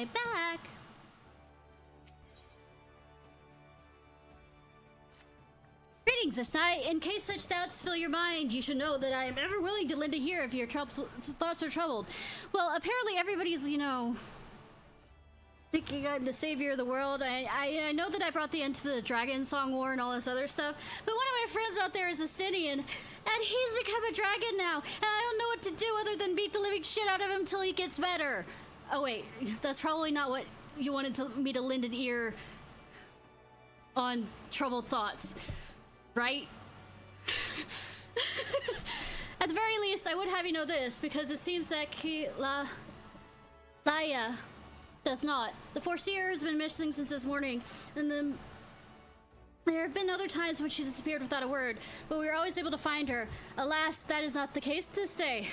right back. Greetings, Ishnai. In case such doubts fill your mind, you should know that I am ever willing to lend a ear if your thoughts are troubled. Well, apparently everybody's, you know, thinking I'm the savior of the world. I know that I brought the end to the Dragon Song War and all this other stuff, but one of my friends out there is a Stinian, and he's become a dragon now, and I don't know what to do other than beat the living shit out of him till he gets better. Oh wait, that's probably not what you wanted me to lend an ear on troubled thoughts, right? At the very least, I would have you know this, because it seems that Laia does not. The Foreseer has been missing since this morning, and there have been other times when she disappeared without a word, but we were always able to find her. Alas, that is not the case this day.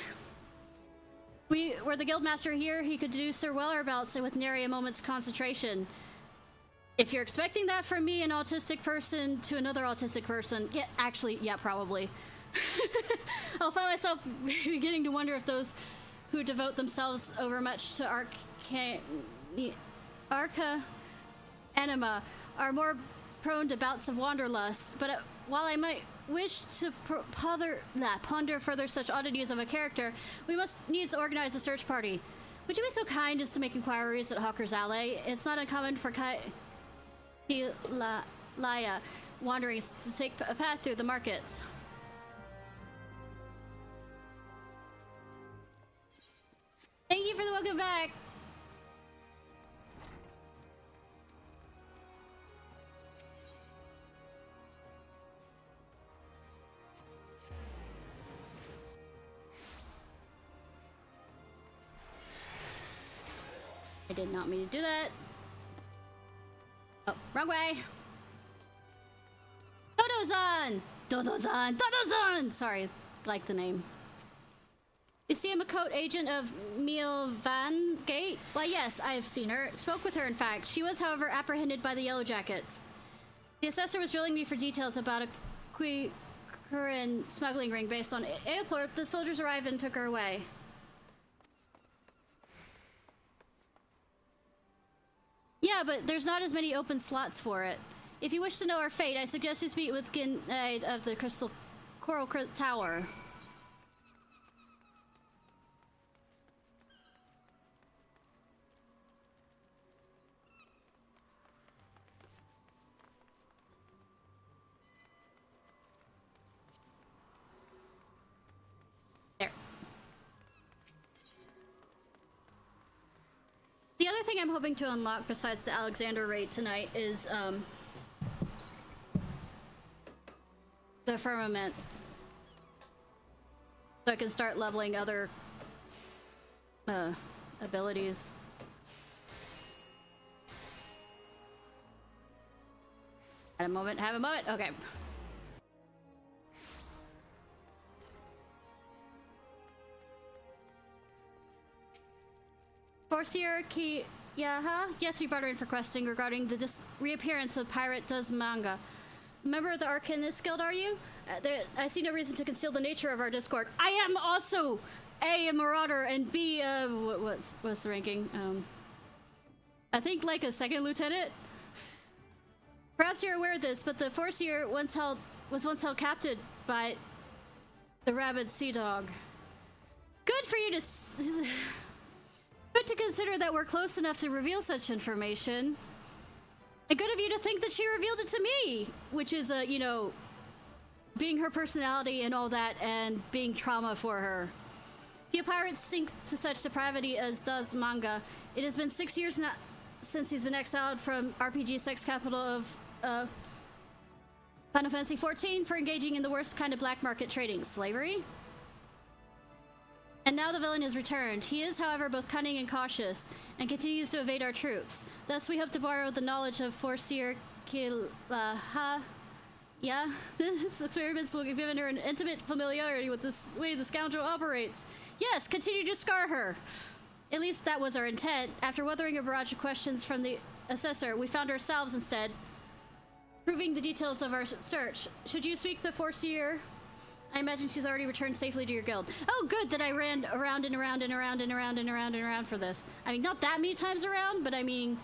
Were the guildmaster here, he could deduce her whereabouts with nary a moment's concentration. If you're expecting that from me, an autistic person to another autistic person, yeah, actually, yeah, probably. I'll find myself beginning to wonder if those who devote themselves overmuch to Arca Anima are more prone to bouts of wanderlust, but while I might wish to ponder further such oddities of a character, we must needs organize a search party. Would you be so kind as to make inquiries at Hawker's Alley? It's not uncommon for Laia wanderings to take a path through the markets. Thank you for the welcome back. I did not mean to do that. Oh, wrong way. Dodozan! Dodozan! Dodozan! Sorry, like the name. You see a Makot agent of Miel Van Gate? Why, yes, I have seen her. Spoke with her, in fact. She was, however, apprehended by the Yellow Jackets. The assessor was drilling me for details about a Kurin smuggling ring based on airport. The soldiers arrived and took her away. Yeah, but there's not as many open slots for it. If you wish to know our fate, I suggest you speak with Ginnaid of the Coral Tower. There. The other thing I'm hoping to unlock besides the Alexander raid tonight is the Firmament. So I can start leveling other abilities. Have a moment, okay. Foreseer Yaha? Yes, we brought her in for questing regarding the reappearance of Pirate Does Manga. Member of the Arcanist Guild, are you? I see no reason to conceal the nature of our discord. I am also A, a marauder, and B, what's the ranking? I think like a second lieutenant? Perhaps you're aware of this, but the Foreseer was once held captive by the rabid sea dog. Good for you to Good to consider that we're close enough to reveal such information. And good of you to think that she revealed it to me, which is, you know, being her personality and all that, and being trauma for her. Few pirates sink to such depravity as does Manga. It has been 6 years now since he's been exiled from RPG sex capital of Final Fantasy XIV for engaging in the worst kind of black market trading, slavery. And now the villain has returned. He is, however, both cunning and cautious, and continues to evade our troops. Thus, we hope to borrow the knowledge of Foreseer Kilaha. Yeah, this experiments will give given her an intimate familiarity with this way the scoundrel operates. Yes, continue to scar her. At least that was our intent. After weathering a barrage of questions from the assessor, we found ourselves instead, proving the details of our search. Should you speak to Foreseer I imagine she's already returned safely to your guild. Oh, good that I ran around and around and around and around and around and around for this. I mean, not that many times around, but I mean...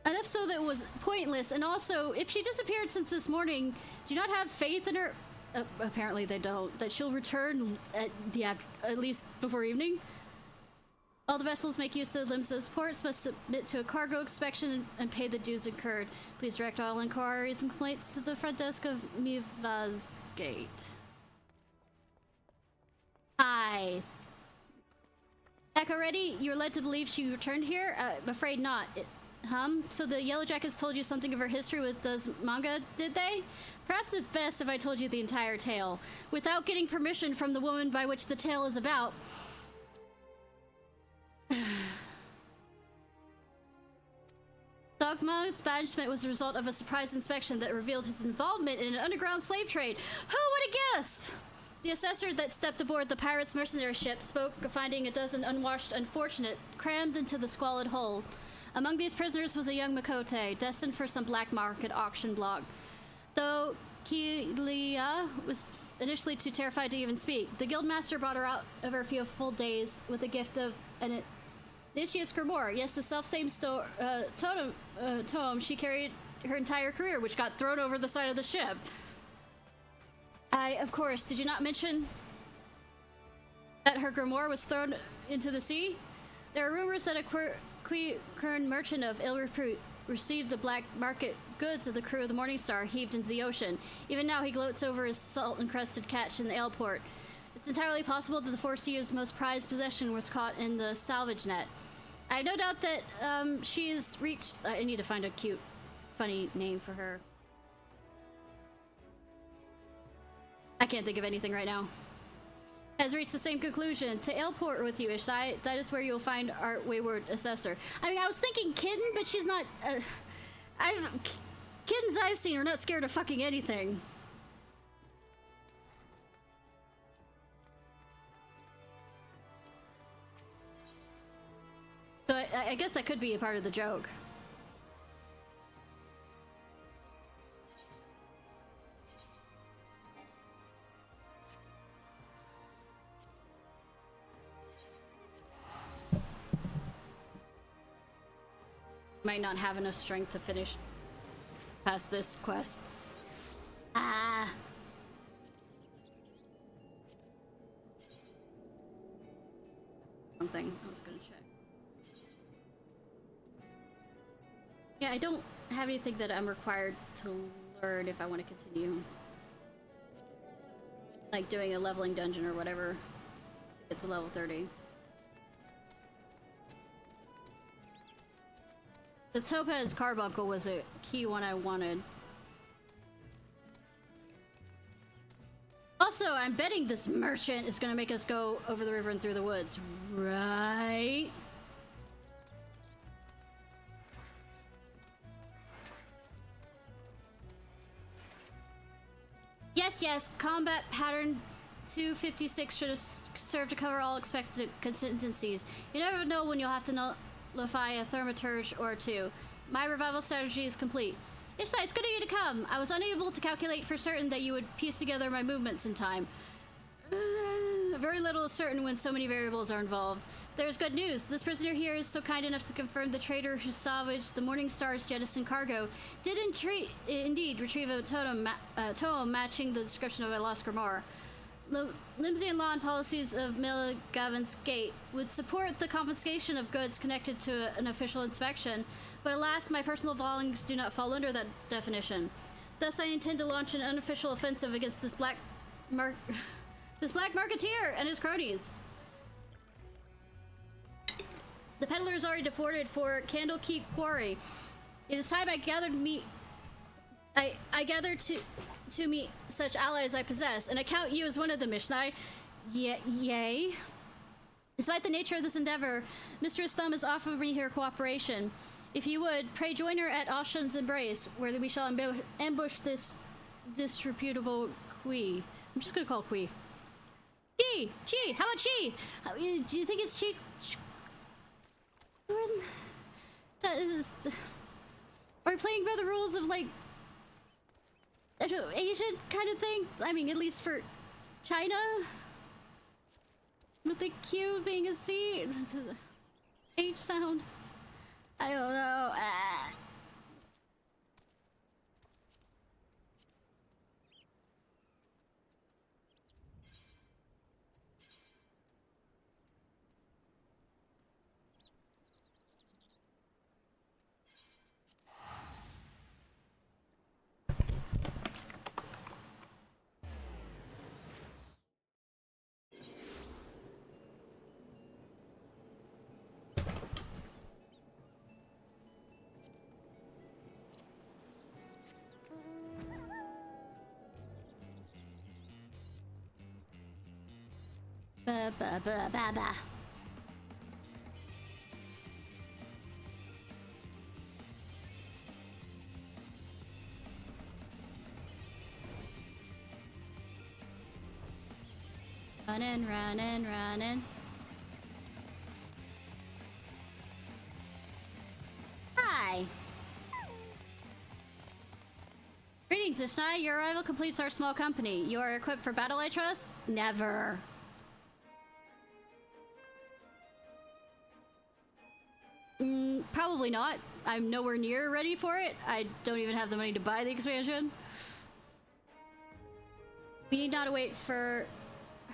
enough so that it was pointless. And also, if she disappeared since this morning, do you not have faith in her? Apparently they don't. That she'll return at least before evening? All the vessels make use of Limsa's ports must submit to a cargo inspection and pay the dues incurred. Please direct all inquiries and complaints to the front desk of Miva's Gate. Hi. Echo ready? You're led to believe she returned here? I'm afraid not. So the Yellow Jackets told you something of her history with Does Manga, did they? Perhaps it's best if I told you the entire tale. Without getting permission from the woman by which the tale is about, Dogma's banishment was the result of a surprise inspection that revealed his involvement in an underground slave trade. Who would have guessed? The assessor that stepped aboard the pirates' mercenary ship spoke of finding a dozen unwashed unfortunate crammed into the squalid hold. Among these prisoners was a young Makote, destined for some black market auction block. Though Keelia was initially too terrified to even speak, the guildmaster brought her out of her fearful days with a gift of an initiate's grimoire. Yes, the self-same tome she carried her entire career, which got thrown over the side of the ship. Of course, did you not mention that her grimoire was thrown into the sea? There are rumors that a current merchant of ill repute received the black market goods of the crew of the Morning Star heaved into the ocean. Even now, he gloats over his salt-encrusted catch in the ale port. It's entirely possible that the Four Seas' most prized possession was caught in the salvage net. I have no doubt that she has reached... I need to find a cute, funny name for her. I can't think of anything right now. Has reached the same conclusion. To Aleport with you, Ishnai. That is where you'll find our wayward assessor. I mean, I was thinking kitten, but she's not... kittens I've seen are not scared of fucking anything. So I guess that could be a part of the joke. Might not have enough strength to finish past this quest. Something I was gonna check. Yeah, I don't have anything that I'm required to learn if I want to continue. Like doing a leveling dungeon or whatever to get to level 30. The Topaz Carbuncle was a key one I wanted. Also, I'm betting this merchant is gonna make us go over the river and through the woods, right? Yes, combat pattern 256 should have served to cover all expected contingencies. You never know when you'll have to nullify a thaumaturge or two. My revival strategy is complete. Ishnai, it's good of you to come. I was unable to calculate for certain that you would piece together my movements in time. Very little is certain when so many variables are involved. There's good news. This prisoner here is so kind enough to confirm the trader who salvaged the Morning Star's jettisoned cargo did indeed retrieve a totem matching the description of a lost grimoire. Limsian law and policies of Milligavin's Gate would support the confiscation of goods connected to an official inspection, but alas, my personal belongings do not fall under that definition. Thus, I intend to launch an unofficial offensive against this black marketeer and his cronies. The peddler is already deported for Candlekeep Quarry. It is time I gathered to meet such allies I possess, and I count you as one of them, Ishnai. Yay. Despite the nature of this endeavor, Mistress Thumb has offered me her cooperation. If you would, pray join her at Ocean's Embrace, where we shall ambush this disreputable Kui. I'm just gonna call it Kui. Chi! How about Chi? Do you think it's Chi? Or playing by the rules of, like, I don't know, Asian kind of thing? I mean, at least for China? With the Q being a C? H sound? I don't know. Ba ba ba ba ba. Running, running, running. Hi. Greetings, Ishnai. Your arrival completes our small company. You are equipped for battle, I trust? Never. Probably not. I'm nowhere near ready for it. I don't even have the money to buy the expansion. We need not wait for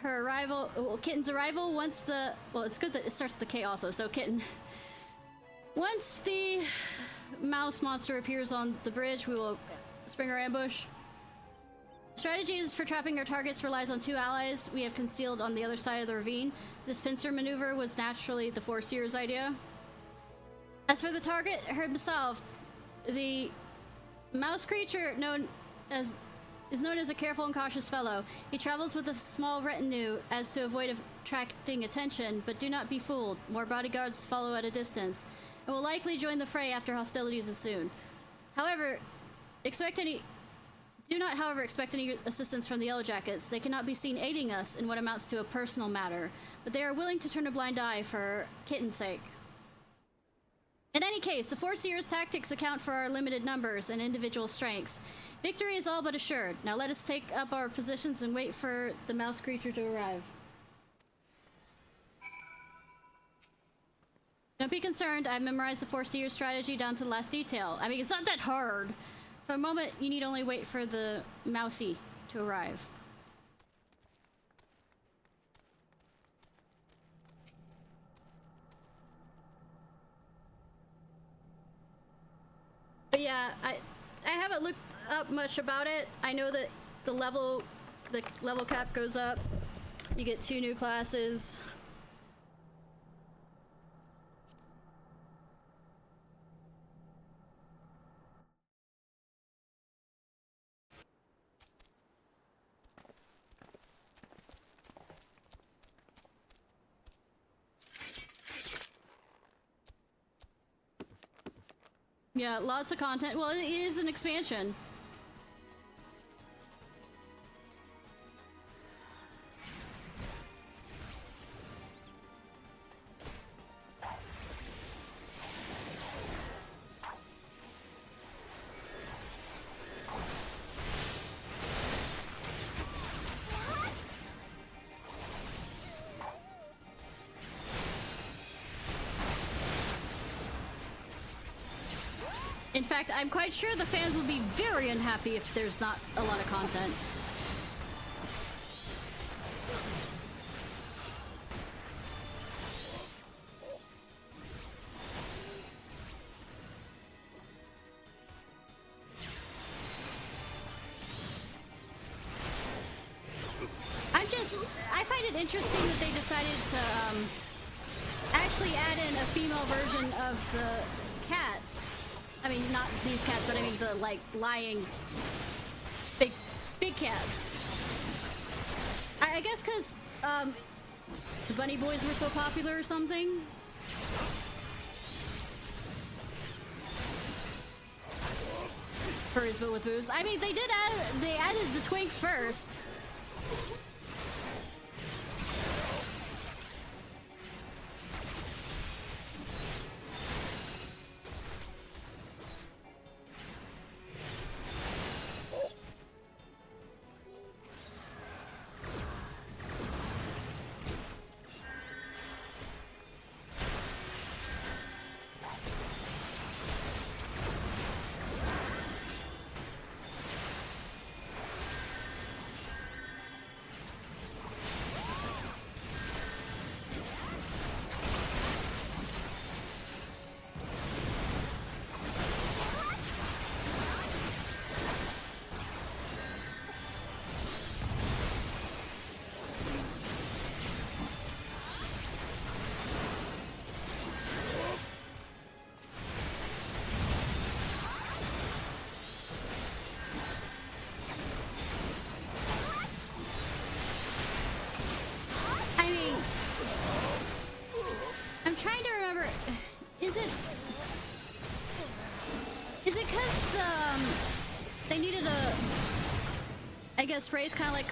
her arrival. Well, Kitten's arrival once the... Well, it's good that it starts with the K also, so Kitten. Once the mouse monster appears on the bridge, we will spring our ambush. Strategies for trapping our targets relies on 2 allies we have concealed on the other side of the ravine. This pincer maneuver was naturally the Four Seers' idea. As for the target himself, the mouse creature is known as a careful and cautious fellow. He travels with a small retinue as to avoid attracting attention, but do not be fooled. More bodyguards follow at a distance, and will likely join the fray after hostilities ensue. However, do not, however, expect any assistance from the Yellow Jackets. They cannot be seen aiding us in what amounts to a personal matter, but they are willing to turn a blind eye for Kitten's sake. In any case, the Four Seers' tactics account for our limited numbers and individual strengths. Victory is all but assured. Now let us take up our positions and wait for the mouse creature to arrive. Don't be concerned, I've memorized the Four Seers' strategy down to the last detail. I mean, it's not that hard. For a moment, you need only wait for the mousey to arrive. But yeah, I haven't looked up much about it. I know that the level cap goes up. You get 2 new classes. Yeah, lots of content. Well, it is an expansion. In fact, I'm quite sure the fans will be very unhappy if there's not a lot of content. I find it interesting that they decided to actually add in a female version of the cats. I mean, not these cats, but I mean the, like, lying big cats. I guess because, the bunny boys were so popular or something. Furries, but with boobs. I mean, they added the twinks first. I guess Ray's kind of like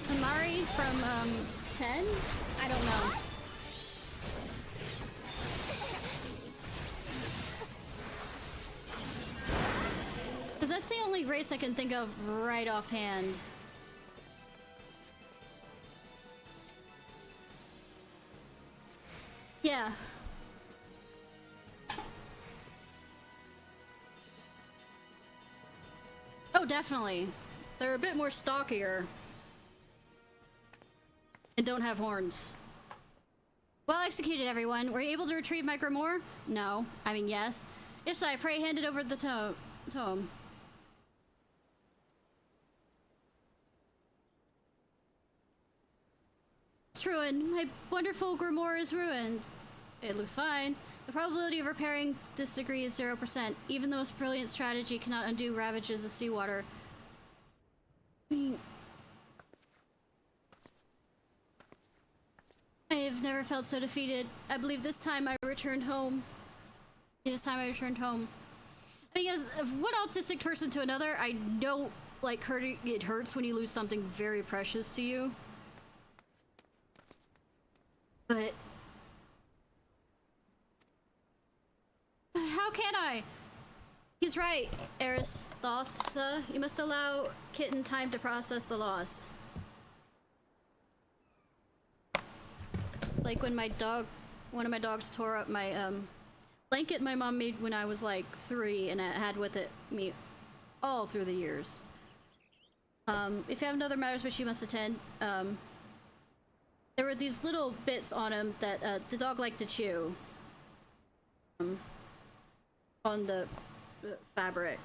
Kamari from 10? I don't know. Because that's the only race I can think of right offhand. Yeah. Oh, definitely. They're a bit more stockier. And don't have horns. Well executed, everyone. Were you able to retrieve my grimoire? No. I mean, yes. Ishnai, pray hand it over the tome. It's ruined. My wonderful grimoire is ruined. It looks fine. The probability of repairing this degree is 0%. Even the most brilliant strategy cannot undo ravages of seawater. I mean, I have never felt so defeated. I believe this time I returned home. This time I returned home. Because of one autistic person to another, I know, like, it hurts when you lose something very precious to you. But how can I? He's right, Aristotha. You must allow Kitten time to process the loss. Like when one of my dogs tore up my blanket my mom made when I was like 3, and I had with me all through the years. If you have other matters which you must attend, there were these little bits on him that the dog liked to chew. On the fabric.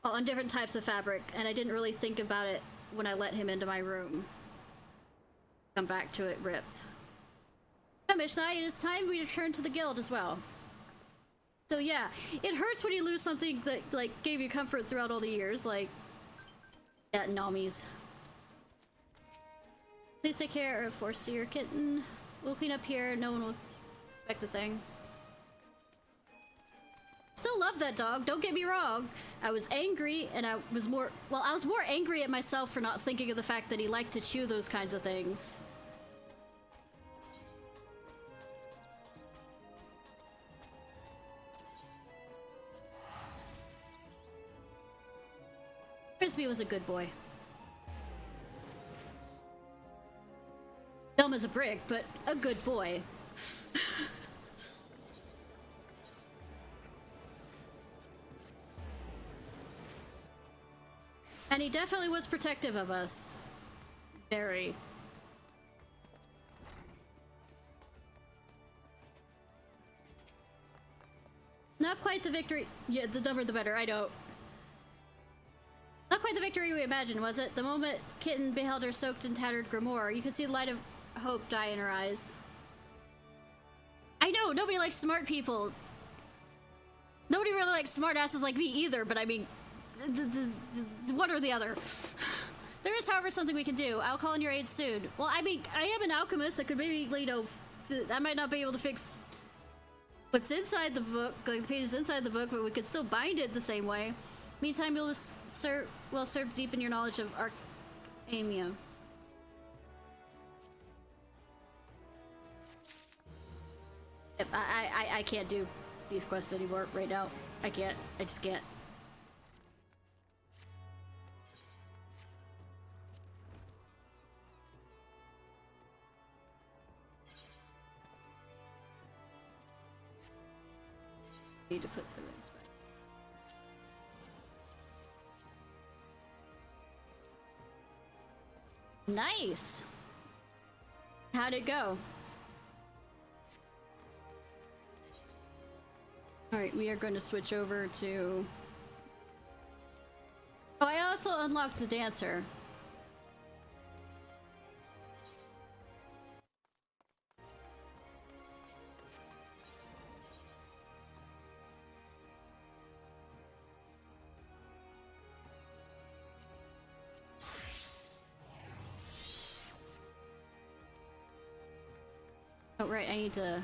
On different types of fabric, and I didn't really think about it when I let him into my room. Come back to it ripped. Come, Ishnai, it is time we return to the guild as well. So yeah, it hurts when you lose something that, like, gave you comfort throughout all the years, like... Yeah, Nami's. Please take care of Force-Seer Kitten. We'll clean up here, no one will suspect a thing. Still love that dog, don't get me wrong. I was angry, and I was more angry at myself for not thinking of the fact that he liked to chew those kinds of things. Frisbee was a good boy. Dumb as a brick, but a good boy. And he definitely was protective of us. Very. Not quite the victory. Yeah, the dumber the better, I know. Not quite the victory we imagined, was it? The moment Kitten beheld her soaked and tattered grimoire, you could see the light of hope die in her eyes. I know, nobody likes smart people. Nobody really likes smart asses like me either, but I mean, one or the other. There is, however, something we can do. I'll call in your aid soon. Well, I mean, I am an alchemist. I could maybe, you know, I might not be able to fix what's inside the book, like the pages inside the book, but we could still bind it the same way. Meantime, you'll well served deep in your knowledge of Archemia. Yep, I can't do these quests anymore right now. I can't. I just can't. Need to put the rings back. Nice! How'd it go? Alright, we are going to switch over to... Oh, I also unlocked the dancer. Oh, right, I need to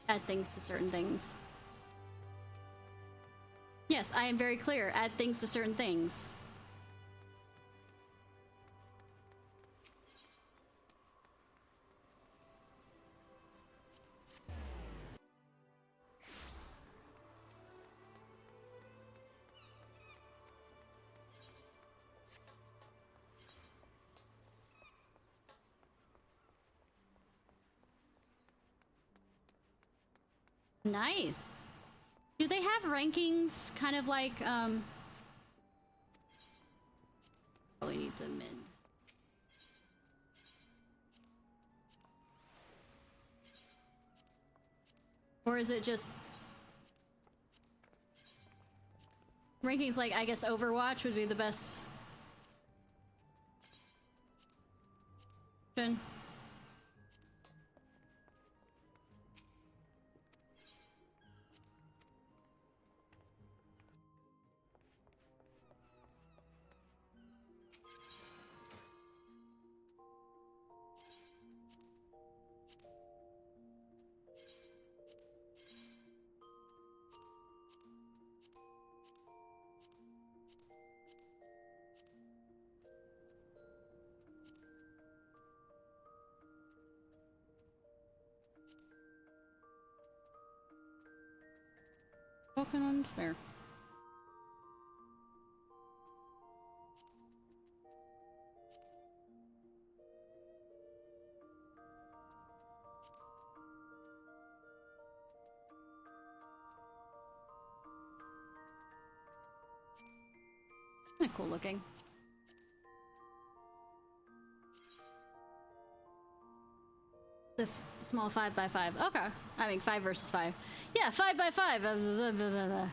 add things to certain things. Yes, Yes, I am very clear. Add things to certain things. Nice. Do they have rankings kind of like, probably need to mend. Or is it just rankings like, I guess Overwatch would be the best option? Pokemon there. Kinda cool looking. The small 5x5. Okay. I mean, 5 versus 5. Yeah, 5x5. Blah, blah, blah, blah.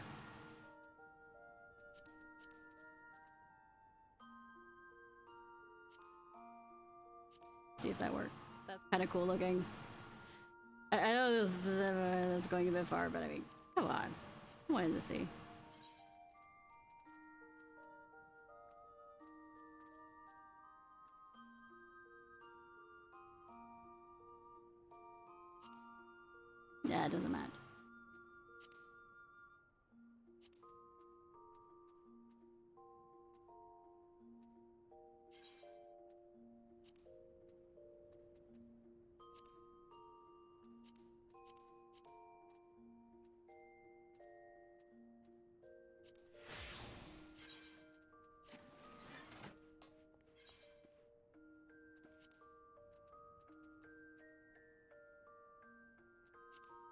See if that worked. That's kind of cool looking. I know this is going a bit far, but I mean, come on. I wanted to see. Yeah, it doesn't matter.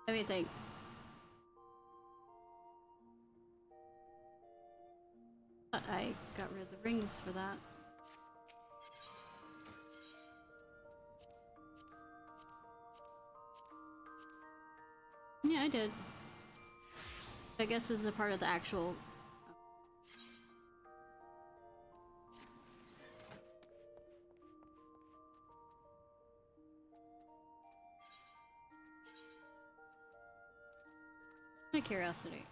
Let me think. I got rid of the rings for that. Yeah, I did. I guess this is a part of the actual... My curiosity.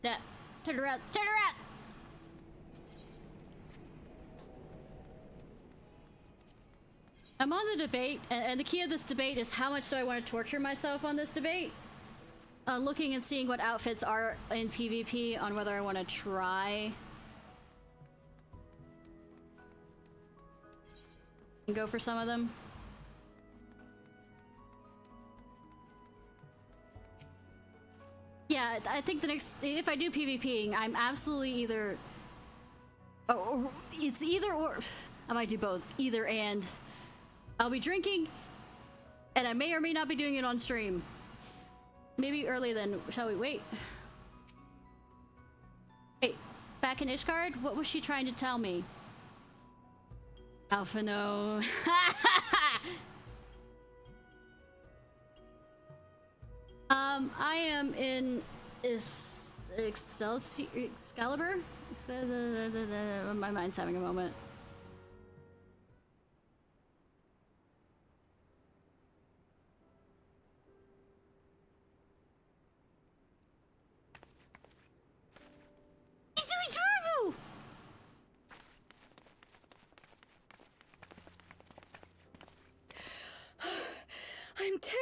Yeah, turn around, turn around! I'm on the debate, and the key of this debate is how much do I want to torture myself on this debate? Looking and seeing what outfits are in PvP on whether I want to try and go for some of them. Yeah, I think the next, if I do PvPing, I'm absolutely either, oh, it's either or, I might do both, either and. I'll be drinking, and I may or may not be doing it on stream. Maybe early then, shall we wait? Wait, back in Ishgard, what was she trying to tell me? Alpha, no. I am in Excalibur? My mind's having a moment.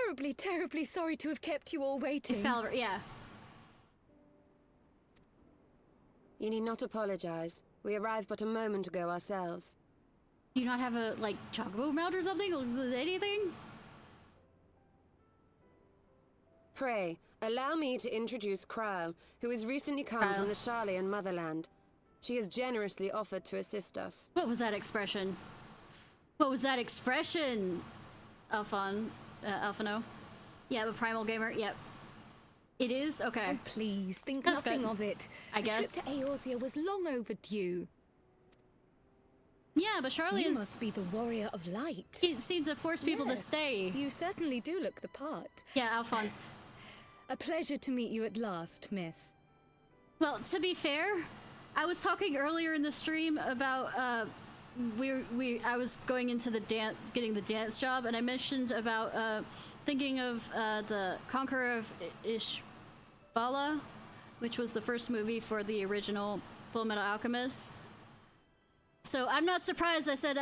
terribly, terribly sorry to have kept you all waiting. Excalibur, yeah. You need not apologize. We arrived but a moment ago ourselves. Do you not have a, like, chocobo mount or something? Or anything? Pray, allow me to introduce Kryle, who has recently come from the Sharlayan motherland. She has generously offered to assist us. What was that expression? What was that expression? Alphano? Yeah, the primal gamer, yep. It is? Okay. Oh, please, think That's nothing good. of it. I guess. The trip to Eorzea was long overdue. Yeah, but Charlie You must be the warrior of light. He seems to force people to stay. You certainly do look the part. Yeah, Alphonse. A pleasure to meet you at last, miss. Well, to be fair, I was talking earlier in the stream about I was going into the dance, getting the dance job, and I mentioned about thinking of the Conqueror of Ishbala, which was the first movie for the original Full Metal Alchemist. So I'm not surprised I said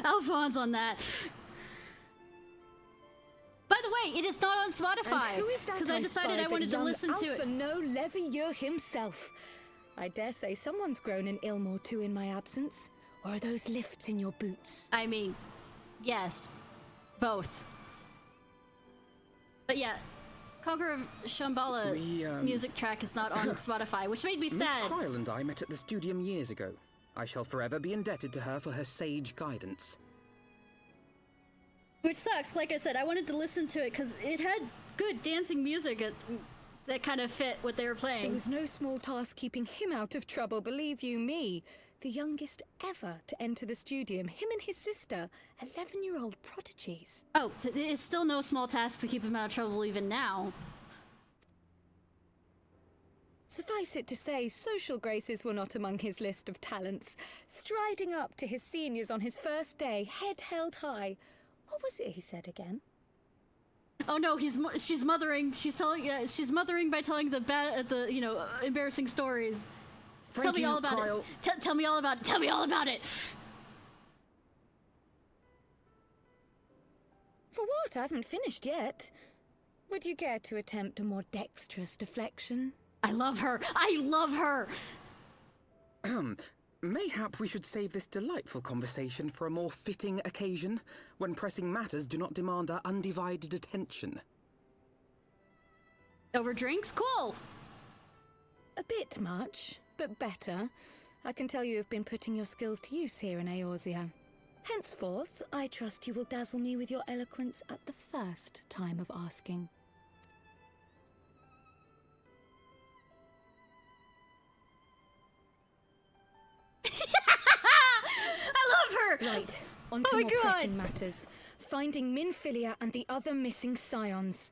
Alphonse on that. By the way, it is not on Spotify. And who is that? Because I decided I wanted to listen to it. Alphano Levier himself. I dare say someone's grown an Ilmor too in my absence. Or are those lifts in your boots? I mean, yes, both. But yeah, Conqueror of Shambhala music track is not on Spotify, which made me sad. Miss Kryle and I met at the studium years ago. I shall forever be indebted to her for her sage guidance. Which sucks. Like I said, I wanted to listen to it because it had good dancing music that kind of fit what they were playing. It was no small task keeping him out of trouble, believe you me. The youngest ever to enter the studium, him and his sister, 11-year-old prodigies. Oh, it's still no small task to keep him out of trouble even now. Suffice it to say, social graces were not among his list of talents. Striding up to his seniors on his first day, head held high. What was it he said again? Oh no, she's mothering. She's mothering by telling the embarrassing stories. Tell me all about it. Tell me all about it. Tell me all about it. For what? I haven't finished yet. Would you care to attempt a more dexterous deflection? I love her. I love her. Mayhap we should save this delightful conversation for a more fitting occasion, when pressing matters do not demand our undivided attention. Over drinks? Cool. A bit much, but better. I can tell you have been putting your skills to use here in Eorzea. Henceforth, I trust you will dazzle me with your eloquence at the first time of asking. I love her! Right, on to more pressing matters. Finding Minfilia and the other missing scions.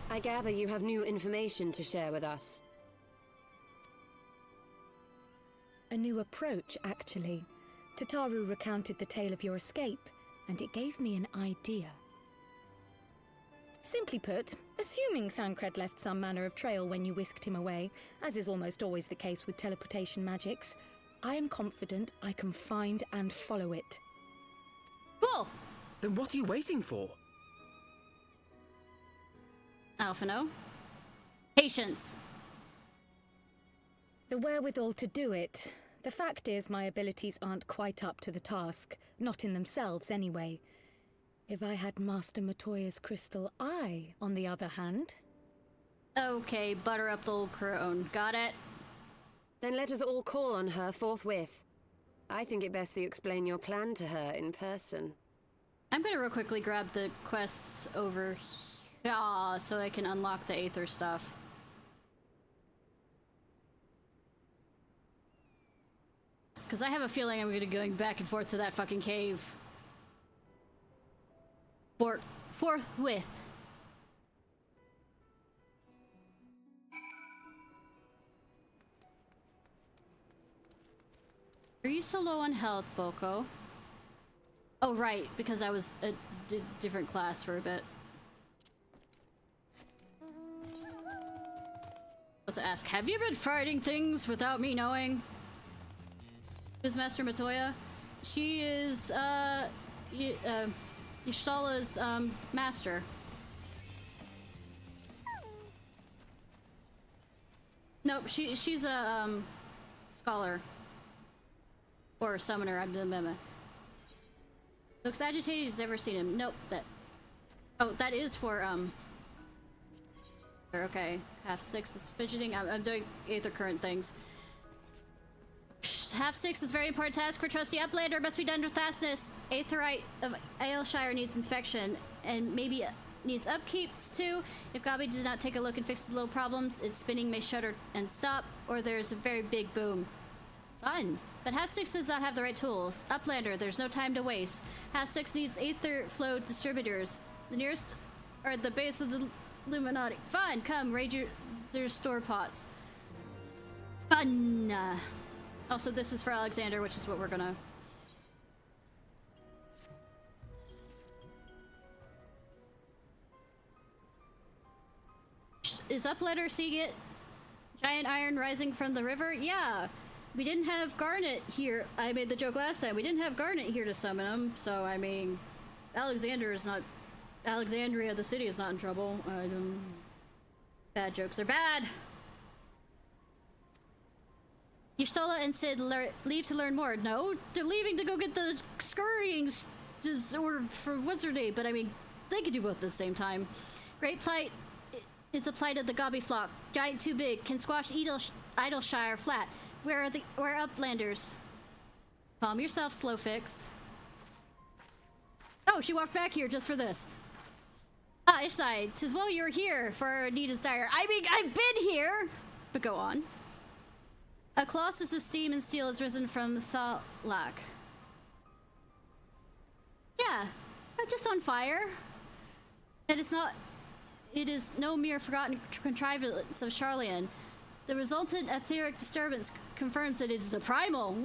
I gather you have new information to share with us. A new approach, actually. Tataru recounted the tale of your escape, and it gave me an idea. Simply put, assuming Thancred left some manner of trail when you whisked him away, as is almost always the case with teleportation magics, I am confident I can find and follow it. Cool. Then what are you waiting for? Alphino. Patience. The wherewithal to do it. The fact is, my abilities aren't quite up to the task. Not in themselves, anyway. If I had Master Matoya's crystal eye, on the other hand... Okay, butter up the old crone. Got it? Then let us all call on her forthwith. I think it best that you explain your plan to her in person. I'm gonna real quickly grab the quests over here so I can unlock the Aether stuff. Because I have a feeling I'm gonna be going back and forth to that fucking cave. Forthwith. Are you so low on health, Boko? Oh, right, because I was a different class for a bit. About to ask, have you been fighting things without me knowing? Who's Master Matoya? She is, Yshtala's, master. Nope, she's a, scholar. Or summoner, I'm the meme. Looks agitated, he's never seen him. Nope, that... Oh, that is for, okay. Half 6 is fidgeting. I'm doing Aether current things. Half 6 is very important task for trusty uplander. Must be done with fastness. Aetherite of Ailshire needs inspection. And maybe needs upkeeps too. If Gabi does not take a look and fix the little problems, its spinning may shudder and stop. Or there's a very big boom. Fun. But half 6 does not have the right tools. Uplander, there's no time to waste. Half 6 needs Aether flow distributors. The nearest are at the base of the Illuminati. Fun, come, raid their store pots. Fun. Also, this is for Alexander, which is what we're gonna... Is Uplander seeing it? Giant iron rising from the river? Yeah. We didn't have Garnet here. I made the joke last time. We didn't have Garnet here to summon him, so I mean, Alexandria, the city, is not in trouble. Bad jokes are bad. Yshtala and Sid leave to learn more. No, they're leaving to go get the scurrying disorder for what's her name, but I mean, they could do both at the same time. Great plight is a plight of the Gobby flock. Giant too big, can squash Idleshire flat. Where are Uplanders? Calm yourself, slow fix. Oh, she walked back here just for this. Ah, Ishnai, 'tis well you're here for our need is dire. I mean, I've been here! But go on. A colossus of steam and steel has risen from Thalak. Yeah, I'm just on fire. It is no mere forgotten contrivance of Charlian. The resultant etheric disturbance confirms that it is a primal.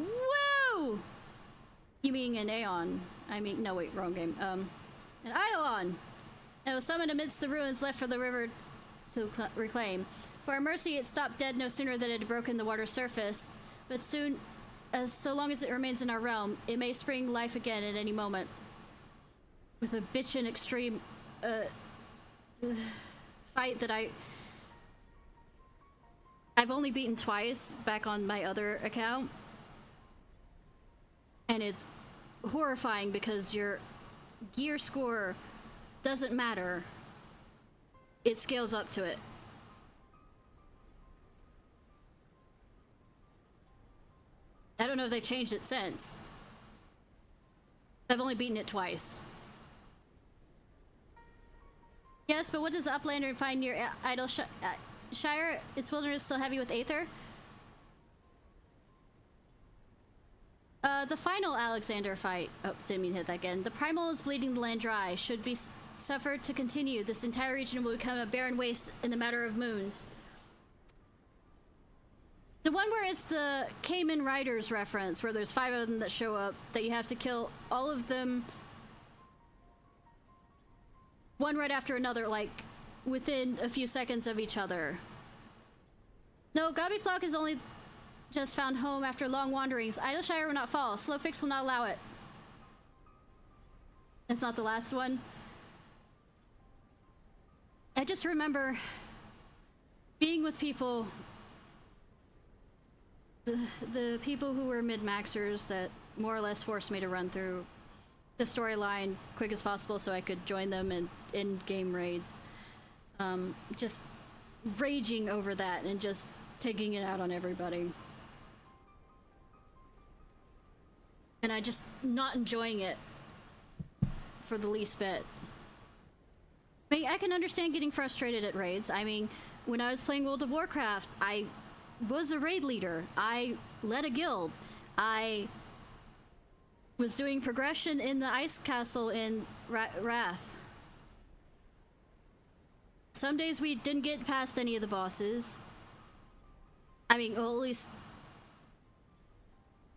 Woo! You mean an Aeon. I mean, no wait, wrong game. An Eidolon. It was summoned amidst the ruins left for the river to reclaim. For our mercy, it stopped dead no sooner than it had broken the water's surface. But soon, so long as it remains in our realm, it may spring life again at any moment. With a bitchin' extreme, fight that I've only beaten twice back on my other account. And it's horrifying because your gear score doesn't matter. It scales up to it. I don't know if they've changed it since. I've only beaten it twice. Yes, but what does the Uplander find near Idleshire? Its wilderness still heavy with Aether? The final Alexander fight. Oh, didn't mean to hit that again. The primal is bleeding the land dry. Should be suffered to continue. This entire region will become a barren waste in the matter of moons. The one where it's the Cayman Riders reference, where there's 5 of them that show up, that you have to kill all of them one right after another, like within a few seconds of each other. No, Gobby Flock is only just found home after long wanderings. Idleshire will not fall. Slow fix will not allow it. It's not the last one. I just remember being with people, the people who were mid-maxers that more or less forced me to run through the storyline quick as possible so I could join them in in-game raids. Just raging over that and just taking it out on everybody. And I just not enjoying it for the least bit. I mean, I can understand getting frustrated at raids. I mean, when I was playing World of Warcraft, I was a raid leader. I led a guild. I was doing progression in the Ice Castle in Wrath. Some days we didn't get past any of the bosses. I mean, well, at least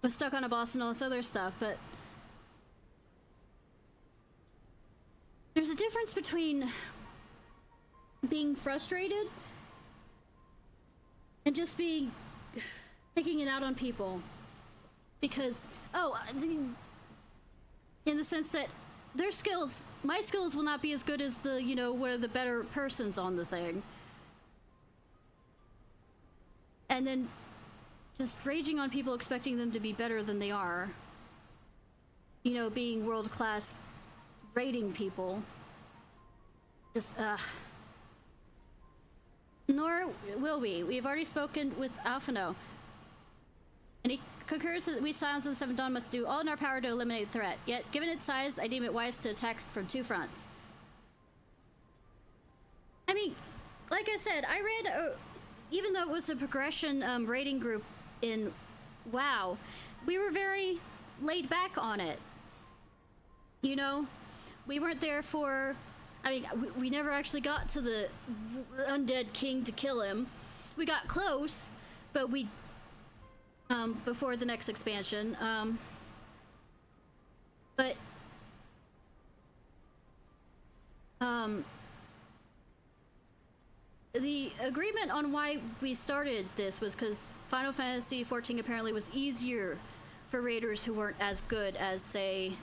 was stuck on a boss and all this other stuff, but there's a difference between being frustrated and just taking it out on people. Because, in the sense that their skills, my skills will not be as good as the, you know, one of the better persons on the thing. And then just raging on people, expecting them to be better than they are. You know, being world-class raiding people. Just, Nor will we. We've already spoken with Alphino. And he concurs that we Scions of the Seventh Dawn must do all in our power to eliminate the threat. Yet, given its size, I deem it wise to attack from two fronts. I mean, like I said, I read, even though it was a progression raiding group in WoW, we were very laid back on it. You know? We weren't there for... I mean, we never actually got to the undead king to kill him. We got close, but we... before the next expansion. But... the agreement on why we started this was because Final Fantasy XIV apparently was easier for raiders who weren't as good as, say,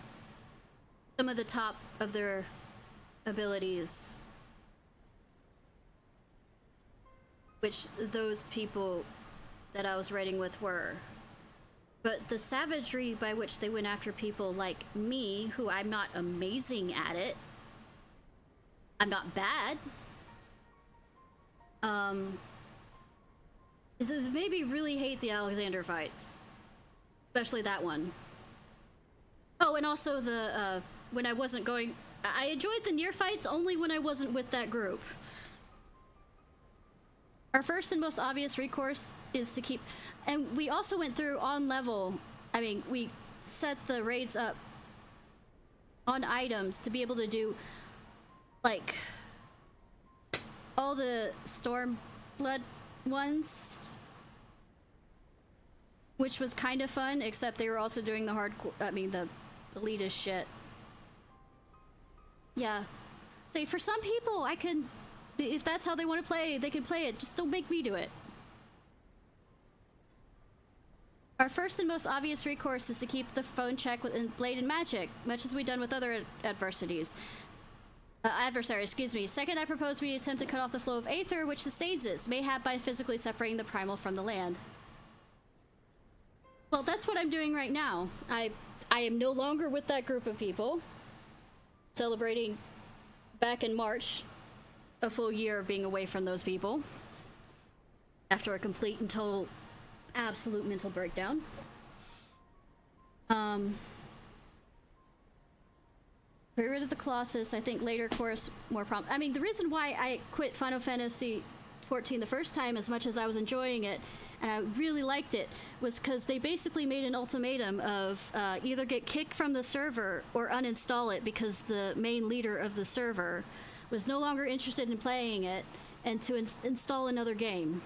some of the top of their abilities, which those people that I was raiding with were. But the savagery by which they went after people like me, who I'm not amazing at it, I'm not bad, it made me really hate the Alexander fights, especially that one. Oh, and also the when I wasn't going, I enjoyed the near fights only when I wasn't with that group. Our first and most obvious recourse is to keep, and we also went through on level, I mean, we set the raids up on items to be able to do, like, all the Stormblood ones, which was kind of fun, except they were also doing the hardcore, I mean, the elitist shit. Yeah. Say, for some people, I can, if that's how they want to play, they can play it. Just don't make me do it. Our first and most obvious recourse is to keep the phone check with Blade and Magic, much as we've done with other adversaries. Excuse me. Second, I propose we attempt to cut off the flow of aether, which sustains it, mayhap by physically separating the primal from the land. Well, that's what I'm doing right now. I am no longer with that group of people. Celebrating back in March a full year of being away from those people after a complete and total absolute mental breakdown. Get rid of the Colossus. I think later course more prompt. I mean, the reason why I quit Final Fantasy XIV the first time, as much as I was enjoying it and I really liked it, was because they basically made an ultimatum of either get kicked from the server or uninstall it, because the main leader of the server was no longer interested in playing it, and to install another game.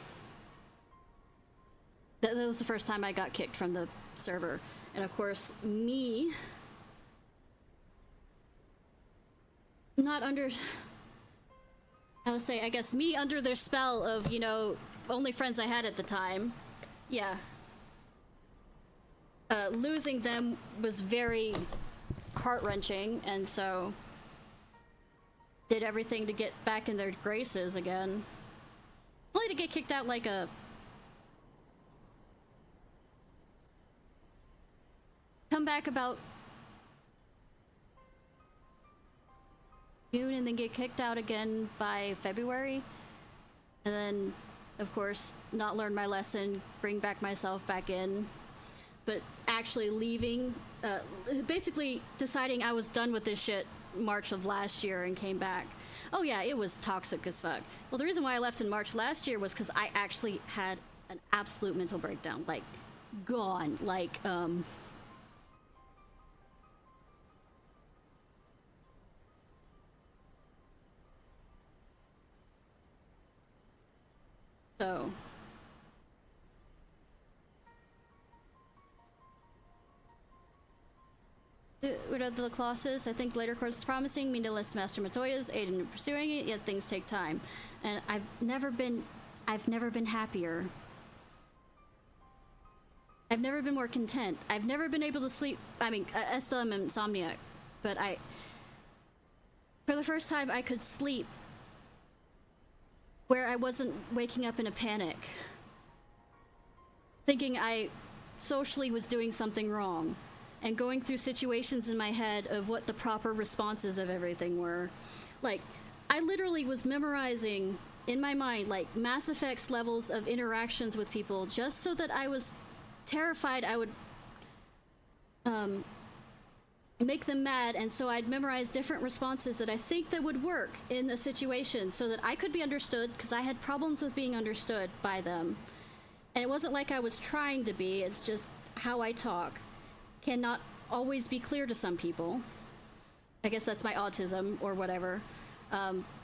That was the first time I got kicked from the server. And of course, me, not under, I would say, I guess me under their spell of, you know, only friends I had at the time. Yeah. Losing them was very heart-wrenching, and so did everything to get back in their graces again. Only to get kicked out like a... Come back about June and then get kicked out again by February. And then, of course, not learn my lesson, bring back myself back in. But actually leaving, basically deciding I was done with this shit March of last year and came back. Oh yeah, it was toxic as fuck. Well, the reason why I left in March last year was because I actually had an absolute mental breakdown. Like, gone. Like, so... Rid of the Colossus. I think later course is promising. Me to list Master Matoya's aid in pursuing it, yet things take time. And I've never been happier. I've never been more content. I've never been able to sleep. I mean, I still am insomniac, but for the first time, I could sleep where I wasn't waking up in a panic, thinking I socially was doing something wrong, and going through situations in my head of what the proper responses of everything were. Like, I literally was memorizing in my mind, like, Mass Effect's levels of interactions with people just so that I was terrified I would make them mad, and so I'd memorize different responses that I think that would work in a situation so that I could be understood, because I had problems with being understood by them. And it wasn't like I was trying to be, it's just how I talk cannot always be clear to some people. I guess that's my autism or whatever.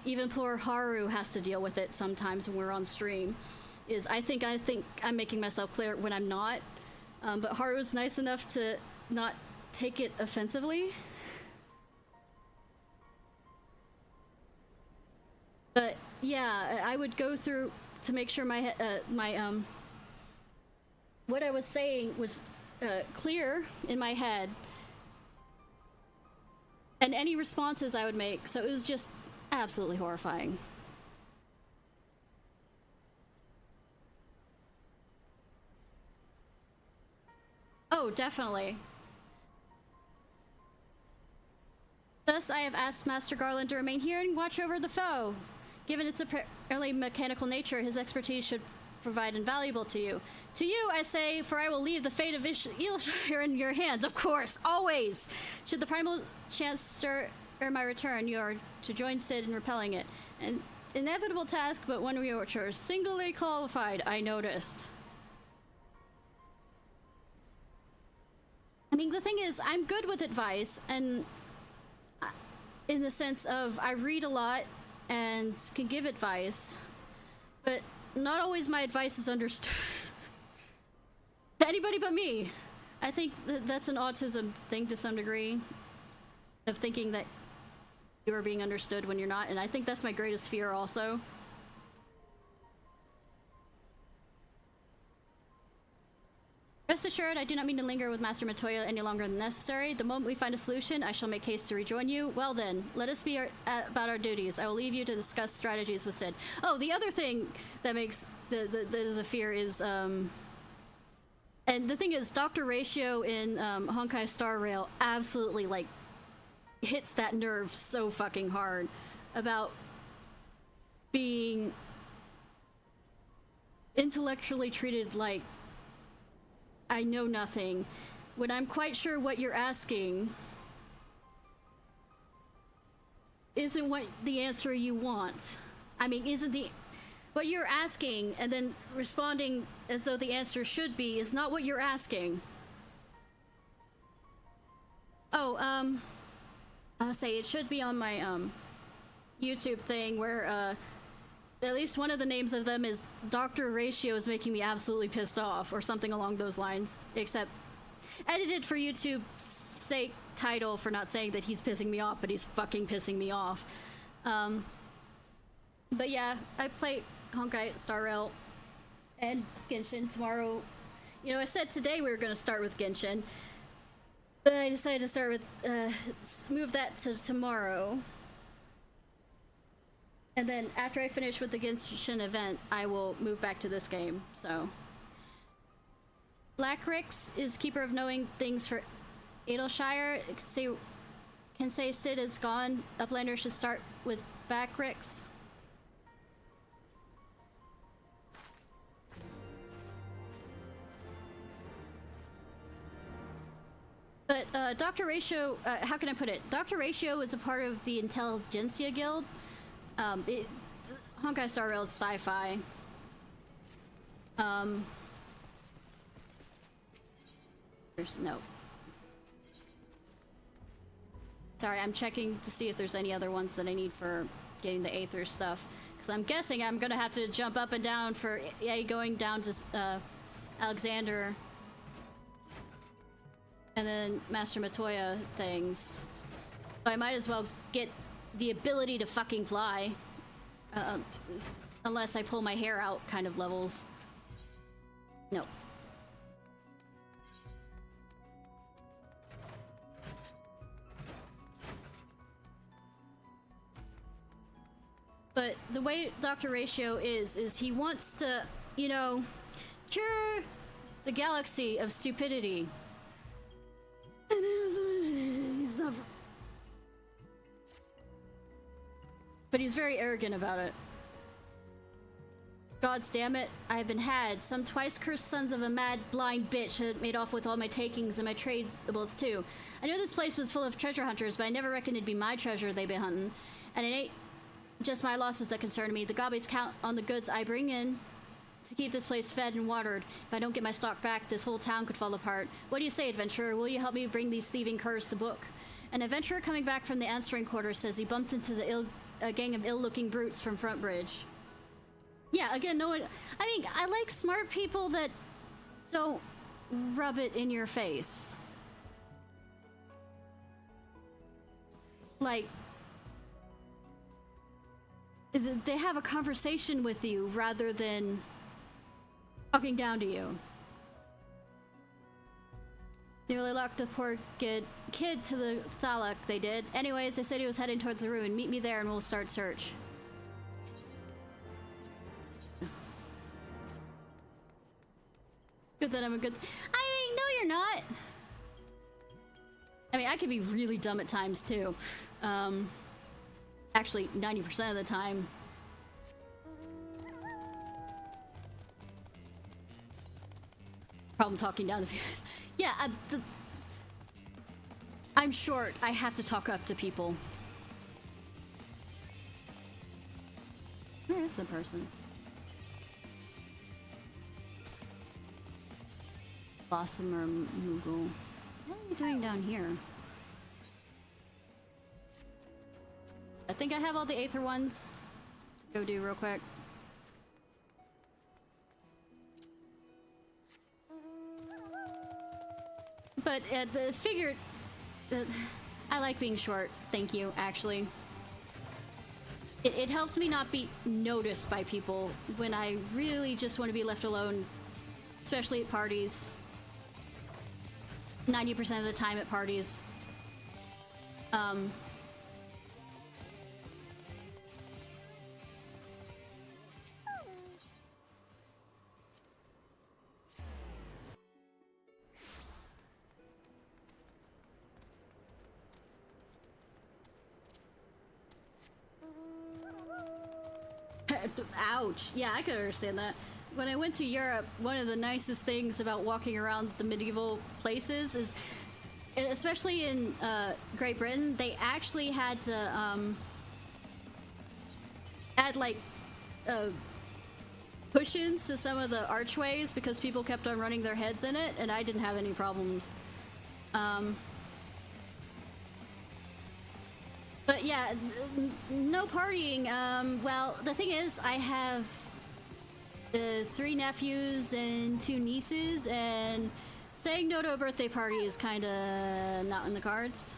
Even poor Haru has to deal with it sometimes when we're on stream. I think I'm making myself clear when I'm not. But Haru's nice enough to not take it offensively. But yeah, I would go through to make sure my what I was saying was clear in my head, and any responses I would make. So it was just absolutely horrifying. Oh, definitely. Thus, I have asked Master Garland to remain here and watch over the foe. Given its apparently mechanical nature, his expertise should provide invaluable to you. To you, I say, for I will leave the fate of Eelshire in your hands, of course, always. Should the primal chance stir my return, you are to join Sid in repelling it. An inevitable task, but one which are singly qualified, I noticed. I mean, the thing is, I'm good with advice, and in the sense of I read a lot and can give advice, but not always my advice is understood. To anybody but me. I think that's an autism thing to some degree, of thinking that you are being understood when you're not, and I think that's my greatest fear also. Rest assured, I do not mean to linger with Master Matoya any longer than necessary. The moment we find a solution, I shall make haste to rejoin you. Well then, let us be about our duties. I will leave you to discuss strategies with Sid. Oh, the other thing that makes that is a fear is, and the thing is, Dr. Ratio in Honkai Star Rail absolutely, like, hits that nerve so fucking hard about being intellectually treated like I know nothing, when I'm quite sure what you're asking isn't what the answer you want. I mean, isn't what you're asking and then responding as though the answer should be is not what you're asking. Oh, I'll say it should be on my YouTube thing where at least one of the names of them is Dr. Ratio is making me absolutely pissed off, or something along those lines, except edited for YouTube's sake title for not saying that he's pissing me off, but he's fucking pissing me off. But yeah, I play Honkai Star Rail and Genshin tomorrow. You know, I said today we were going to start with Genshin, but I decided to start with, move that to tomorrow. And then after I finish with the Genshin event, I will move back to this game, so. Black Rix is Keeper of Knowing things for Adelshire. Can say Sid is gone. Uplander should start with Black Rix. But Dr. Ratio, how can I put it? Dr. Ratio is a part of the Intelligentsia Guild. Honkai Star Rail is sci-fi. There's no. Sorry, I'm checking to see if there's any other ones that I need for getting the Aether stuff. Because I'm guessing I'm gonna have to jump up and down for going down to Alexander. And then Master Matoya things. So I might as well get the ability to fucking fly. Unless I pull my hair out kind of levels. No. But the way Dr. Ratio is he wants to, you know, cure the galaxy of stupidity. He's not... But he's very arrogant about it. Gods damn it, I have been had. Some twice cursed sons of a mad, blind bitch had made off with all my takings and my tradables too. I knew this place was full of treasure hunters, but I never reckoned it'd be my treasure they'd been hunting. And it ain't just my losses that concern me. The gobbies count on the goods I bring in to keep this place fed and watered. If I don't get my stock back, this whole town could fall apart. What do you say, adventurer? Will you help me bring these thieving curs to book? An adventurer coming back from the answering quarters says he bumped into a gang of ill-looking brutes from Front Bridge. Yeah, again, no one... I mean, I like smart people that don't rub it in your face. Like, they have a conversation with you rather than talking down to you. Nearly locked the poor kid to the Thalak, they did. Anyways, they said he was heading towards the ruin. Meet me there and we'll start search. Good that I'm a good... I mean, no, you're not. I mean, I could be really dumb at times, too. Actually, 90% of the time. Problem talking down to people. Yeah, I'm short. I have to talk up to people. Where is the person? Blossom or Moogle. What are you doing down here? I think I have all the Aether ones to go do real quick. But the figure... I like being short, thank you, actually. It helps me not be noticed by people when I really just want to be left alone, especially at parties. 90% of the time at parties. Ouch. Yeah, I could understand that. When I went to Europe, one of the nicest things about walking around the medieval places is, especially in Great Britain, they actually had to add like push-ins to some of the archways because people kept on running their heads in it, and I didn't have any problems. But yeah, no partying. Well, the thing is, I have 3 nephews and 2 nieces, and saying no to a birthday party is kind of not in the cards.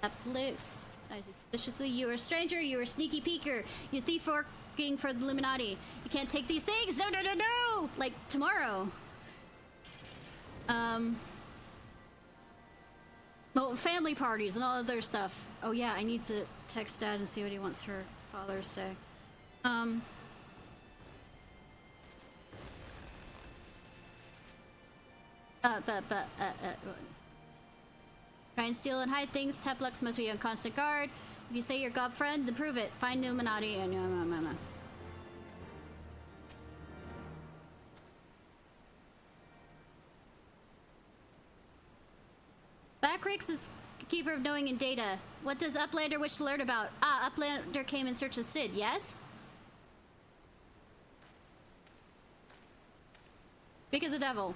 Netflix. I suspiciously, you are a stranger, you are a sneaky peeker, you thief working for the Illuminati. You can't take these things. No, no, no, no! Like tomorrow. Well, family parties and all other stuff. Oh yeah, I need to text Dad and see what he wants for Father's Day. Try and steal and hide things. Teplux must be on constant guard. If you say you're God friend, then prove it. Find Illuminati and Backrix is keeper of knowing and data. What does Uplander wish to learn about? Ah, Uplander came in search of Sid, yes? Speak of the devil.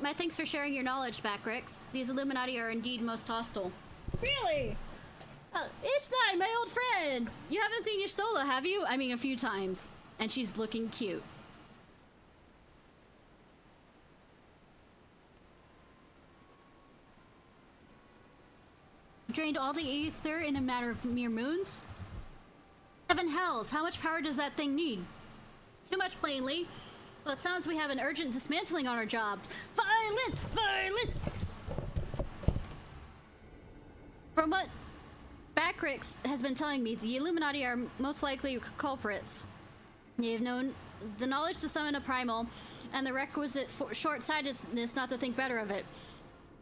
My thanks for sharing your knowledge, Backrix. These Illuminati are indeed most hostile. Really? Ishnai, my old friend! You haven't seen Y'shtola, have you? I mean, a few times. And she's looking cute. Drained all the Aether in a matter of mere moons? Heaven hells, how much power does that thing need? Too much, plainly. Well, it sounds we have an urgent dismantling on our job. Violence! Violence! From what Backrix has been telling me the Illuminati are most likely culprits. They've known the knowledge to summon a primal, and the requisite short-sightedness not to think better of it.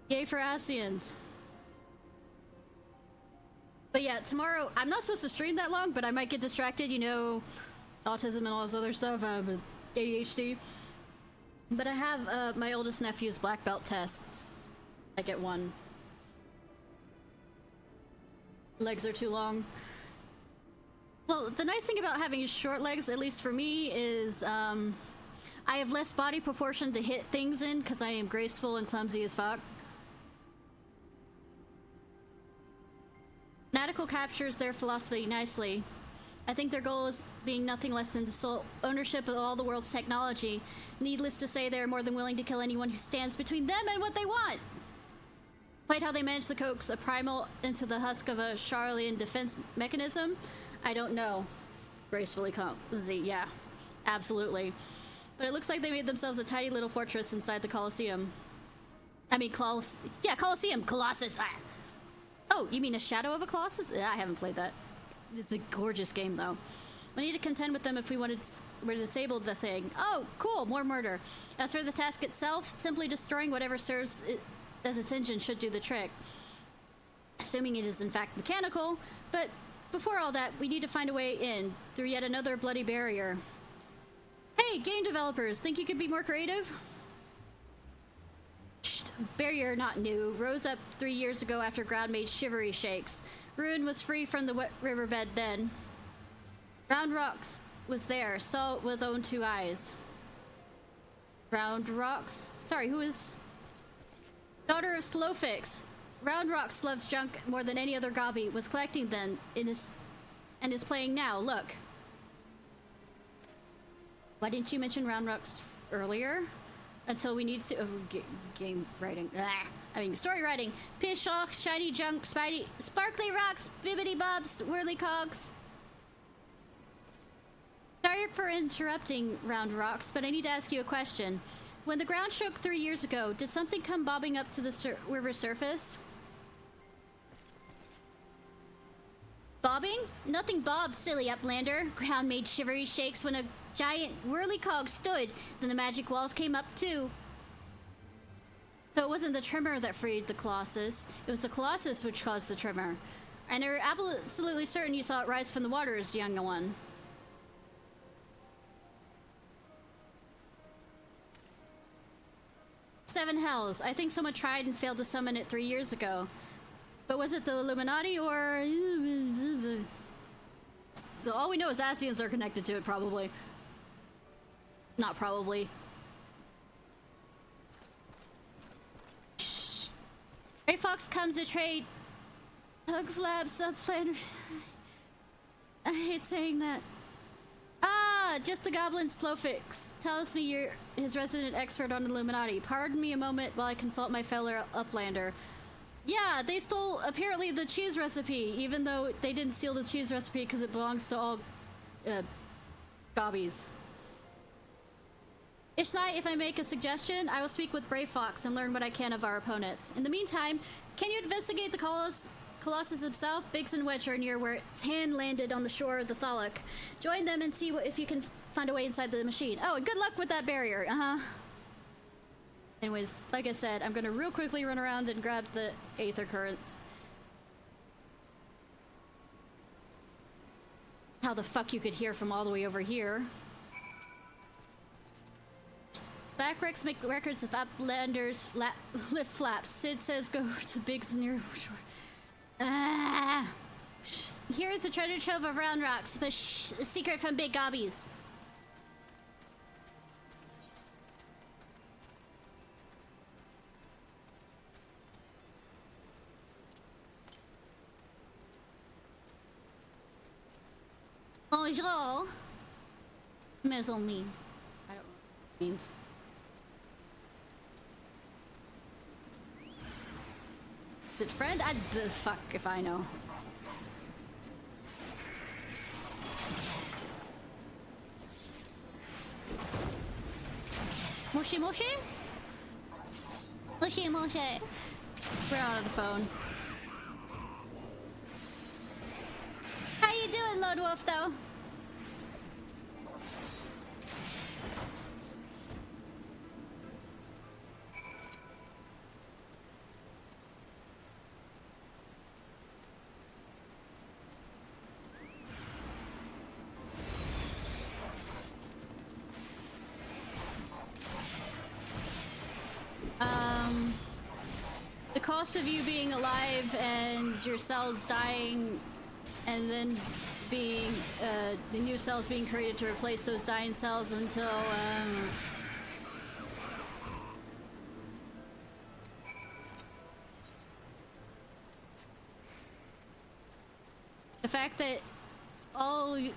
Yay for Asians. But yeah, tomorrow, I'm not supposed to stream that long, but I might get distracted, you know, autism and all this other stuff, ADHD. But I have my oldest nephew's black belt tests. I get one. Legs are too long. Well, the nice thing about having short legs, at least for me, is I have less body proportion to hit things in because I am graceful and clumsy as fuck. Natical captures their philosophy nicely. I think their goal is being nothing less than the sole ownership of all the world's technology. Needless to say, they are more than willing to kill anyone who stands between them and what they want. Quite how they manage to coax a primal into the husk of a Charlian defense mechanism, I don't know. Gracefully clumsy, yeah, absolutely. But it looks like they made themselves a tiny little fortress inside the Colosseum. I mean, Colosseum, Colossus. Ah. Oh, you mean a shadow of a Colossus? I haven't played that. It's a gorgeous game, though. We need to contend with them if we were to disable the thing. Oh, cool, more murder. As for the task itself, simply destroying whatever serves it as its engine should do the trick. Assuming it is in fact mechanical, but before all that, we need to find a way in through yet another bloody barrier. Hey, game developers, think you could be more creative? Barrier not new, rose up 3 years ago after ground made shivery shakes. Ruin was free from the wet riverbed then. Round Rocks was there, saw it with own 2 eyes. Round Rocks? Sorry, who is? Daughter of Slowfix. Round Rocks loves junk more than any other gobby, was collecting then and is playing now, look. Why didn't you mention Round Rocks earlier? Until we need to... game writing. Story writing. Pish off, shiny junk, sparkly rocks, bibbity bobs, whirly cogs. Sorry for interrupting, Round Rocks, but I need to ask you a question. When the ground shook 3 years ago, did something come bobbing up to the river surface? Bobbing? Nothing bobbed, silly uplander. Ground made shivery shakes when a giant whirly cog stood. Then the magic walls came up too. So it wasn't the tremor that freed the Colossus. It was the Colossus which caused the tremor. And you're absolutely certain you saw it rise from the waters, young one. Seven hells. I think someone tried and failed to summon it 3 years ago. But was it the Illuminati or... All we know is Asians are connected to it, probably. Not probably. Ciarfox comes to trade. Hug flaps up planet. I hate saying that. Ah, just the goblin Slowfix. Tells me you're his resident expert on Illuminati. Pardon me a moment while I consult my fellow uplander. Yeah, they stole, apparently, the cheese recipe, even though they didn't steal the cheese recipe because it belongs to all, gobbies. Ishnai, if I make a suggestion, I will speak with Brave Fox and learn what I can of our opponents. In the meantime, can you investigate the Colossus himself? Biggs and Wedge are near where its hand landed on the shore of the Thalic. Join them and see if you can find a way inside the machine. Oh, and good luck with that barrier, Anyways, like I said, I'm gonna real quickly run around and grab the Aether Currents. How the fuck you could hear from all the way over here. Backrix make records of uplanders lift flaps. Sid says go to Biggs near shore. Here is the treasure trove of Round Rocks, but a secret from Big Gobbies. Bonjour. Maison me. I don't know what it means. Is it friend? Fuck if I know. Moshi moshi? Moshi moshi. We're out of the phone. lone wolf, though. The cost of you being alive and your cells dying and then being, the new cells being created to replace those dying cells until, the fact that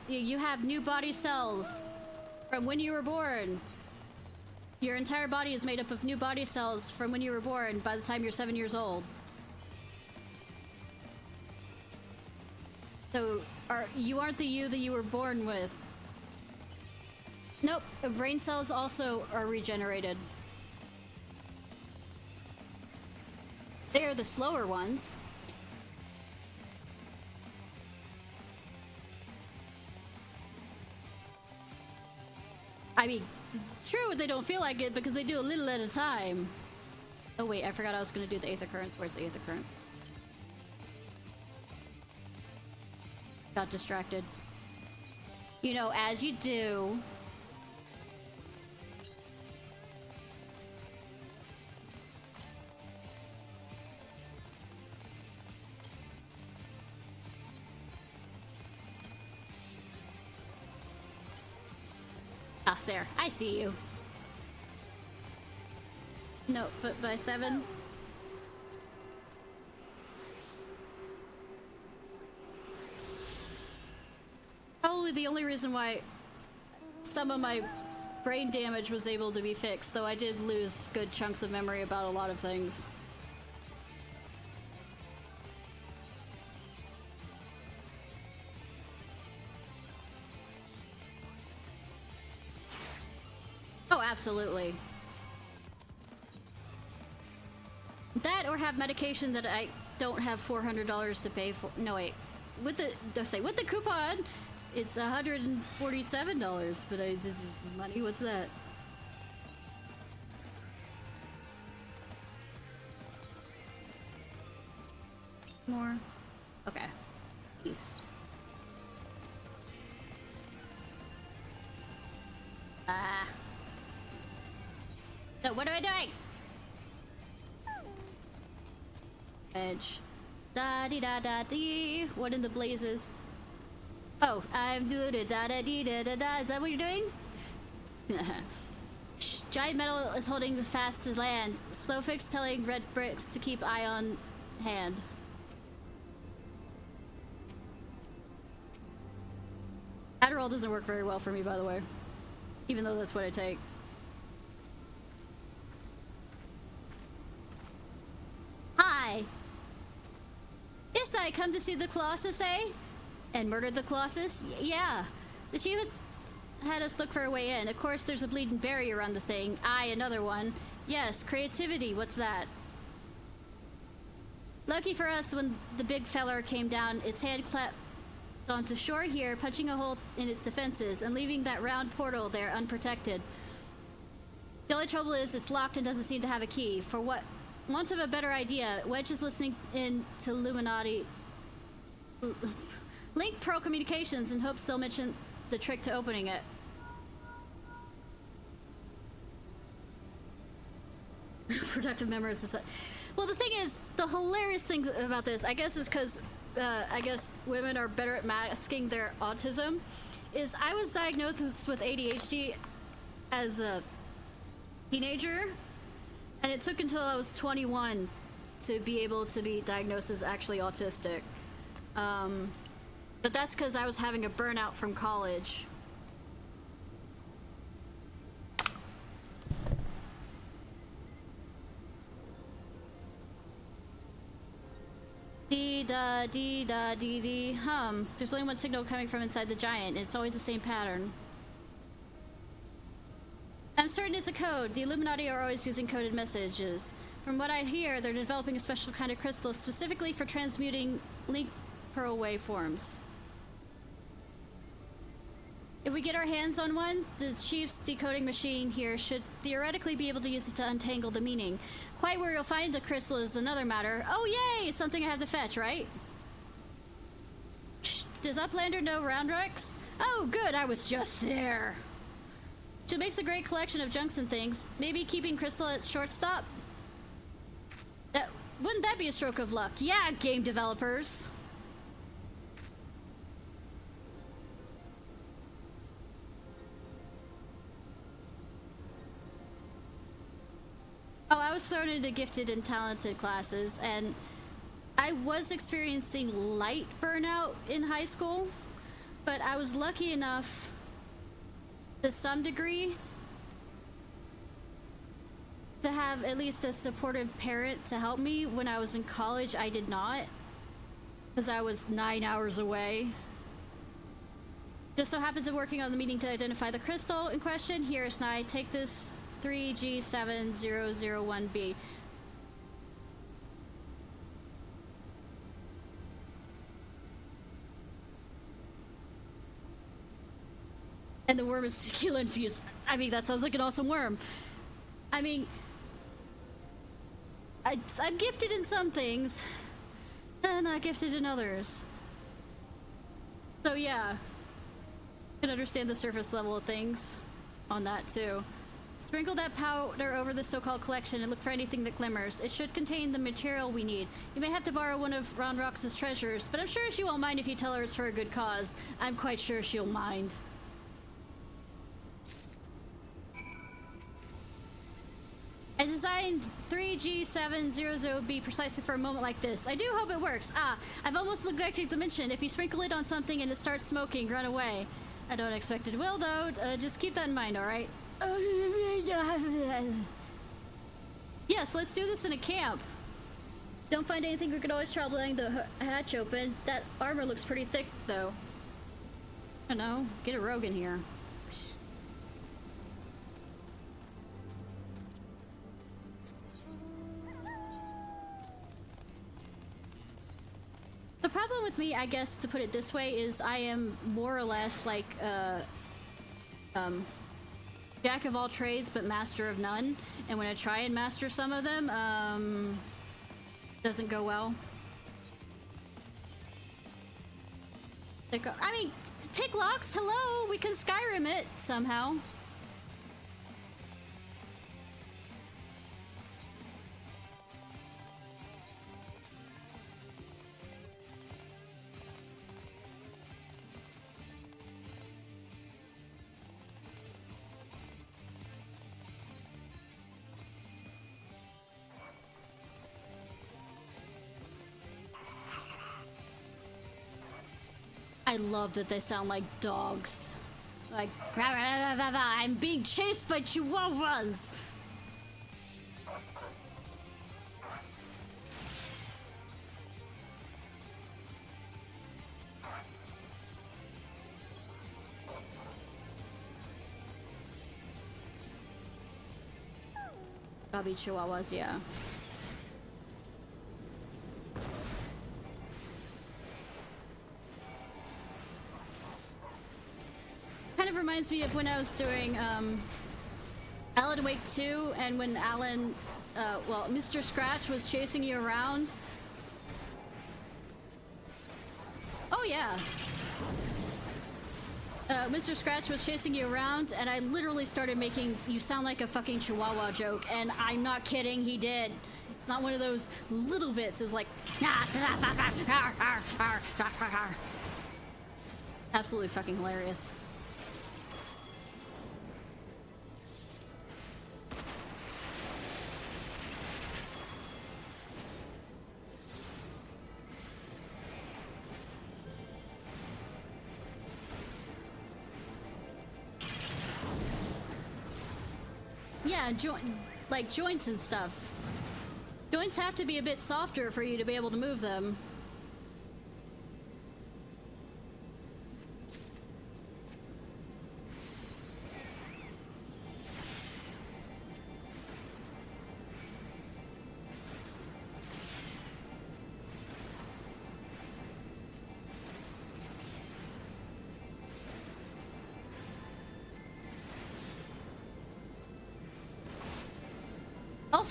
you have new body cells from when you were born. Your entire body is made up of new body cells from when you were born by the time you're 7 years old. So, you aren't the you that you were born with. Nope, brain cells also are regenerated. They are the slower ones. I mean, true, they don't feel like it because they do a little at a time. Oh wait, I forgot I was gonna do the Aether Currents. Where's the Aether Current? Got distracted. You know, as you do. Ah, there. I see you. No, but by 7? Probably the only reason why some of my brain damage was able to be fixed, though I did lose good chunks of memory about a lot of things. Oh, absolutely. That or have medication that I don't have $400 to pay for. No, wait. With the coupon, it's $147, but this is money. What's that? More. Okay. East. Ah. So what am I doing? Edge. Da dee da da dee. What in the blazes? Oh, I'm doing it. Da da dee da da da. Is that what you're doing? Giant metal is holding fast to land. Slowfix telling red bricks to keep eye on hand. Adderall doesn't work very well for me, by the way. Even though that's what I take. Hi! Ishnai, come to see the Colossus, eh? And murdered the Colossus? Yeah. The Shiva had us look for a way in. Of course, there's a bleeding barrier around the thing. Another one. Yes, creativity, what's that? Lucky for us, when the big feller came down, its hand clapped onto shore here, punching a hole in its defenses, and leaving that round portal there unprotected. The only trouble is it's locked and doesn't seem to have a key. For what want of a better idea, Wedge is listening in to Illuminati Link Pro Communications in hopes they'll mention the trick to opening it. Productive memories is well, the thing is, the hilarious thing about this, I guess, is because I guess women are better at masking their autism, is I was diagnosed with ADHD as a teenager, and it took until I was 21 to be able to be diagnosed as actually autistic. But that's because I was having a burnout from college. Dee da dee da dee dee hum. There's only one signal coming from inside the giant. It's always the same pattern. I'm certain it's a code. The Illuminati are always using coded messages. From what I hear, they're developing a special kind of crystal specifically for transmuting link pearl waveforms. If we get our hands on one, the chief's decoding machine here should theoretically be able to use it to untangle the meaning. Quite where you'll find the crystal is another matter. Oh yay! Something I have to fetch, right? Does Uplander know Roundrex? Oh good, I was just there. She makes a great collection of junks and things. Maybe keeping Crystal at shortstop? Wouldn't that be a stroke of luck? Yeah, game developers. Oh, I was thrown into gifted and talented classes, and I was experiencing light burnout in high school, but I was lucky enough to some degree to have at least a supportive parent to help me. When I was in college, I did not, because I was 9 hours away. Just so happens I'm working on the meeting to identify the crystal in question. Here, Ishnai, take this 3G7001B. And the worm is tequila infused. I mean, that sounds like an awesome worm. I mean, I'm gifted in some things, and not gifted in others. So yeah, I can understand the surface level of things on that too. Sprinkle that powder over the so-called collection and look for anything that glimmers. It should contain the material we need. You may have to borrow one of Roundrox's treasures, but I'm sure she won't mind if you tell her it's for a good cause. I'm quite sure she'll mind. I designed 3G700B precisely for a moment like this. I do hope it works. Ah, I've almost neglected to mention, if you sprinkle it on something and it starts smoking, run away. I don't expect it will, though. Just keep that in mind, alright? Yes, let's do this in a camp. Don't find anything, we could always try blowing the hatch open. That armor looks pretty thick, though. I don't know. Get a rogue in here. The problem with me, I guess, to put it this way, is I am more or less like, jack of all trades, but master of none. And when I try and master some of them, doesn't go well. I mean, pick locks, hello! We can Skyrim it somehow. I love that they sound like dogs. Like, rah, rah, rah, rah, rah, I'm being chased by chihuahuas! Gotta be chihuahuas, yeah. Kind of reminds me of when I was doing Alan Wake 2, and when Alan, well, Mr. Scratch was chasing you around. Oh yeah. Mr. Scratch was chasing you around, and I literally started making you sound like a fucking chihuahua joke, and I'm not kidding, he did. It's not one of those little bits, it was like absolutely fucking hilarious. Yeah, like joints and stuff. Joints have to be a bit softer for you to be able to move them.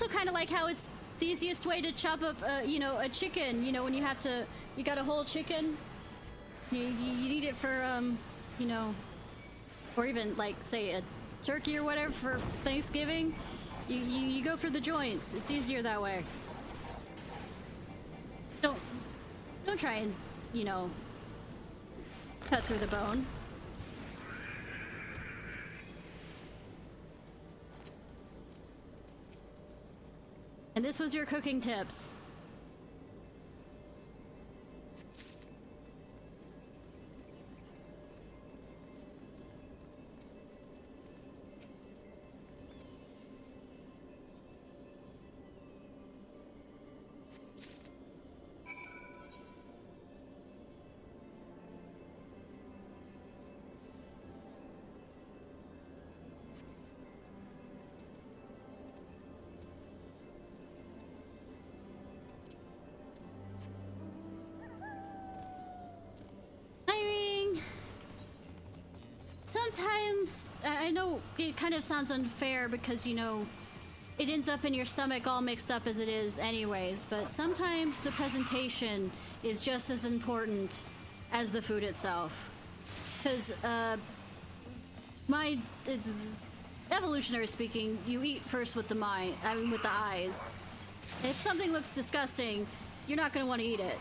also kind of like how it's the easiest way to chop up, you know, a chicken. You know, when you got a whole chicken, you need it for, you know, or even like say a turkey or whatever for Thanksgiving. You go for the joints. It's easier that way. Don't try and, you know, cut through the bone. And this was your cooking tips. Sometimes, I know it kind of sounds unfair because, you know, it ends up in your stomach all mixed up as it is anyways, but sometimes the presentation is just as important as the food itself. Because, it's evolutionary speaking, you eat first with the mind, I mean with the eyes. If something looks disgusting, you're not going to want to eat it.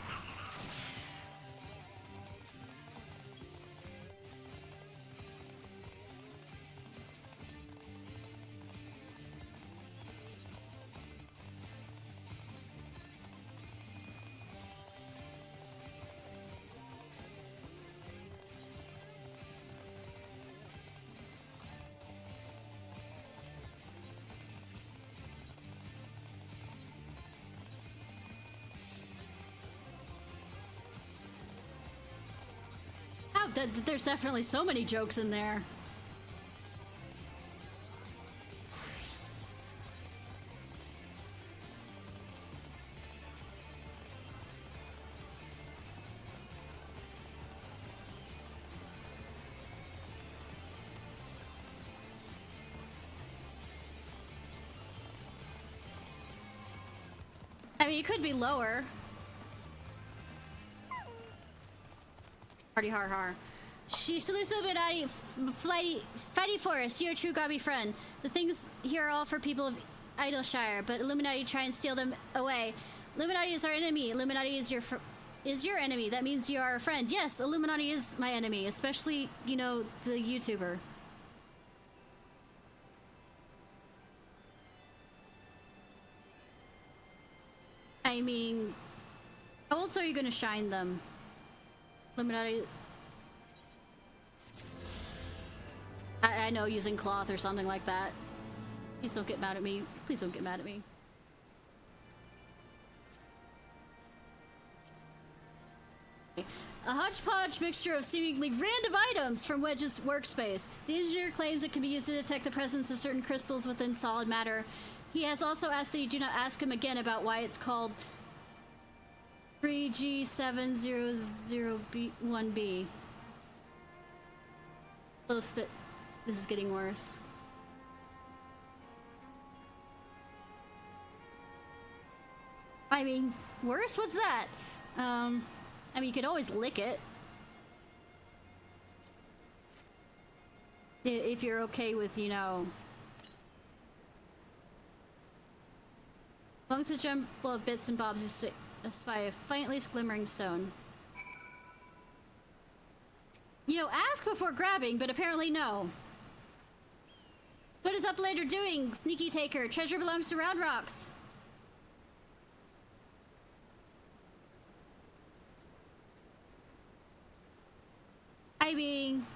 There's definitely so many jokes in there. I mean, it could be lower. Party har har. She salutes the Illuminati, fighty forest. You're a true Gobby friend. The things here are all for people of Idleshire, but Illuminati try and steal them away. Illuminati is our enemy. Illuminati is your enemy. That means you are a friend. Yes, Illuminati is my enemy, especially, you know, the YouTuber. I mean, how else are you gonna shine them? Illuminati. I know, using cloth or something like that. Please don't get mad at me. Please don't get mad at me. A hodgepodge mixture of seemingly random items from Wedge's workspace. The engineer claims it can be used to detect the presence of certain crystals within solid matter. He has also asked that you do not ask him again about why it's called 3G700B1B. Close, but this is getting worse. I mean, worse? What's that? I mean, you could always lick it. If you're okay with, you know... Amongst the jumble of bits and bobs, you spy a faintly glimmering stone. You know, ask before grabbing, but apparently no. What is up later doing, sneaky taker? Treasure belongs to Round Rocks. I mean,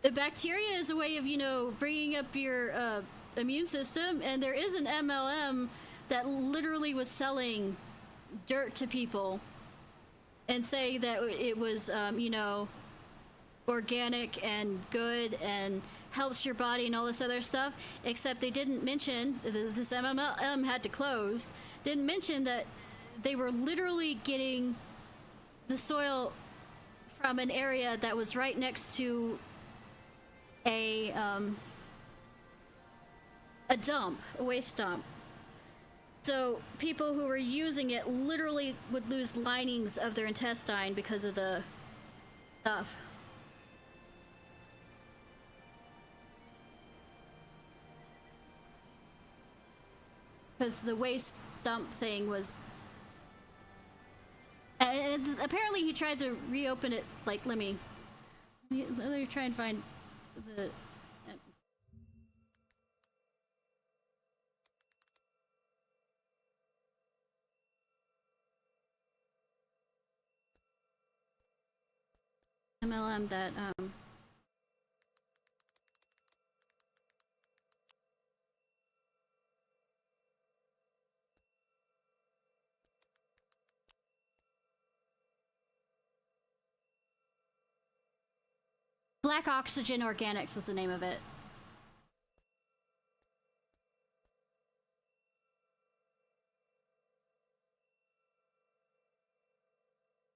the bacteria is a way of, you know, bringing up your immune system, and there is an MLM that literally was selling dirt to people and saying that it was, you know, organic and good and helps your body and all this other stuff, except they didn't mention, this MLM had to close, didn't mention that they were literally getting the soil from an area that was right next to a a dump, a waste dump. So people who were using it literally would lose linings of their intestine because of the stuff. Because the waste dump thing was... And apparently he tried to reopen it, like, let me try and find the... MLM that, Black Oxygen Organics was the name of it.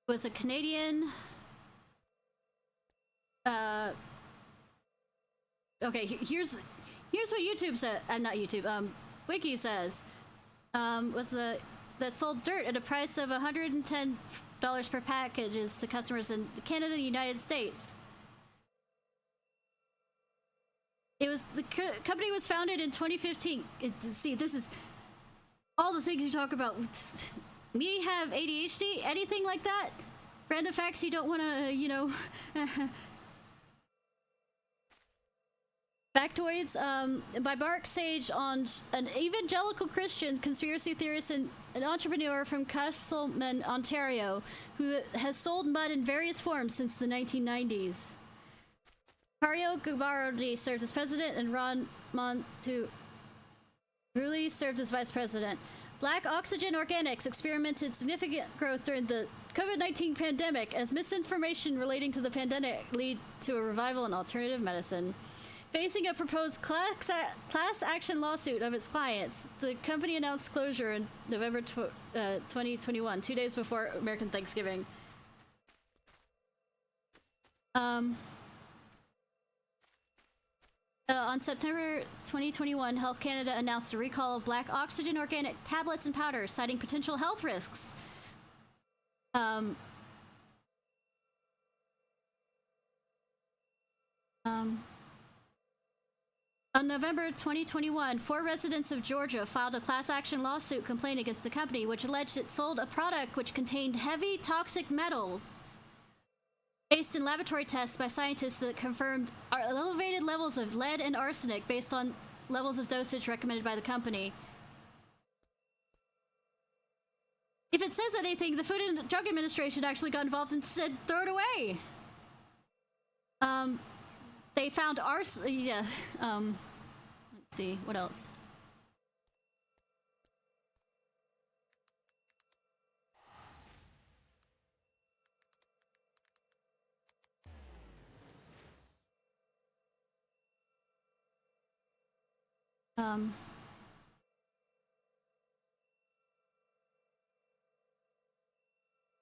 It was a Canadian... Okay, here's what YouTube said. Not YouTube. Wiki says. Was that sold dirt at a price of $110 per packages to customers in Canada and the United States. It was the company was founded in 2015. See, this is all the things you talk about. Me have ADHD? Anything like that? Random facts you don't want to, you know. Factoids by Mark Sage, on an evangelical Christian conspiracy theorist and an entrepreneur from Castleman, Ontario, who has sold mud in various forms since the 1990s. Mario Gubardi served as president, and Ron Montu Rulli served as vice president. Black Oxygen Organics experimented significant growth during the COVID-19 pandemic as misinformation relating to the pandemic lead to a revival in alternative medicine. Facing a proposed class action lawsuit of its clients, the company announced closure in November 2021, 2 days before American Thanksgiving. On September 2021, Health Canada announced a recall of Black Oxygen Organic tablets and powders, citing potential health risks. On November 2021, 4 residents of Georgia filed a class action lawsuit complaint against the company, which alleged it sold a product which contained heavy toxic metals based in laboratory tests by scientists that confirmed elevated levels of lead and arsenic based on levels of dosage recommended by the company. If it says anything, the Food and Drug Administration actually got involved and said, throw it away. They found let's see, what else?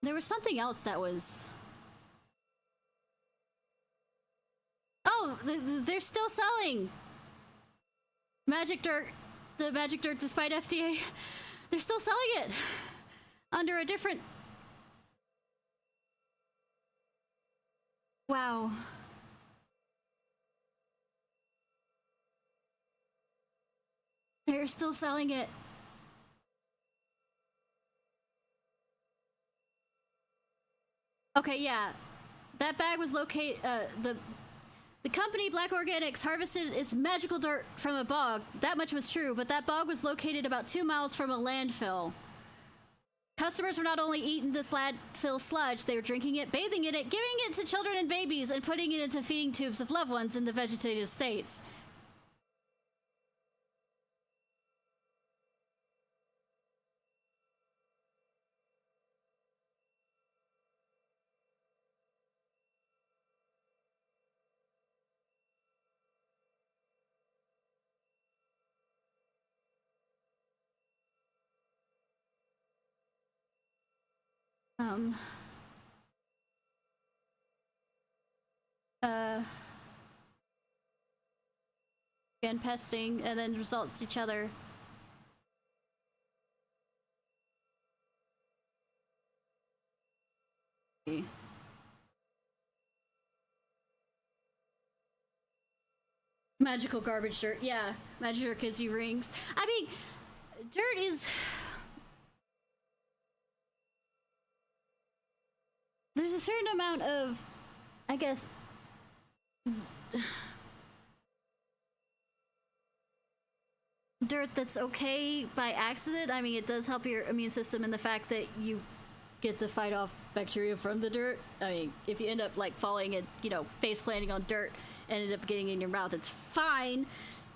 There was something else that was... Oh, they're still selling Magic Dirt. The Magic Dirt, despite FDA, they're still selling it under a different... Wow. They're still selling it. Okay, yeah. That bag was located, the company Black Organics harvested its magical dirt from a bog. That much was true, but that bog was located about 2 miles from a landfill. Customers were not only eating this landfill sludge, they were drinking it, bathing in it, giving it to children and babies, and putting it into feeding tubes of loved ones in the vegetative states. and pesting, and then results each other. Magical garbage dirt. Yeah, magic dirt gives you rings. I mean, dirt is... There's a certain amount of, I guess... dirt that's okay by accident. I mean, it does help your immune system in the fact that you get to fight off bacteria from the dirt. I mean, if you end up like falling and, you know, face planting on dirt and end up getting in your mouth, it's fine.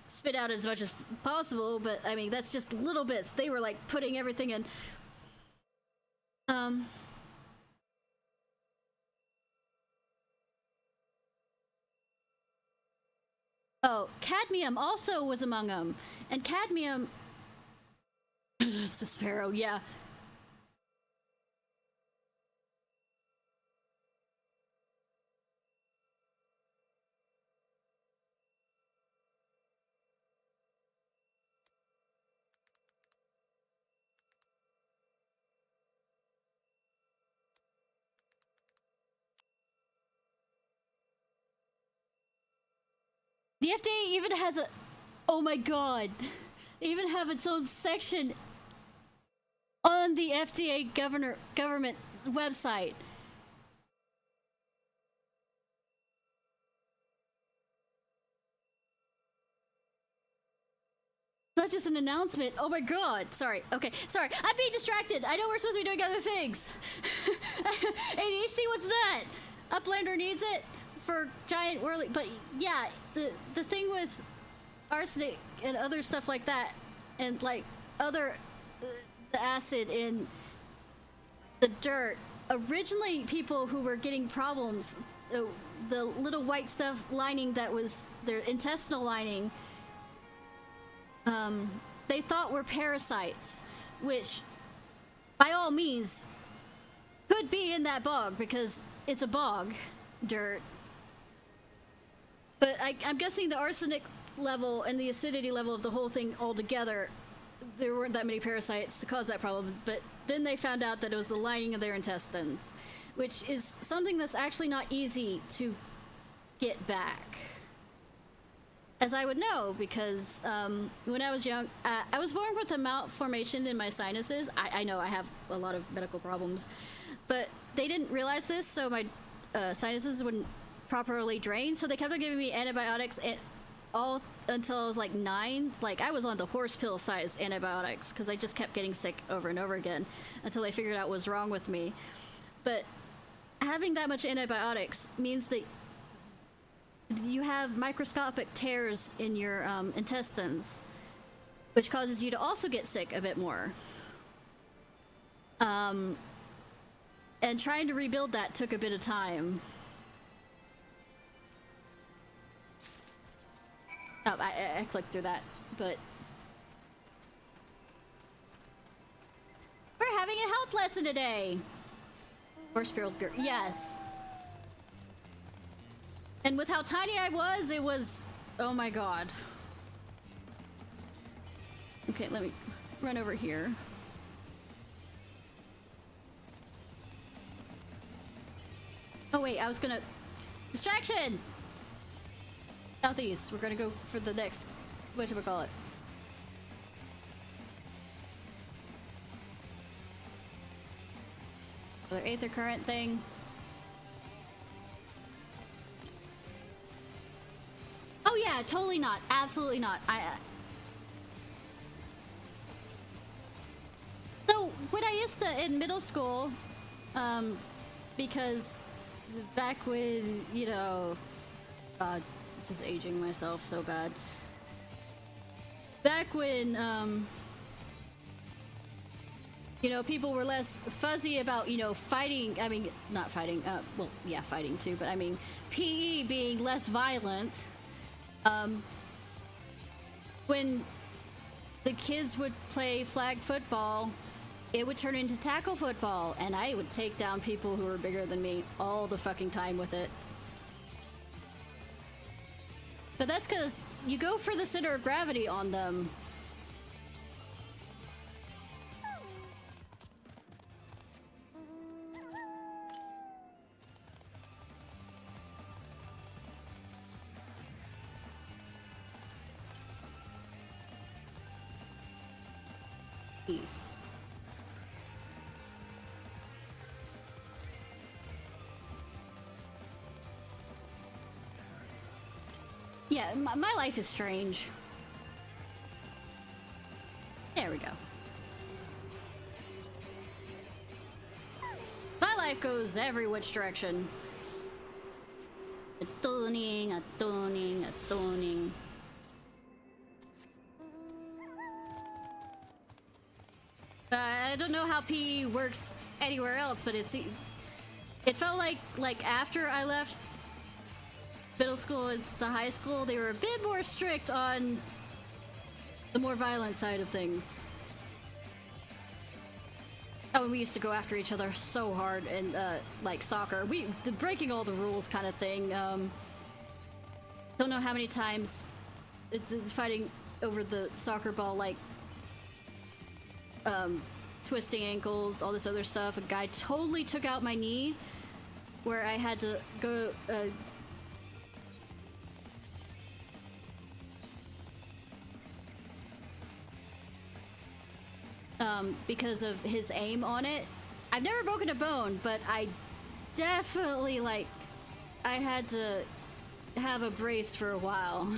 Spit out as much as possible, but I mean, that's just little bits. They were like putting everything in. Oh, cadmium also was among them. And cadmium... That's a sparrow, yeah. The FDA even has a... Oh my god. They even have its own section on the FDA government website. It's not just an announcement. Oh my god. Sorry. Okay. Sorry. I'm being distracted. I know we're supposed to be doing other things. ADHD, what's that? Uplander needs it for giant whirly. But yeah, the thing with arsenic and other stuff like that, and like other the acid in the dirt, originally people who were getting problems, the little white stuff lining that was their intestinal lining, they thought were parasites, which by all means could be in that bog because it's a bog dirt. But I'm guessing the arsenic level and the acidity level of the whole thing altogether, there weren't that many parasites to cause that problem. But then they found out that it was the lining of their intestines, which is something that's actually not easy to get back. As I would know, because when I was young, I was born with a malformation in my sinuses. I know I have a lot of medical problems, but they didn't realize this, so my sinuses wouldn't properly drain, so they kept on giving me antibiotics all until I was like 9. Like, I was on the horse pill size antibiotics because I just kept getting sick over and over again until they figured out what was wrong with me. But having that much antibiotics means that you have microscopic tears in your intestines, which causes you to also get sick a bit more. And trying to rebuild that took a bit of time. Oh, I clicked through that, but... We're having a health lesson today! Horse-spilled girl, yes. And with how tiny I was, it was... Oh my god. Okay, let me run over here. Oh wait, I was gonna... Distraction! Southeast. We're gonna go for the next... whatchamacallit. Another aether current thing. Oh yeah, totally not. Absolutely not. So, when I used to, in middle school, because back when, you know... this is aging myself so bad. Back when, you know, people were less fuzzy about, you know, fighting. I mean, not fighting. Well, yeah, fighting too. But I mean, PE being less violent. When the kids would play flag football, it would turn into tackle football, and I would take down people who were bigger than me all the fucking time with it. But that's because you go for the center of gravity on them. Peace. Yeah, my life is strange. There we go. My life goes every which direction. A tuning, a tuning, a tuning. I don't know how P works anywhere else, but it felt like after I left middle school and the high school, they were a bit more strict on the more violent side of things. Oh, and we used to go after each other so hard in like soccer. The breaking all the rules kind of thing. Don't know how many times it's fighting over the soccer ball, like twisting ankles, all this other stuff. A guy totally took out my knee where I had to go because of his aim on it. I've never broken a bone, but I definitely, like, I had to have a brace for a while.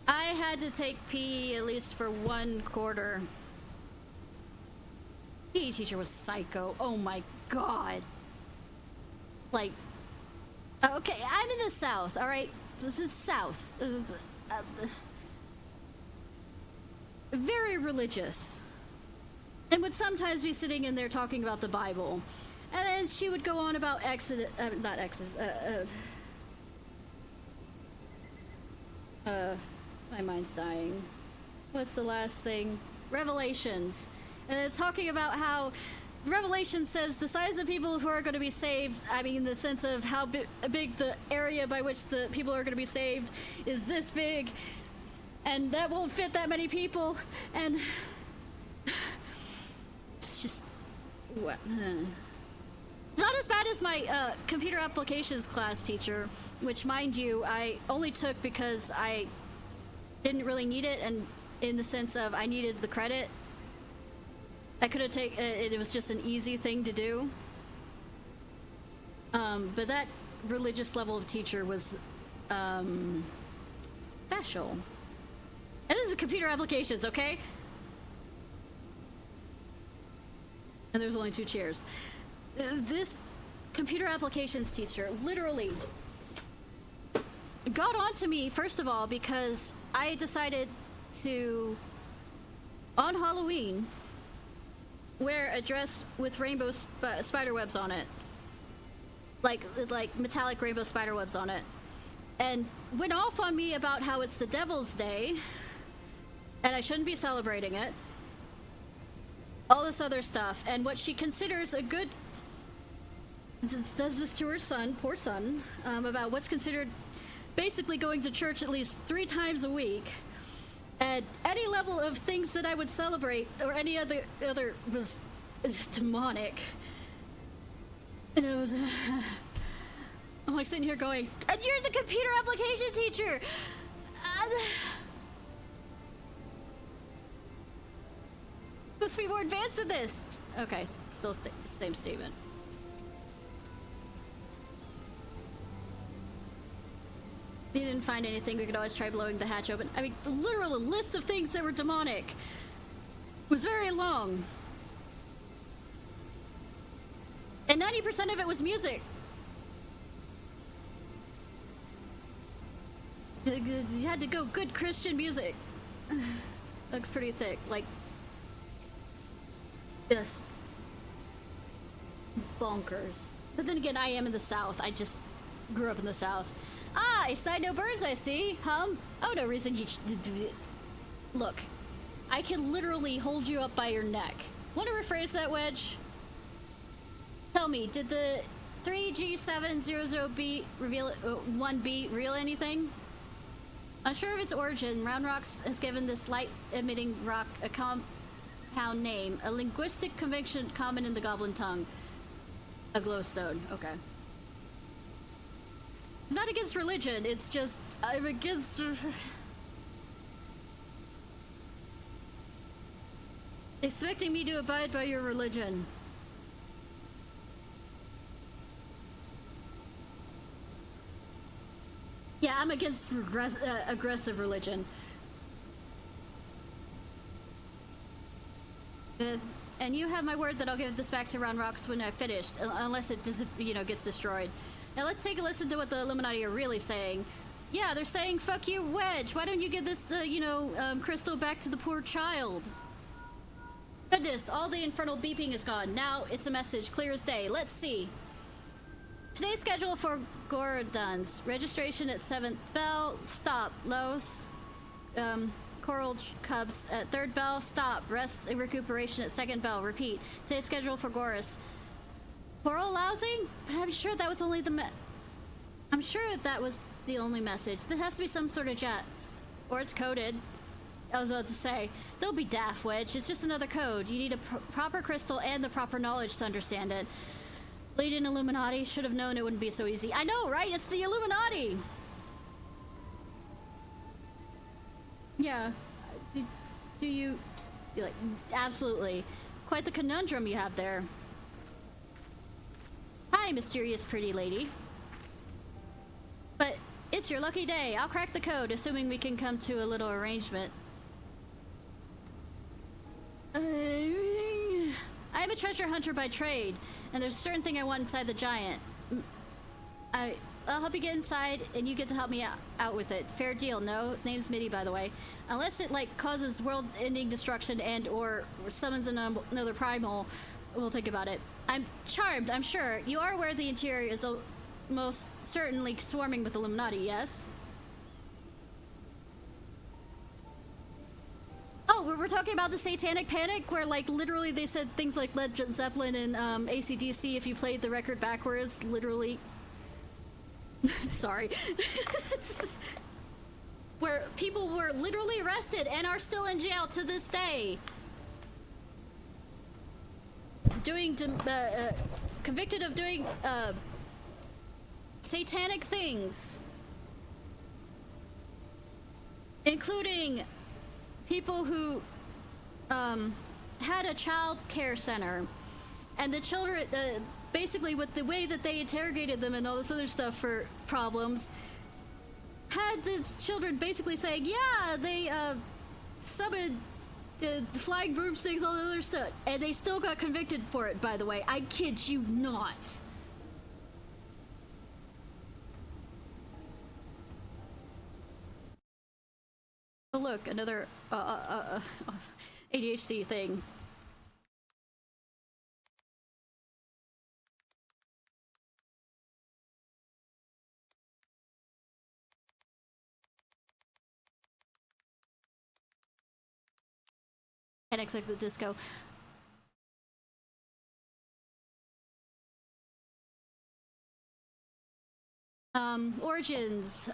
I had to take PE at least for 1 quarter. PE teacher was psycho. Oh my god. Like, okay, I'm in the South, alright? This is South. Very religious. And would sometimes be sitting in there talking about the Bible. And then she would go on about Exodus, not Exodus, my mind's dying. What's the last thing? Revelations. And it's talking about how Revelation says the size of people who are going to be saved, I mean, in the sense of how big the area by which the people are going to be saved is this big, and that won't fit that many people, and it's just what? It's not as bad as my computer applications class teacher, which, mind you, I only took because I didn't really need it, and in the sense of I needed the credit. I could have taken it was just an easy thing to do. But that religious level of teacher was special. And this is computer applications, okay? And there's only 2 chairs. This computer applications teacher literally got onto me, first of all, because I decided to, on Halloween, wear a dress with rainbow spider webs on it, like metallic rainbow spider webs on it, and went off on me about how it's the Devil's Day and I shouldn't be celebrating it, all this other stuff, and what she considers a good, does this to her son, poor son, about what's considered basically going to church at least 3 times a week. And any level of things that I would celebrate, or any other was demonic. And it was, I'm like sitting here going, and you're the computer application teacher! Supposed to be more advanced than this! Okay, still same statement. If you didn't find anything, we could always try blowing the hatch open. I mean, literally, a list of things that were demonic was very long. And 90% of it was music. You had to go good Christian music. Looks pretty thick, like just bonkers. But then again, I am in the South. I just grew up in the South. Ah, Ishnai, no birds, I see. Oh, no reason you look, I can literally hold you up by your neck. Want to rephrase that, Wedge? Tell me, did the 3G700B reveal 1B reveal anything? Unsure of its origin, Round Rocks has given this light-emitting rock a compound name, a linguistic convention common in the Goblin tongue. A glowstone. Okay. I'm not against religion. It's just I'm against. Expecting me to abide by your religion. Yeah, I'm against aggressive religion. And you have my word that I'll give this back to Round Rocks when I've finished, unless it gets destroyed. Now let's take a listen to what the Illuminati are really saying. Yeah, they're saying, fuck you, Wedge. Why don't you give this, crystal back to the poor child? Goodness, all the infernal beeping is gone. Now it's a message, clear as day. Let's see. Today's schedule for Gorodons. Registration at 7th bell. Stop. Los. Coral Cubs at 3rd bell. Stop. Rest and recuperation at 2nd bell. Repeat. Today's schedule for Goris. Coral lousing? I'm sure that was only the I'm sure that was the only message. There has to be some sort of jest. Or it's coded. I was about to say, don't be daft, Wedge. It's just another code. You need a proper crystal and the proper knowledge to understand it. Leading Illuminati should have known it wouldn't be so easy. I know, right? It's the Illuminati! Yeah. Do you... Like, absolutely. Quite the conundrum you have there. Hi, mysterious pretty lady. But it's your lucky day. I'll crack the code, assuming we can come to a little arrangement. I'm a treasure hunter by trade, and there's a certain thing I want inside the giant. I'll help you get inside, and you get to help me out with it. Fair deal, no? Name's Mitty, by the way. Unless it, like, causes world-ending destruction and or summons another primal, we'll think about it. I'm charmed, I'm sure. You are aware the interior is most certainly swarming with Illuminati, yes? Oh, we're talking about the Satanic Panic, where, like, literally they said things like Led Zeppelin and AC/DC if you played the record backwards, literally. Sorry. Where people were literally arrested and are still in jail to this day. Convicted of doing, satanic things. Including people who had a child care center, and the children basically with the way that they interrogated them and all this other stuff for problems, had the children basically saying, yeah, they summoned the flying broomsticks, all the other stuff, and they still got convicted for it, by the way. I kid you not. Oh look, another ADHD thing. Panics like the disco. Origins.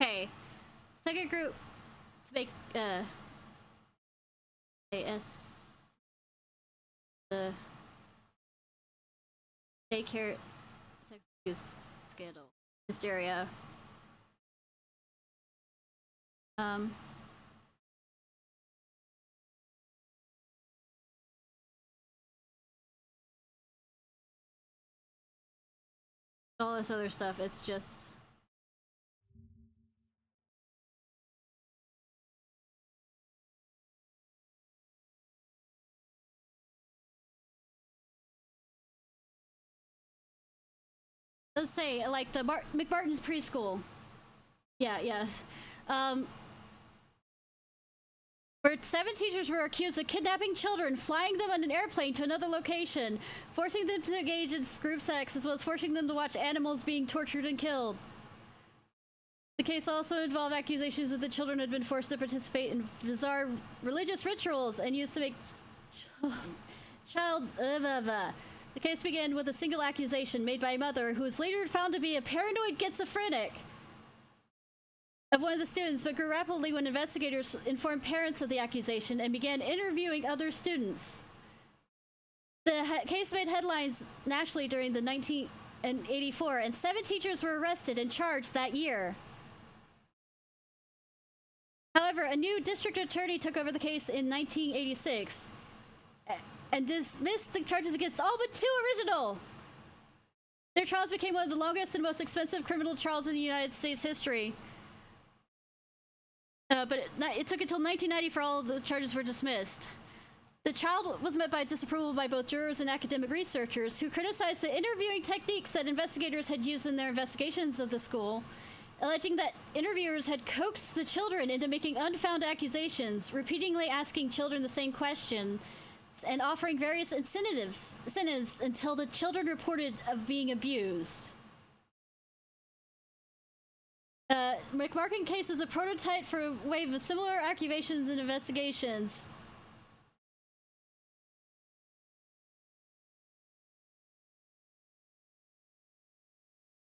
Okay. Second group to make AS the daycare sex abuse scandal. Hysteria. All this other stuff, it's just let's say like the McMartin's preschool. Yeah, yeah. Where 7 teachers were accused of kidnapping children, flying them on an airplane to another location, forcing them to engage in group sex, as well as forcing them to watch animals being tortured and killed. The case also involved accusations that the children had been forced to participate in bizarre religious rituals and used to make child. The case began with a single accusation made by a mother who was later found to be a paranoid schizophrenic of one of the students, but grew rapidly when investigators informed parents of the accusation and began interviewing other students. The case made headlines nationally during the 1984, and 7 teachers were arrested and charged that year. However, a new district attorney took over the case in 1986 and dismissed the charges against all but 2 original. Their trials became one of the longest and most expensive criminal trials in the United States history. But it took until 1990 for all of the charges were dismissed. The trial was met by disapproval by both jurors and academic researchers, who criticized the interviewing techniques that investigators had used in their investigations of the school, alleging that interviewers had coaxed the children into making unfounded accusations, repeatedly asking children the same question, and offering various incentives until the children reported of being abused. McMarkin case is a prototype for a wave of similar accusations and investigations.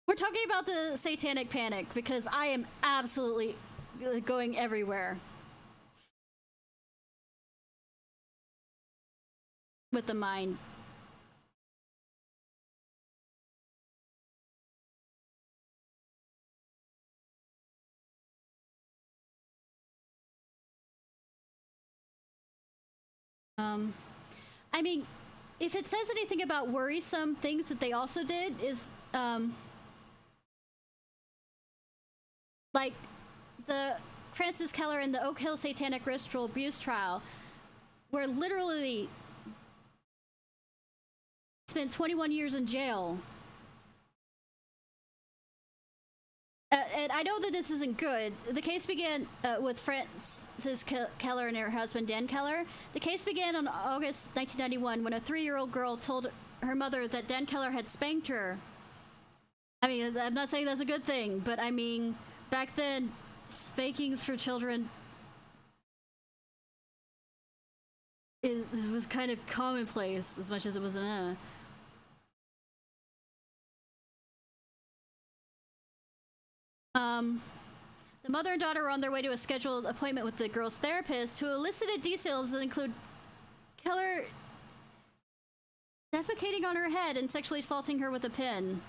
We're talking about the satanic panic because I am absolutely going everywhere with the mind. I mean, if it says anything about worrisome things that they also did is, like the Francis Keller and the Oak Hill Satanic Ritual Abuse Trial, where literally spent 21 years in jail. And I know that this isn't good. The case began with Frances Keller and her husband, Dan Keller. The case began on August 1991 when a 3-year-old girl told her mother that Dan Keller had spanked her. I mean, I'm not saying that's a good thing, but I mean, back then, spankings for children was kind of commonplace, as much as it was the mother and daughter were on their way to a scheduled appointment with the girl's therapist, who elicited details that include Keller defecating on her head and sexually assaulting her with a pin.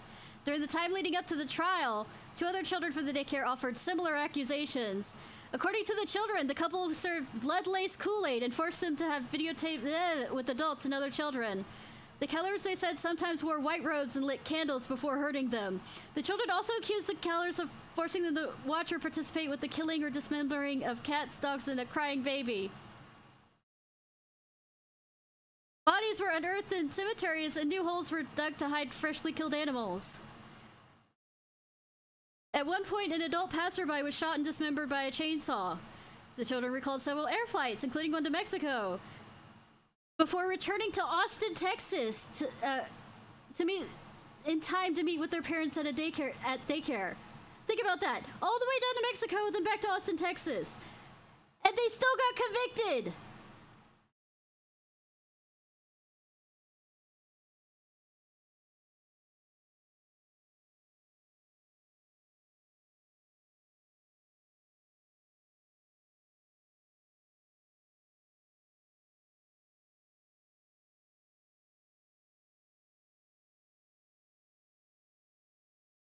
During the time leading up to the trial, 2 other children from the daycare offered similar accusations. According to the children, the couple served blood-laced Kool-Aid and forced them to have videotape with adults and other children. The Kellers, they said, sometimes wore white robes and lit candles before hurting them. The children also accused the Kellers of forcing them to watch or participate with the killing or dismembering of cats, dogs, and a crying baby. Bodies were unearthed in cemeteries and new holes were dug to hide freshly killed animals. At one point, an adult passerby was shot and dismembered by a chainsaw. The children recalled several air flights, including one to Mexico, before returning to Austin, Texas, to meet in time to meet with their parents at daycare. Think about that. All the way down to Mexico, then back to Austin, Texas. And they still got convicted.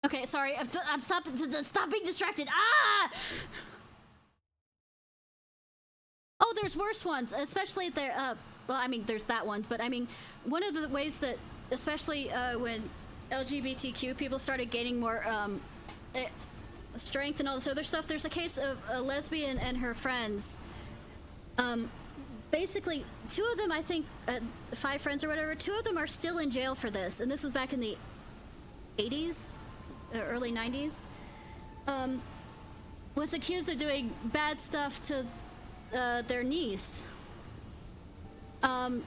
Okay, sorry. I'm stop being distracted. Ah! Oh, there's worse ones, especially there. Well, I mean, there's that one, but I mean, one of the ways that, especially when LGBTQ people started gaining more strength and all this other stuff, there's a case of a lesbian and her friends. Basically, 2 of them, I think, 5 friends or whatever, 2 of them are still in jail for this, and this was back in the 80s. Early 90s. was accused of doing bad stuff to their niece. And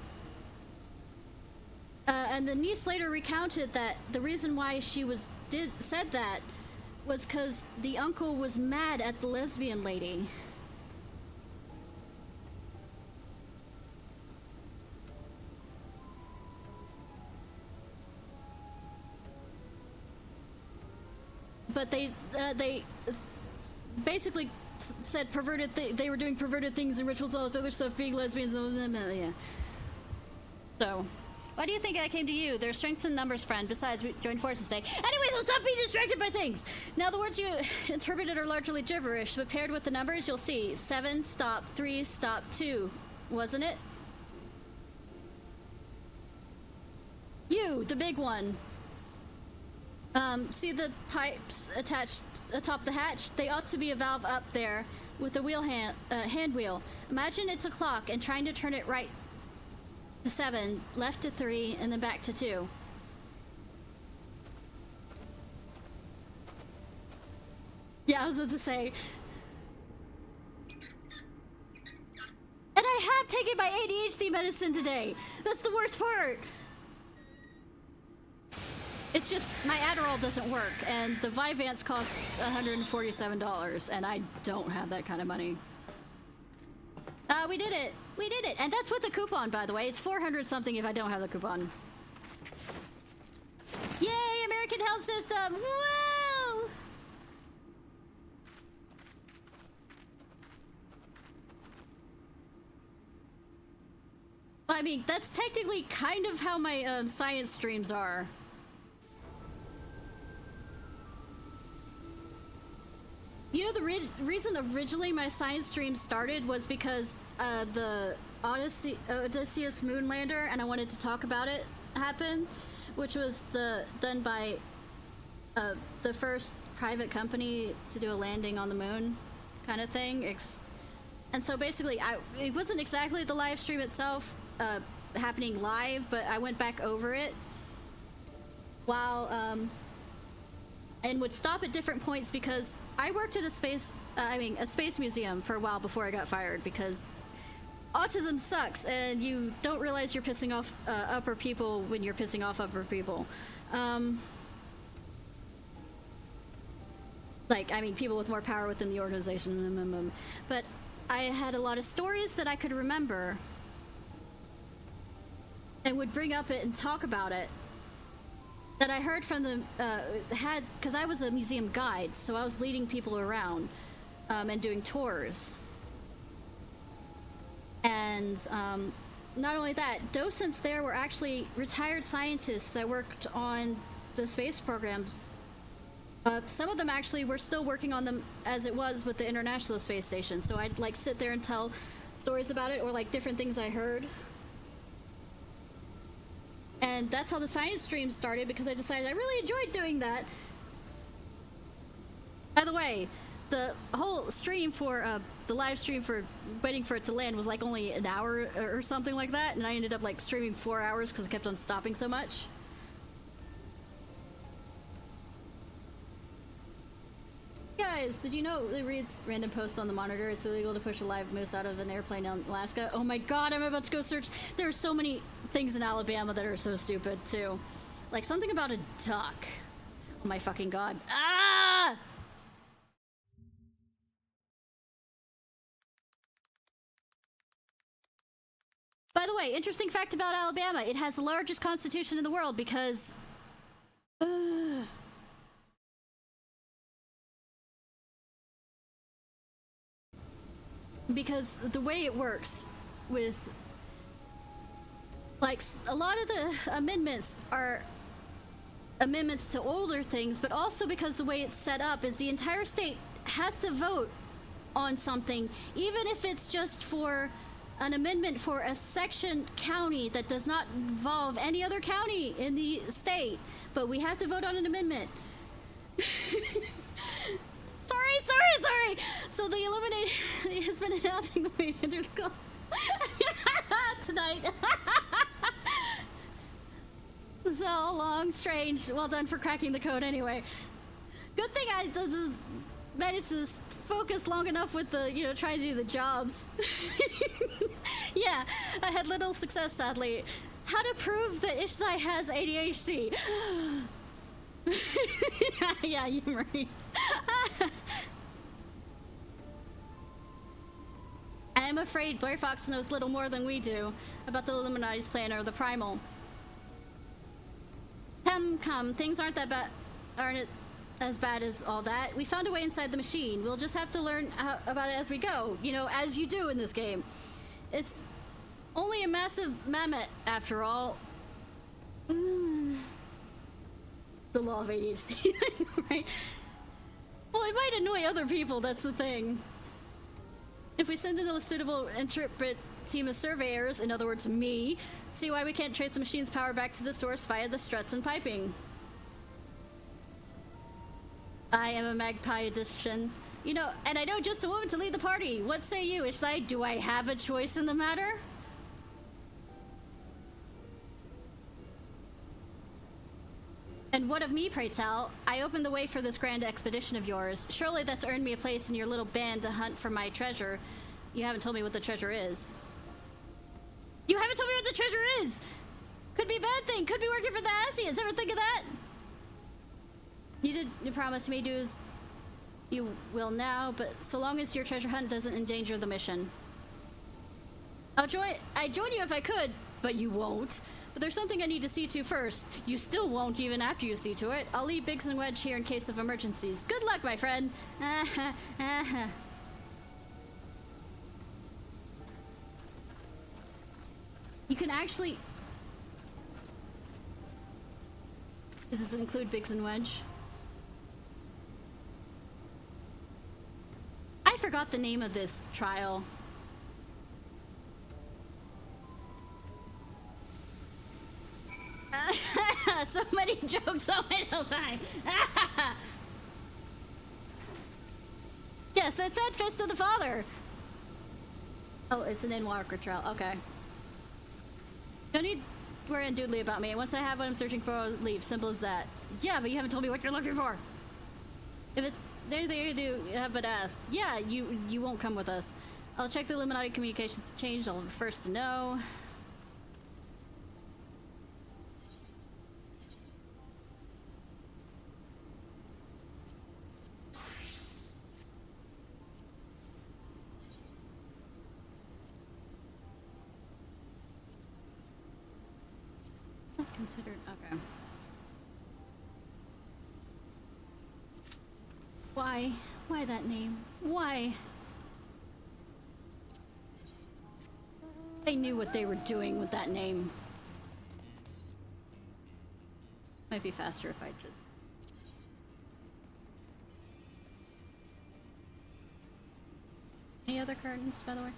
the niece later recounted that the reason why she said that was because the uncle was mad at the lesbian lady. But they basically said they were doing perverted things and rituals, all this other stuff, being lesbians. Yeah. So, why do you think I came to you? There's strength in numbers, friend. Besides, we joined forces today. Anyways, let's stop being distracted by things. Now, the words you interpreted are largely gibberish, but paired with the numbers, you'll see 7, stop, 3, stop, 2. Wasn't it? You, the big one. See the pipes attached atop the hatch? They ought to be a valve up there with a hand wheel. Imagine it's a clock and trying to turn it right to 7, left to 3, and then back to 2. Yeah, I was about to say. And I have taken my ADHD medicine today. That's the worst part. It's just my Adderall doesn't work, and the Vyvanse costs $147, and I don't have that kind of money. We did it! We did it! And that's with the coupon, by the way. It's 400 something if I don't have the coupon. Yay, American health system! Woo! I mean, that's technically kind of how my science streams are. You know, the reason originally my science stream started was because the Odysseus Moonlander, and I wanted to talk about it, happened, which was done by the first private company to do a landing on the moon kind of thing. And so basically, it wasn't exactly the live stream itself happening live, but I went back over it while and would stop at different points because I worked at a space museum for a while before I got fired because autism sucks and you don't realize you're pissing off upper people when you're pissing off upper people. People with more power within the organization. But I had a lot of stories that I could remember and would bring up it and talk about it that I heard from the because I was a museum guide, so I was leading people around and doing tours. And not only that, docents there were actually retired scientists that worked on the space programs. Some of them actually were still working on them as it was with the International Space Station, so I'd like sit there and tell stories about it or like different things I heard. And that's how the science stream started because I decided I really enjoyed doing that. By the way, the whole stream for the live stream for waiting for it to land was like only an hour or something like that, and I ended up like streaming 4 hours because it kept on stopping so much. Guys, did you know it reads random post on the monitor? It's illegal to push a live moose out of an airplane in Alaska. Oh my god, I'm about to go search. There are so many things in Alabama that are so stupid too. Like something about a duck. Oh my fucking god. Ah! By the way, interesting fact about Alabama, it has the largest constitution in the world because because the way it works with like a lot of the amendments are amendments to older things, but also because the way it's set up is the entire state has to vote on something, even if it's just for an amendment for a section county that does not involve any other county in the state, but we have to vote on an amendment. Sorry. So the Illuminati has been announcing the way to go tonight. So long, strange. Well done for cracking the code anyway. Good thing managed to focus long enough with the, you know, trying to do the jobs. Yeah, I had little success, sadly. How to prove that Ishnai has ADHD? Yeah, you right. I am afraid Blair Fox knows little more than we do about the Illuminati's plan or the Primal. Come, things aren't as bad as all that. We found a way inside the machine. We'll just have to learn about it as we go. You know, as you do in this game. It's only a massive mammoth, after all. The law of ADHD, right? Well, it might annoy other people, that's the thing. If we send in a suitable interpret team of surveyors, in other words, me, see why we can't trace the machine's power back to the source via the struts and piping. I am a magpie edition. You know, and I know just a woman to lead the party. What say you, Ishnai? Do I have a choice in the matter? And what of me, pray tell? I opened the way for this grand expedition of yours. Surely that's earned me a place in your little band to hunt for my treasure. You haven't told me what the treasure is. You haven't told me what the treasure is! Could be a bad thing. Could be working for the Asians. Ever think of that? You promised me to as you will now, but so long as your treasure hunt doesn't endanger the mission. I'd join you if I could, but you won't. But there's something I need to see to first. You still won't even after you see to it. I'll leave Biggs and Wedge here in case of emergencies. Good luck, my friend. You can actually... Does this include Biggs and Wedge? I forgot the name of this trial. So many jokes on my line. Yes, it said Fist of the Father. Oh, it's an Endwalker trial. Okay. No need worry unduly about me. Once I have what I'm searching for, I'll leave. Simple as that. Yeah, but you haven't told me what you're looking for. If it's anything you do, you have but ask. Yeah, you won't come with us. I'll check the Illuminati communications changed. I'll be first to know. Not considered. Okay. Why? Why that name? Why? They knew what they were doing with that name. Might be faster if I just... Any other curtains, by the way?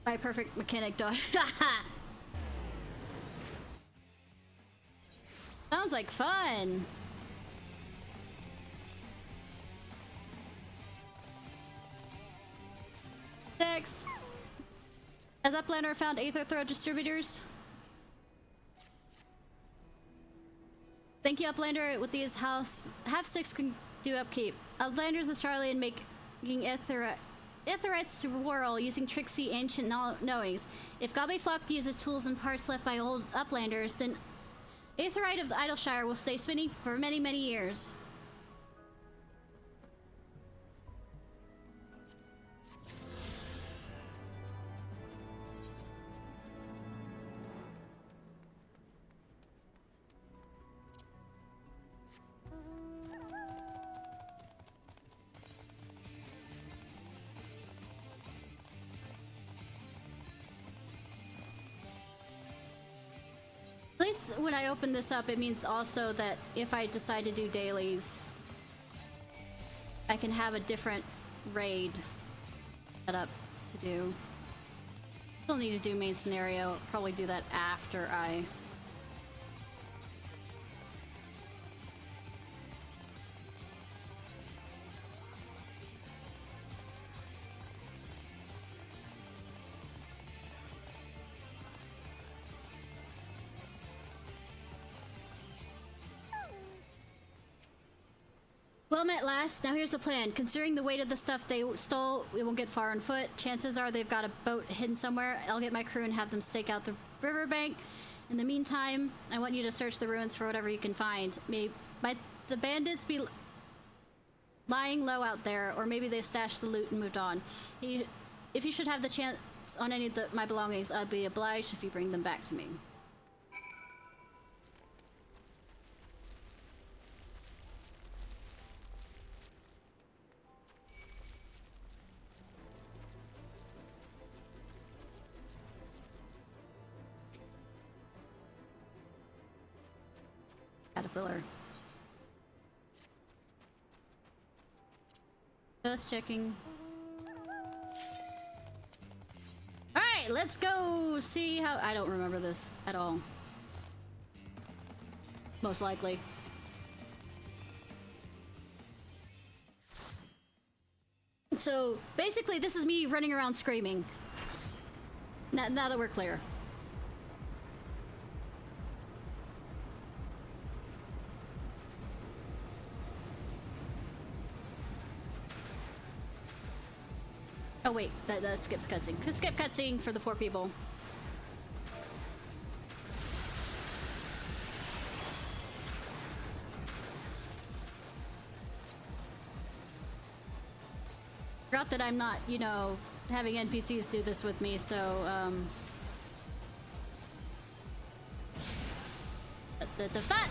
My perfect mechanic dog. Sounds like fun. Six. Has Uplander found Aether Throw distributors? Thank you, Uplander. With these half sticks can do upkeep. Uplander's Australian making Aetherites to whirl using tricksy ancient knowings. If Gobby Flock uses tools and parts left by old Uplanders, then Aetherite of the Idleshire will stay spinning for many, many years. At least when I open this up, it means also that if I decide to do dailies, I can have a different raid set up to do. Still need to do main scenario. Probably do that after I... Well met, last. Now here's the plan. Considering the weight of the stuff they stole, we won't get far on foot. Chances are they've got a boat hidden somewhere. I'll get my crew and have them stake out the riverbank. In the meantime, I want you to search the ruins for whatever you can find. Might the bandits be lying low out there, or maybe they stashed the loot and moved on. If you should have the chance on any of my belongings, I'd be obliged if you bring them back to me. Caterpillar. Just checking. Alright, let's go see how... I don't remember this at all. Most likely. So, basically, this is me running around screaming. Now that we're clear. Oh wait, that skips cutscene. Just skip cutscene for the poor people. Forgot that I'm not, you know, having NPCs do this with me, so, the fat!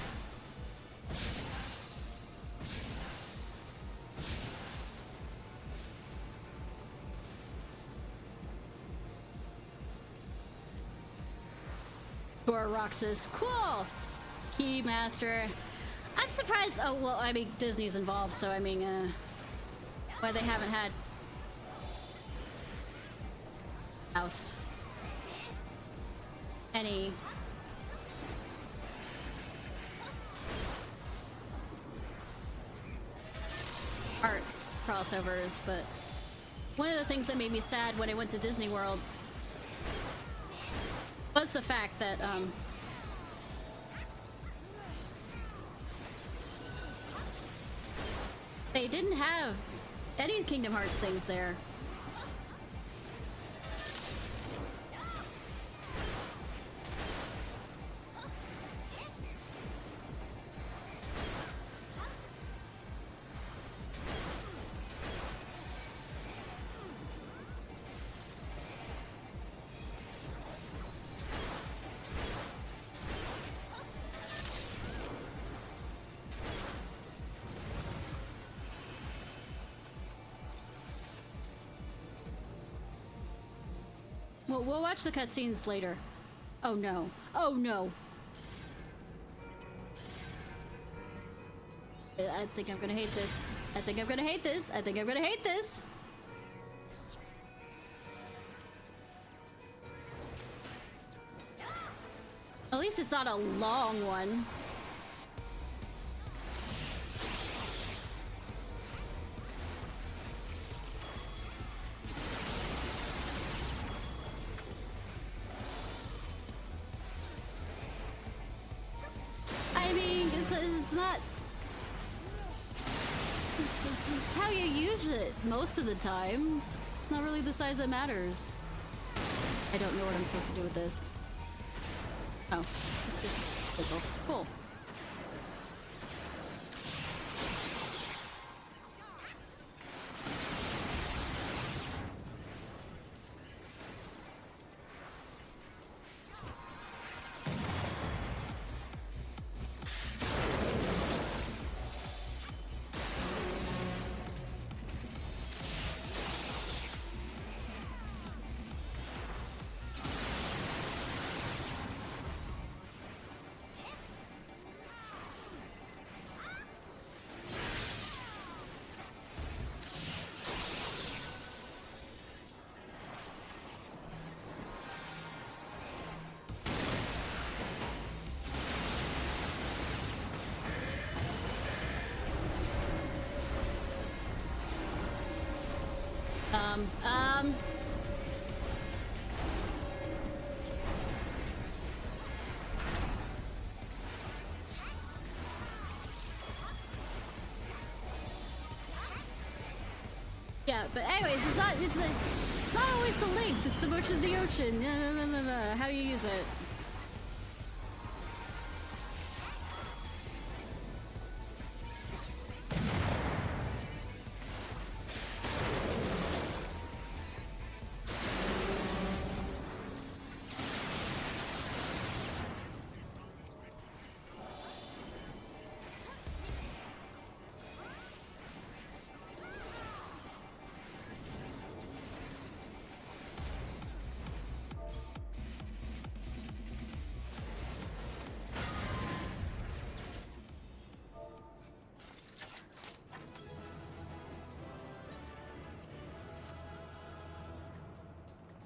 Roxas. Cool! Keymaster. I'm surprised. Oh, well, I mean, Disney's involved, so I mean, why they haven't had oust any arts crossovers, but one of the things that made me sad when I went to Disney World was the fact that, they didn't have any Kingdom Hearts things there. We'll watch the cutscenes later. Oh no. Oh no. I think I'm gonna hate this. I think I'm gonna hate this. I think I'm gonna hate this. At least it's not a long one. Most of the time. It's not really the size that matters. I don't know what I'm supposed to do with this. Oh, it's just fizzle. Cool. Yeah, but anyways, it's not always the length, it's the motion of the ocean. How you use it.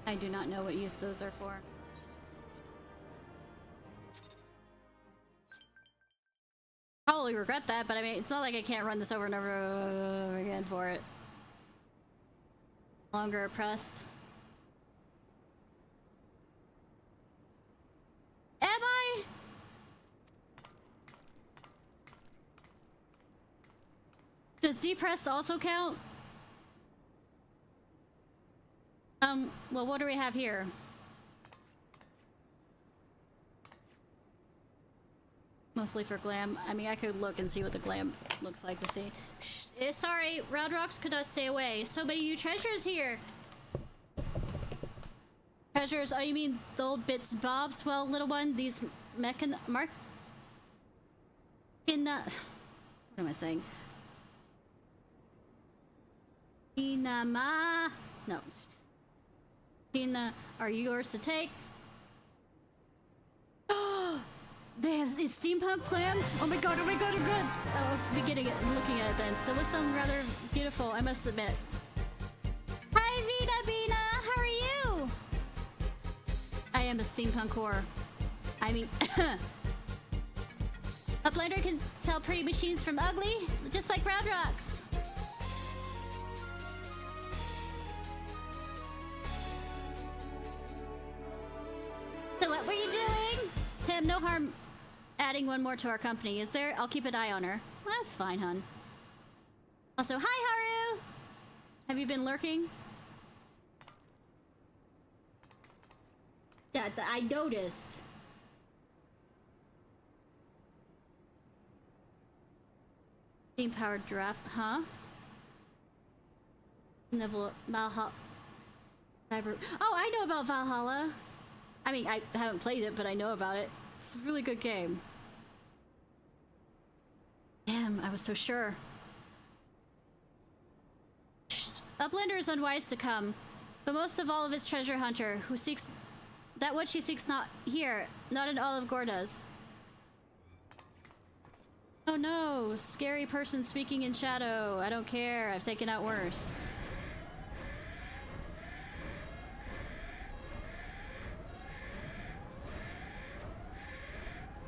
I do not know what use those are for. Probably regret that, but I mean, it's not like I can't run this over and over again for it. Longer pressed. Am I? Does depressed also count? Well, what do we have here? Mostly for glam. I mean, I could look and see what the glam looks like to see. Sorry, Round Rocks could not stay away. So many new treasures here! Treasures? Oh, you mean the old bits and bobs? Well, little one, these what am I saying? Inama... No. Tina, are yours to take? Oh, it's steampunk glam. Oh my god! Oh my god! Oh god! Oh, beginning it, looking at it then. That was some rather beautiful, I must admit. Hi, Vina Bina. How are you? I am a steampunk whore. I mean, a blender can tell pretty machines from ugly, just like Round Rocks. So what were you doing? Tim, no harm adding one more to our company, is there? I'll keep an eye on her. Well, that's fine, hun. Also, hi, Haru! Have you been lurking? Yeah, I noticed. Steam-powered giraffe, huh? Valhalla. Oh, I know about Valhalla! I mean, I haven't played it, but I know about it. It's a really good game. Damn, I was so sure. Uplander is unwise to come, but most of all of its treasure hunter, who seeks that what she seeks not here, not in Olive Gordas. Oh no, scary person speaking in shadow. I don't care, I've taken out worse.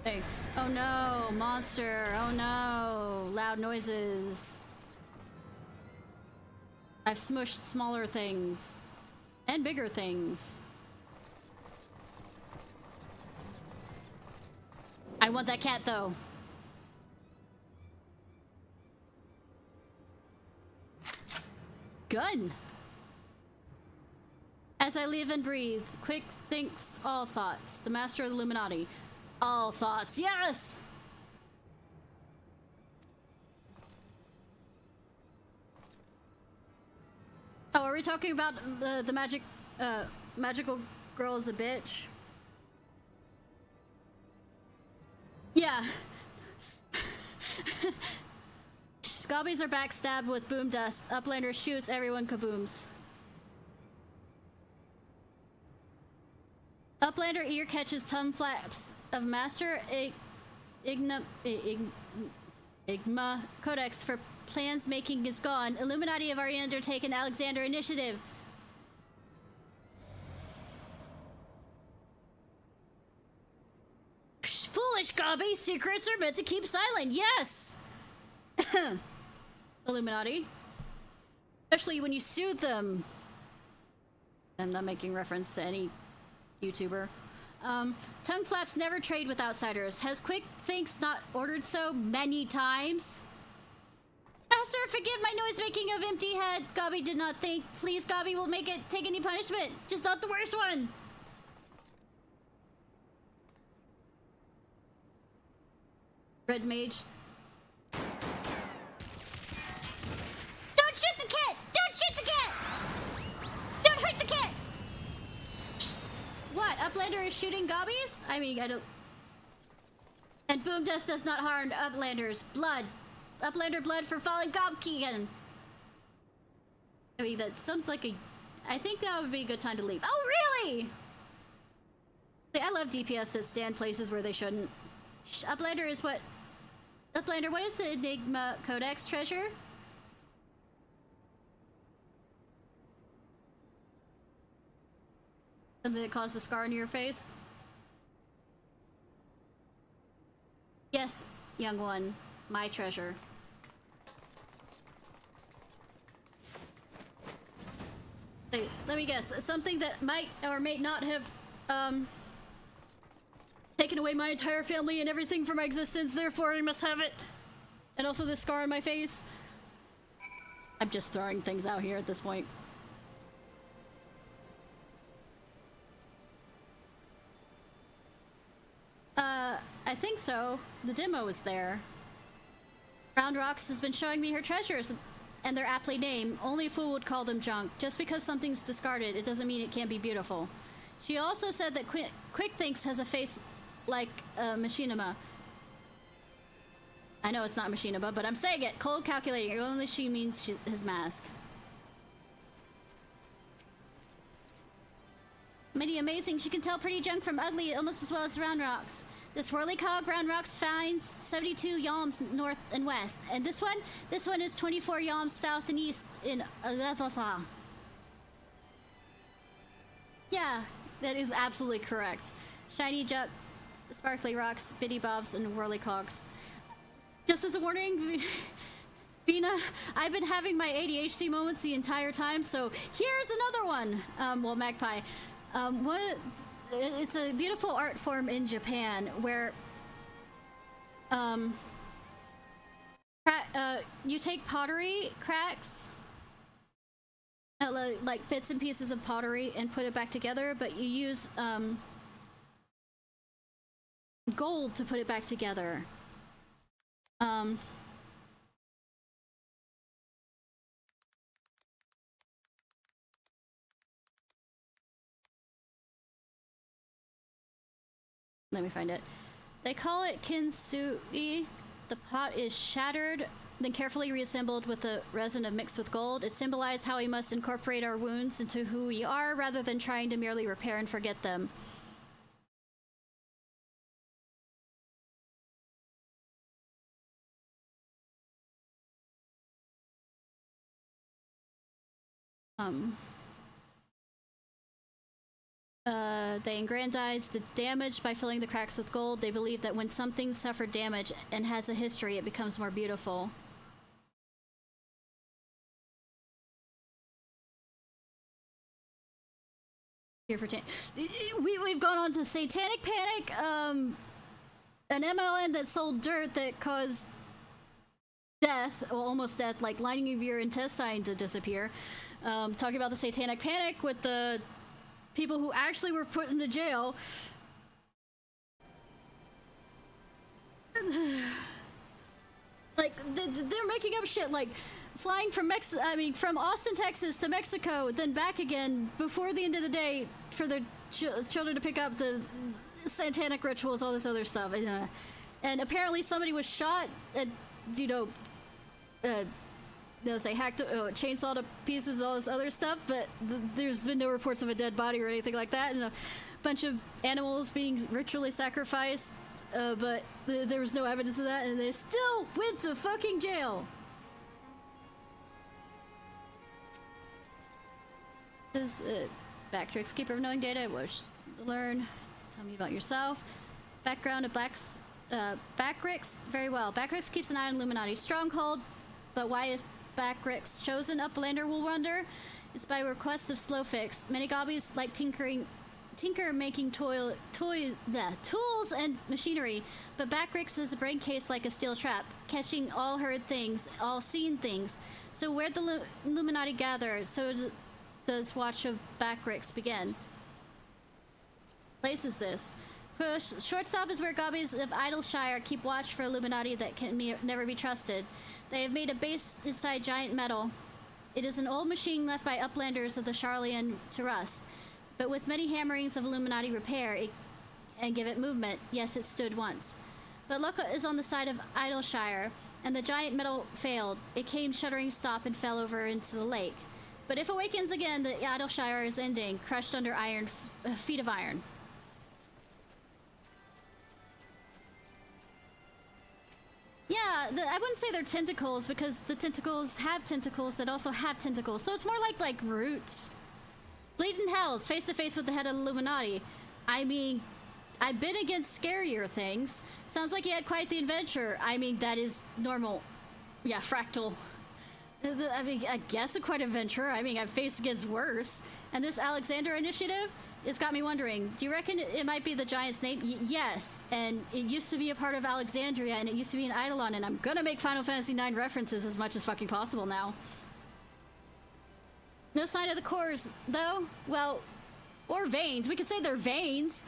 Hey. Oh no, monster. Oh no, loud noises. I've smushed smaller things. And bigger things. I want that cat though. Gun! As I live and breathe, quick thinks all thoughts. The master of the Illuminati. All thoughts, yes! Oh, are we talking about the magical girl is a bitch? Yeah. Scobbies are backstabbed with boom dust. Uplander shoots, everyone kabooms. Uplander ear catches tongue flaps of Master Igma Codex for plans making is gone. Illuminati have already undertaken Alexander Initiative. Psh, foolish Gobby! Secrets are meant to keep silent, yes! Illuminati. Especially when you soothe them. I'm not making reference to any YouTuber. Tongue flaps never trade with outsiders. Has Quick Thinks not ordered so many times? Master, forgive my noise-making of empty head. Gobby did not think. Please, Gobby will make it take any punishment. Just not the worst one. Red mage. Don't shoot the cat! Don't shoot the cat! Don't hurt the cat! What? Uplander is shooting gobbies? I mean, I don't... And boom dust does not harm uplanders. Blood. Uplander blood for fallen gobkegan. I mean, that sounds like a... I think that would be a good time to leave. Oh, really? I love DPS that stand places where they shouldn't. Uplander is what... Uplander, what is the Enigma Codex treasure? Something that caused a scar on your face? Yes, young one. My treasure. Hey, let me guess. Something that might or may not have, taken away my entire family and everything from my existence, therefore I must have it. And also this scar on my face. I'm just throwing things out here at this point. I think so. The demo is there. Round Rocks has been showing me her treasures, and they're aptly named. Only a fool would call them junk. Just because something's discarded, it doesn't mean it can't be beautiful. She also said that Quick Thinks has a face like Machinima. I know it's not Machinima, but I'm saying it. Cold calculating. Only she means his mask. Mighty amazing. She can tell pretty junk from ugly almost as well as Round Rocks. This whirly-cog Round Rocks finds 72 yalms north and west. And this one is 24 yalms south and east in Alethatha. Yeah, that is absolutely correct. Shiny Juk, Sparkly Rocks, Bitty Bobs, and Whirly-cogs. Just as a warning, Bina, I've been having my ADHD moments the entire time, so here's another one. Well, Magpie. It's a beautiful art form in Japan where you take pottery cracks, like bits and pieces of pottery, and put it back together, but you use gold to put it back together. Let me find it. They call it kintsugi. The pot is shattered, then carefully reassembled with the resin mixed with gold. It symbolizes how we must incorporate our wounds into who we are rather than trying to merely repair and forget them. They aggrandize the damage by filling the cracks with gold. They believe that when something suffered damage and has a history, it becomes more beautiful. Here for we've gone on to Satanic Panic, an MLN that sold dirt that caused death, well, almost death, like lining of your intestine to disappear. Talking about the Satanic Panic with the people who actually were put in the jail. Like, they're making up shit, like flying from from Austin, Texas to Mexico, then back again before the end of the day for their children to pick up the satanic rituals, all this other stuff. And apparently somebody was shot and, they'll say hacked, chainsaw to pieces, all this other stuff, but there's been no reports of a dead body or anything like that, and a bunch of animals being ritually sacrificed, but there was no evidence of that, and they still went to fucking jail. This Backtricks, keeper of knowing data, wish to learn. Tell me about yourself. Background of Backrix, very well. Backrix keeps an eye on Illuminati stronghold, but why is Backrix chosen? Uplander will wonder. It's by request of Slowfix. Many gobbies like tinkering tinker making the tools and machinery, but Backrix is a brain case like a steel trap, catching all heard things, all seen things. So where'd the Illuminati gather? So does Watch of Backrix begin? Place is this? Push. Shortstop is where gobbies of Idleshire keep watch for Illuminati that can never be trusted. They have made a base inside giant metal. It is an old machine left by uplanders of the Charlian to rust. But with many hammerings of Illuminati repair and give it movement, yes, it stood once. But luck is on the side of Idleshire, and the giant metal failed. It came shuddering stop and fell over into the lake. But if awakens again, the Idleshire is ending, crushed under iron, feet of iron. Yeah, I wouldn't say they're tentacles, because the tentacles have tentacles that also have tentacles. So it's more like roots. Bleeding Hells, face to face with the head of Illuminati. I mean, I've been against scarier things. Sounds like you had quite the adventure. I mean, that is normal. Yeah, fractal. I mean, I guess quite an adventure. I mean, I've faced against worse. And this Alexander initiative, it's got me wondering, do you reckon it might be the giant's name? Yes, and it used to be a part of Alexandria, and it used to be an Eidolon, and I'm gonna make Final Fantasy IX references as much as fucking possible now. No sign of the cores, though? Well, or veins. We could say they're veins.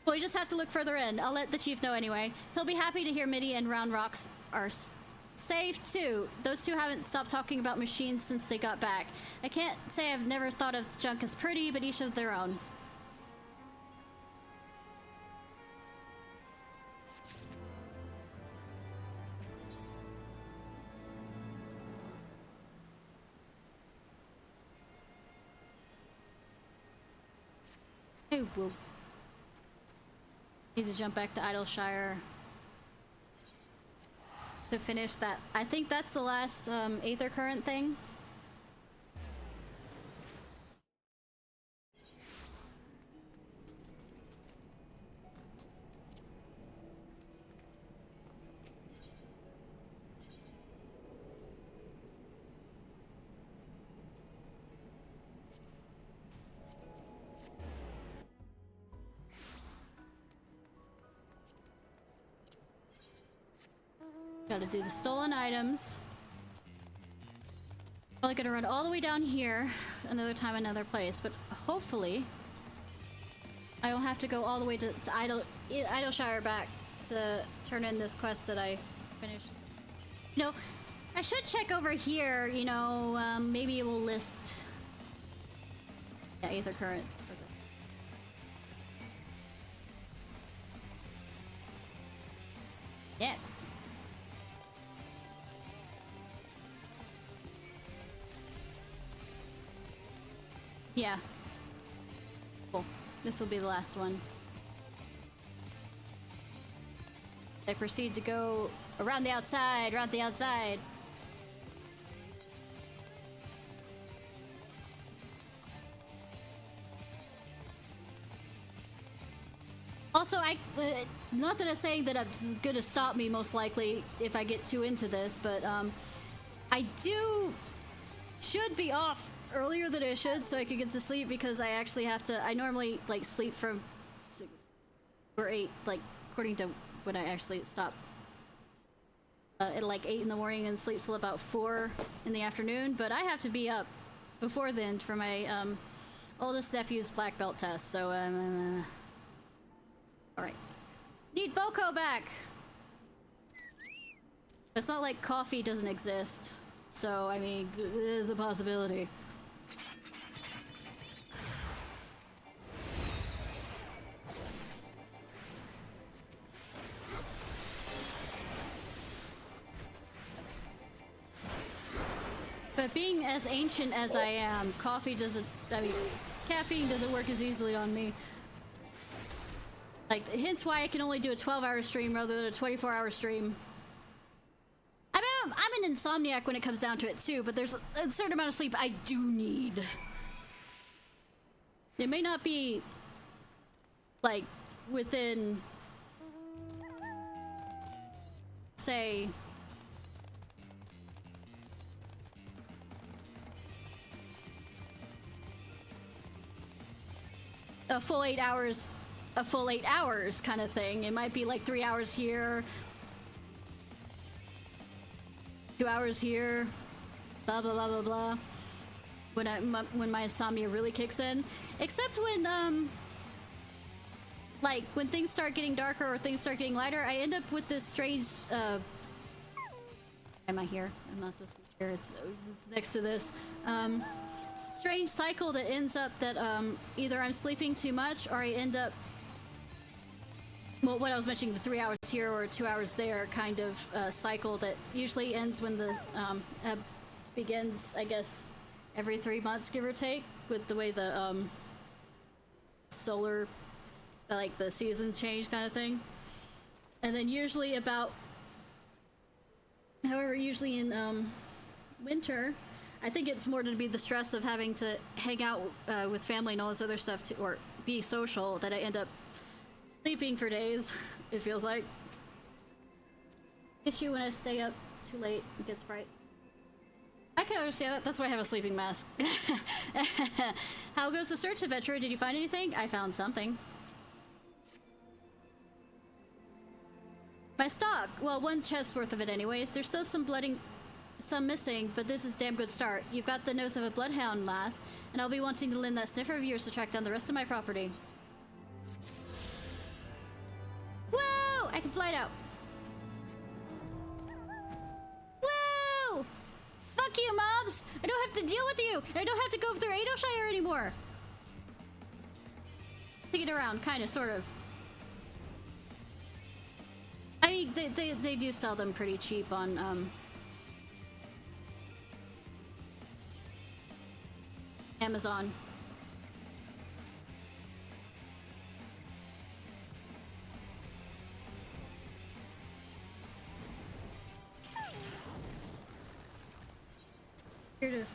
Well, we just have to look further in. I'll let the chief know anyway. He'll be happy to hear Mitty and Round Rocks are safe, too. Those two haven't stopped talking about machines since they got back. I can't say I've never thought of junk as pretty, but each of their own. Hey, whoa. Need to jump back to Idleshire to finish that. I think that's the last Aether Current thing. Gotta do the stolen items. Probably gonna run all the way down here another time, another place, but hopefully I don't have to go all the way to Idleshire back to turn in this quest that I finished. You know, I should check over here, you know, maybe it will list Aether Currents for this. Yeah. Yeah. Cool. This will be the last one. I proceed to go around the outside, around the outside. Also, not that I'm saying that it's gonna stop me most likely if I get too into this, but I should be off earlier than I should so I could get to sleep, because I actually have to, I normally like sleep from 6 or 8, like according to when I actually stop at like 8 in the morning and sleep till about 4 in the afternoon, but I have to be up before then for my oldest nephew's black belt test, so alright. Need Boko back! It's not like coffee doesn't exist, so I mean, it is a possibility. But being as ancient as I am, caffeine doesn't work as easily on me. Like, hence why I can only do a 12-hour stream rather than a 24-hour stream. I mean, I'm an insomniac when it comes down to it too, but there's a certain amount of sleep I do need. It may not be, like, within, say, a full 8 hours kind of thing. It might be like 3 hours here, 2 hours here, blah blah blah blah blah. When my insomnia really kicks in, except when like when things start getting darker or things start getting lighter, I end up with this strange am I here? I'm not supposed to be here. It's next to this strange cycle that ends up that either I'm sleeping too much or I end up, well, what I was mentioning, the 3 hours here or 2 hours there kind of cycle that usually ends when the begins, I guess, every 3 months, give or take, with the way the solar, like the seasons change kind of thing. And then usually about, however, usually in winter, I think it's more to be the stress of having to hang out with family and all this other stuff to, or be social, that I end up sleeping for days, it feels like. Issue when I stay up too late, it gets bright. I can understand that, that's why I have a sleeping mask. How goes the search adventure? Did you find anything? I found something. My stock! Well, 1 chest's worth of it anyways. There's still some missing, but this is a damn good start. You've got the nose of a bloodhound, lass, and I'll be wanting to lend that sniffer of yours to track down the rest of my property. Whoa! I can fly now. Whoa! Fuck you, mobs! I don't have to deal with you! I don't have to go through Adoshire anymore! Take it around, kinda, sort of. I mean, they do sell them pretty cheap on, Amazon. Here to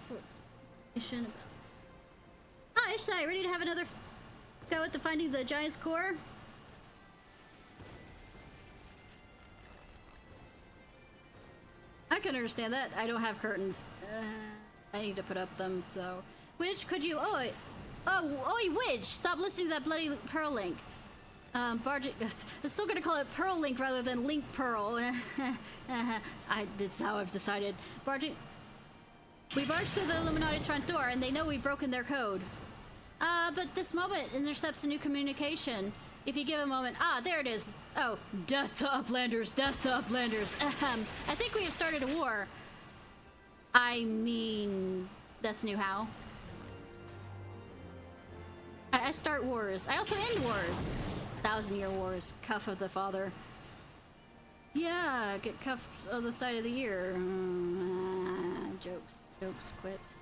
information about. Ah, Ishnai, ready to have another go at the finding the giant's core? I can understand that. I don't have curtains. I need to put up them, so. Which could you? Oi, Widge! Stop listening to that bloody Pearl Link. I'm still gonna call it Pearl Link rather than Link Pearl. That's how I've decided. We barged through the Illuminati's front door, and they know we've broken their code. But this moment intercepts a new communication. If you give a moment, there it is. Oh, death to Uplanders, death to Uplanders. I think we have started a war. I mean, that's new how. I start wars. I also end wars. 1,000-year wars. Cuff of the father. Yeah, get cuffed on the side of the year. Jokes, quips.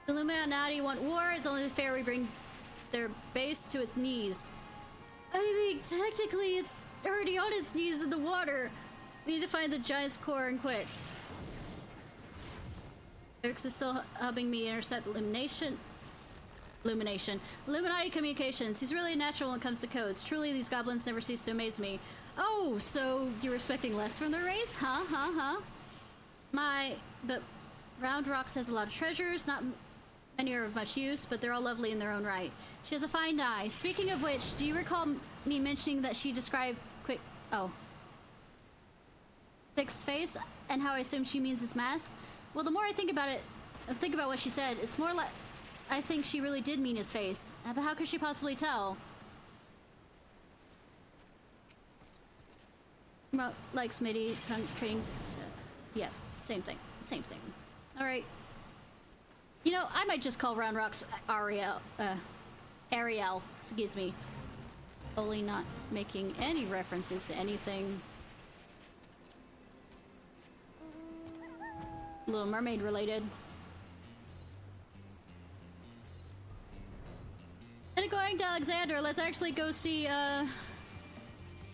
The Illuminati want war. It's only fair we bring their base to its knees. I mean, technically, it's already on its knees in the water. We need to find the giant's core and quick. Eric's is still helping me intercept Illuminati communications. He's really natural when it comes to codes. Truly, these goblins never cease to amaze me. Oh, so you're expecting less from the race? Huh? But Round Rocks has a lot of treasures. Not many are of much use, but they're all lovely in their own right. She has a fine eye. Speaking of which, do you recall me mentioning that she described Thick's face, and how I assume she means his mask? Well, the more I think about what she said, it's more like I think she really did mean his face. But how could she possibly tell? Like Smitty, trading. Yeah, same thing. Alright. You know, I might just call Round Rocks Ariel, excuse me. Only not making any references to anything Little Mermaid related. Instead of going to Alexander, let's actually go see,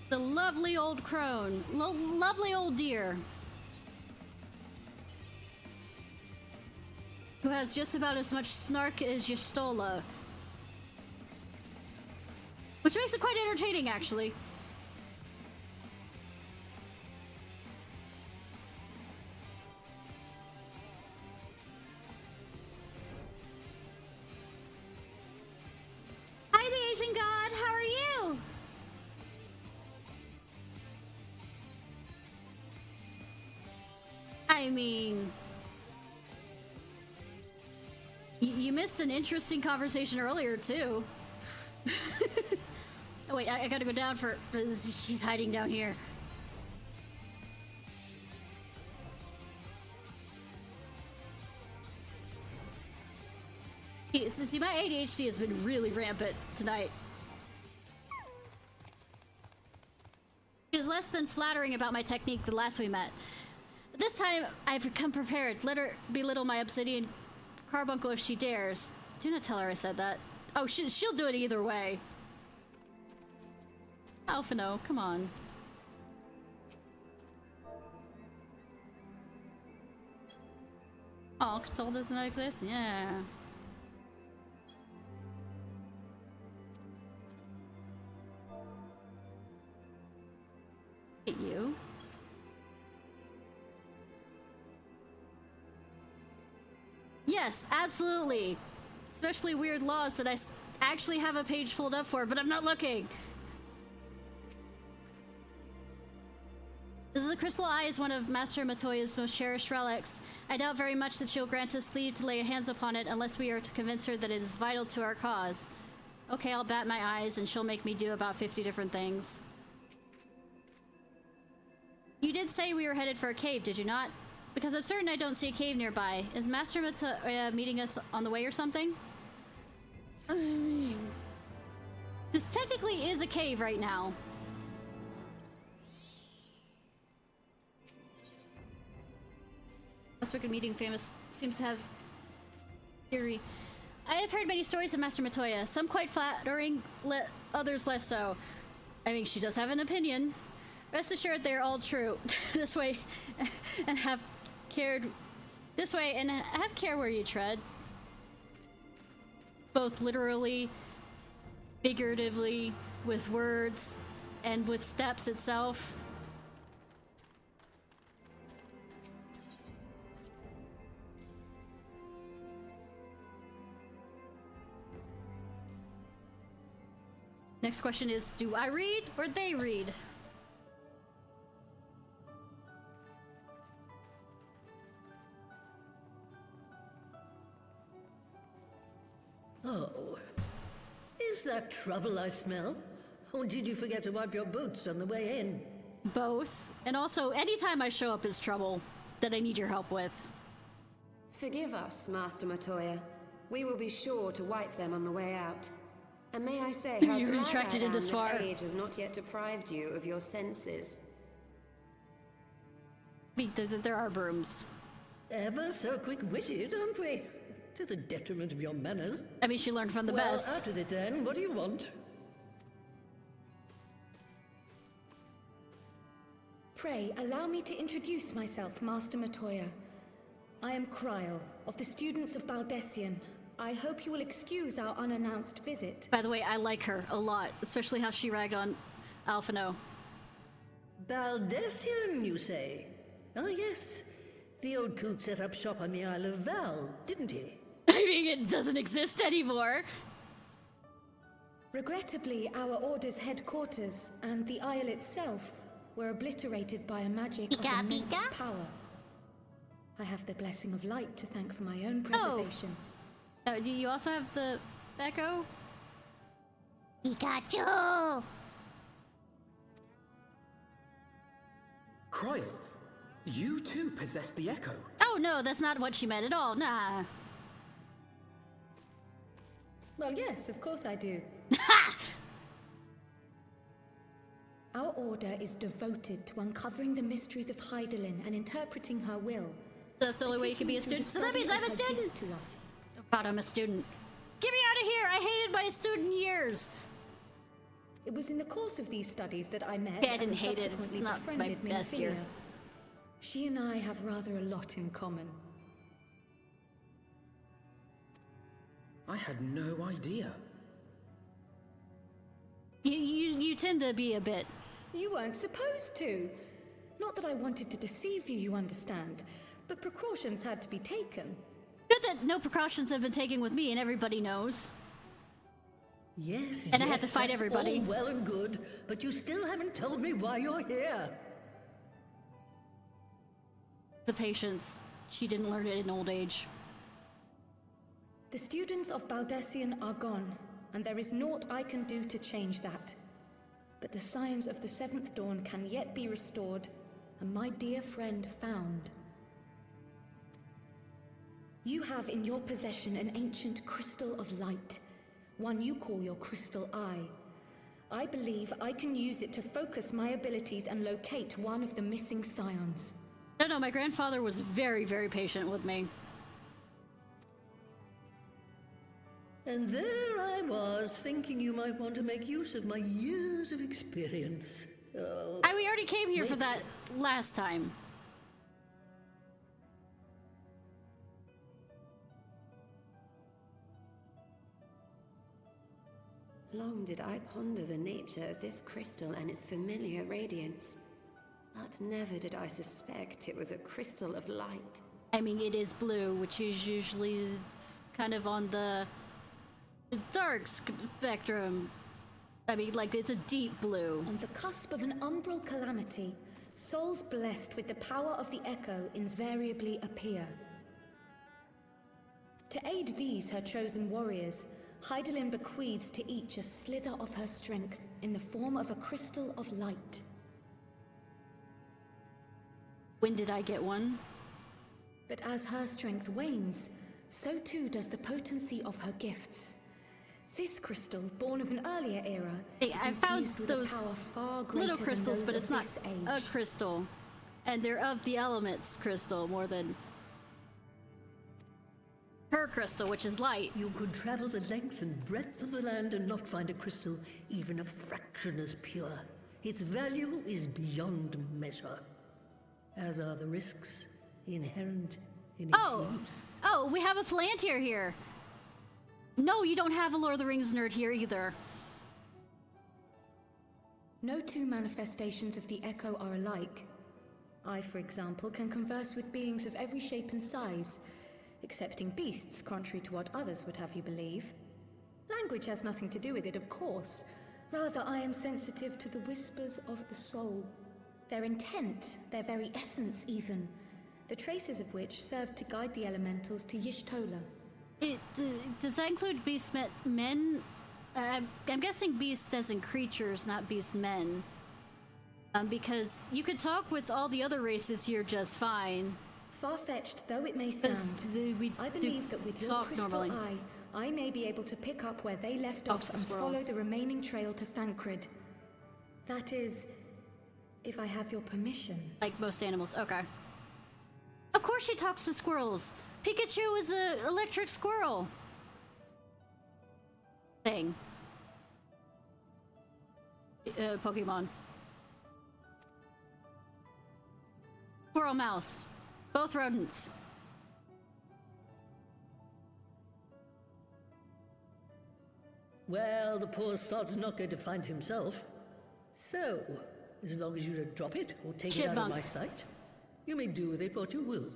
the lovely old crone. Lovely old deer. Who has just about as much snark as Yestola. Which makes it quite entertaining, actually. I mean... You missed an interesting conversation earlier, too. Oh, wait, I gotta go down for... She's hiding down here. See, my ADHD has been really rampant tonight. She was less than flattering about my technique the last we met. But this time, I've come prepared. Let her belittle my obsidian carbuncle if she dares. Do not tell her I said that. Oh, she'll do it either way. Alphino, come on. Oh, console does not exist? Yeah. You. Yes, absolutely. Especially weird laws that I actually have a page pulled up for, but I'm not looking. The Crystal Eye is one of Master Matoya's most cherished relics. I doubt very much that she'll grant us leave to lay hands upon it unless we are to convince her that it is vital to our cause. Okay, I'll bat my eyes and she'll make me do about 50 different things. You did say we were headed for a cave, did you not? Because I'm certain I don't see a cave nearby. Is Master Matoya meeting us on the way or something? I mean... This technically is a cave right now. Last wicked meeting famous seems to have theory. I have heard many stories of Master Matoya, some quite flattering, others less so. I mean, she does have an opinion. Rest assured they're all true. This way and have care where you tread. Both literally, figuratively, with words, and with steps itself. Next question is, do I read or they read? Oh, is that trouble I smell? Or did you forget to wipe your boots on the way in? Both. And also, anytime I show up is trouble that I need your help with. Forgive us, Master Matoya. We will be sure to wipe them on the way out. And may I say how You're glad retracted I in am this far. that age has not yet deprived you of your senses. I mean, there are brooms. Ever so quick-witted, aren't we? To the detriment of your manners. I mean, she learned from the Well, best. out with it then. What do you want? Pray, allow me to introduce myself, Master Matoya. I am Kryl, of the students of Baldessian. I hope you will excuse our unannounced visit. By the way, I like her a lot, especially how she ragged on Alphino. Baldessian, you say? Ah, yes. The old coot set up shop on the Isle of Val, didn't he? I mean, it doesn't exist anymore. Regrettably, our order's headquarters and the isle itself were obliterated by a magic of immense power. I have the blessing of light to thank for my own preservation. Do you also have the echo? Pikachu! Kryl, you too possess the echo. Oh no, that's not what she meant at all. Nah. Well, yes, of course I do. Our order is devoted to uncovering the mysteries of Hydaelyn and interpreting her will. That's the only way you can be a student. So that means I'm a student. To us. Oh God, I'm a student. Get me out of here! I hated my student years. It was in the course of these studies that I met Okay, I and didn't hate it. It's subsequently not my befriended best year. Minophilia. She and I have rather a lot in common. I had no idea. You tend to be a bit. You weren't supposed to. Not that I wanted to deceive you, you understand, but precautions had to be taken. Good that no precautions have been taken with me and everybody knows. Yes, And I had to fight that's everybody. all well and good, but you still haven't told me why you're here. The patience. She didn't learn it in old age. The students of Baldessian are gone, and there is naught I can do to change that. But the science of the Seventh Dawn can yet be restored, and my dear friend found. You have in your possession an ancient crystal of light, one you call your crystal eye. I believe I can use it to focus my abilities and locate one of the missing scions. No, my grandfather was very, very patient with me. And there I was, thinking you might want to make use of my years of experience. Oh, We already came here for that last time. Long did I ponder the nature of this crystal and its familiar radiance, but never did I suspect it was a crystal of light. I mean, it is blue, which is usually kind of on the dark spectrum. I mean, like, it's a deep blue. On the cusp of an umbral calamity, souls blessed with the power of the Echo invariably appear. To aid these, her chosen warriors, Hydaelyn bequeaths to each a slither of her strength in the form of a crystal of light. When did I get one? But as her strength wanes, so too does the potency of her gifts. This crystal, born of an earlier era, Hey, is I found infused with those a power far greater little crystals, than but those it's of not this age. a crystal. And they're of the elements crystal more than her crystal, which is light. you could travel the length and breadth of the land and not find a crystal even a fraction as pure. Its value is beyond measure, as are the risks inherent in its use. Oh, we have a Palantir here. No, you don't have a Lord of the Rings nerd here either. No two manifestations of the Echo are alike. I, for example, can converse with beings of every shape and size, excepting beasts, contrary to what others would have you believe. Language has nothing to do with it, of course. Rather, I am sensitive to the whispers of the soul. Their intent, their very essence even, the traces of which serve to guide the elementals to Y'shtola. Does that include beast men? I'm guessing beasts as in creatures, not beast men. Because you could talk with all the other races here just fine. Far-fetched though it may 'Cause sound, we I do believe that with your talk crystal normally. eye, I may be able to pick up where they left Talks off to and squirrels. follow the remaining trail to Thancred. That is, if I have your permission. Like most animals. Okay. Of course she talks to squirrels. Pikachu is a electric squirrel thing. Pokemon. Squirrel mouse. Both rodents. Well, the poor sod's not going to find himself. So, as long as you don't drop it or take it out of Chipmunk. my sight, you may do with it what you will.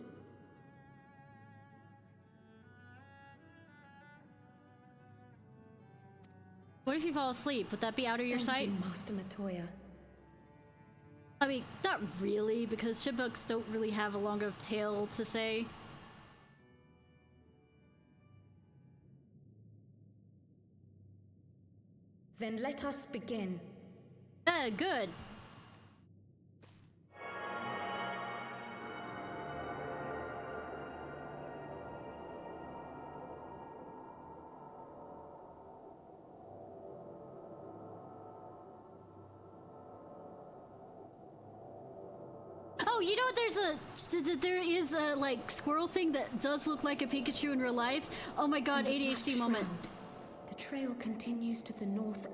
What if you fall asleep? Would that be out of your Thank sight? you, Master Matoya. I mean, not really, because chipmunks don't really have a long of tail to say. Then let us begin. Good. Oh, you know what? There is a like squirrel thing that does look like a Pikachu in real life. Oh my god, From the ADHD black moment. shroud, the trail continues to the north.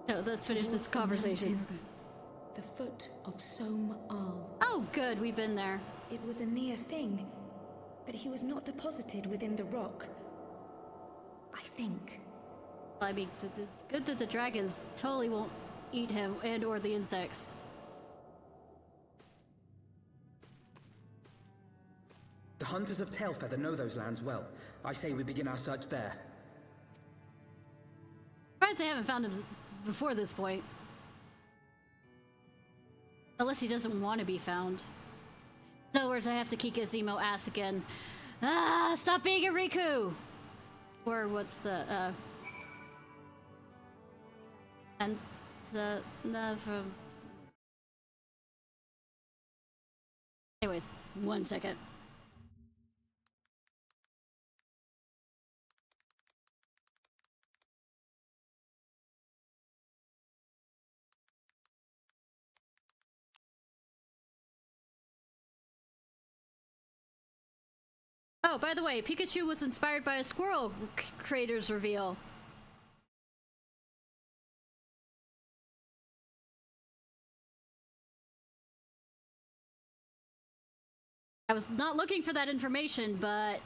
No, let's finish this towards the conversation. mountain, the foot of Som Al. Oh, good, we've been there. It was a near thing, but he was not deposited within the rock. I think. I mean, good that the dragons totally won't eat him and or the insects. The hunters of Tailfeather know those lands well. I say we begin our search there. Surprised they haven't found him before this point. Unless he doesn't want to be found. In other words, I have to kick his emo ass again. Ah, stop being a Riku! Or what's the, and the from... Anyways, 1 second. Oh, by the way, Pikachu was inspired by a squirrel creator's reveal. I was not looking for that information, but...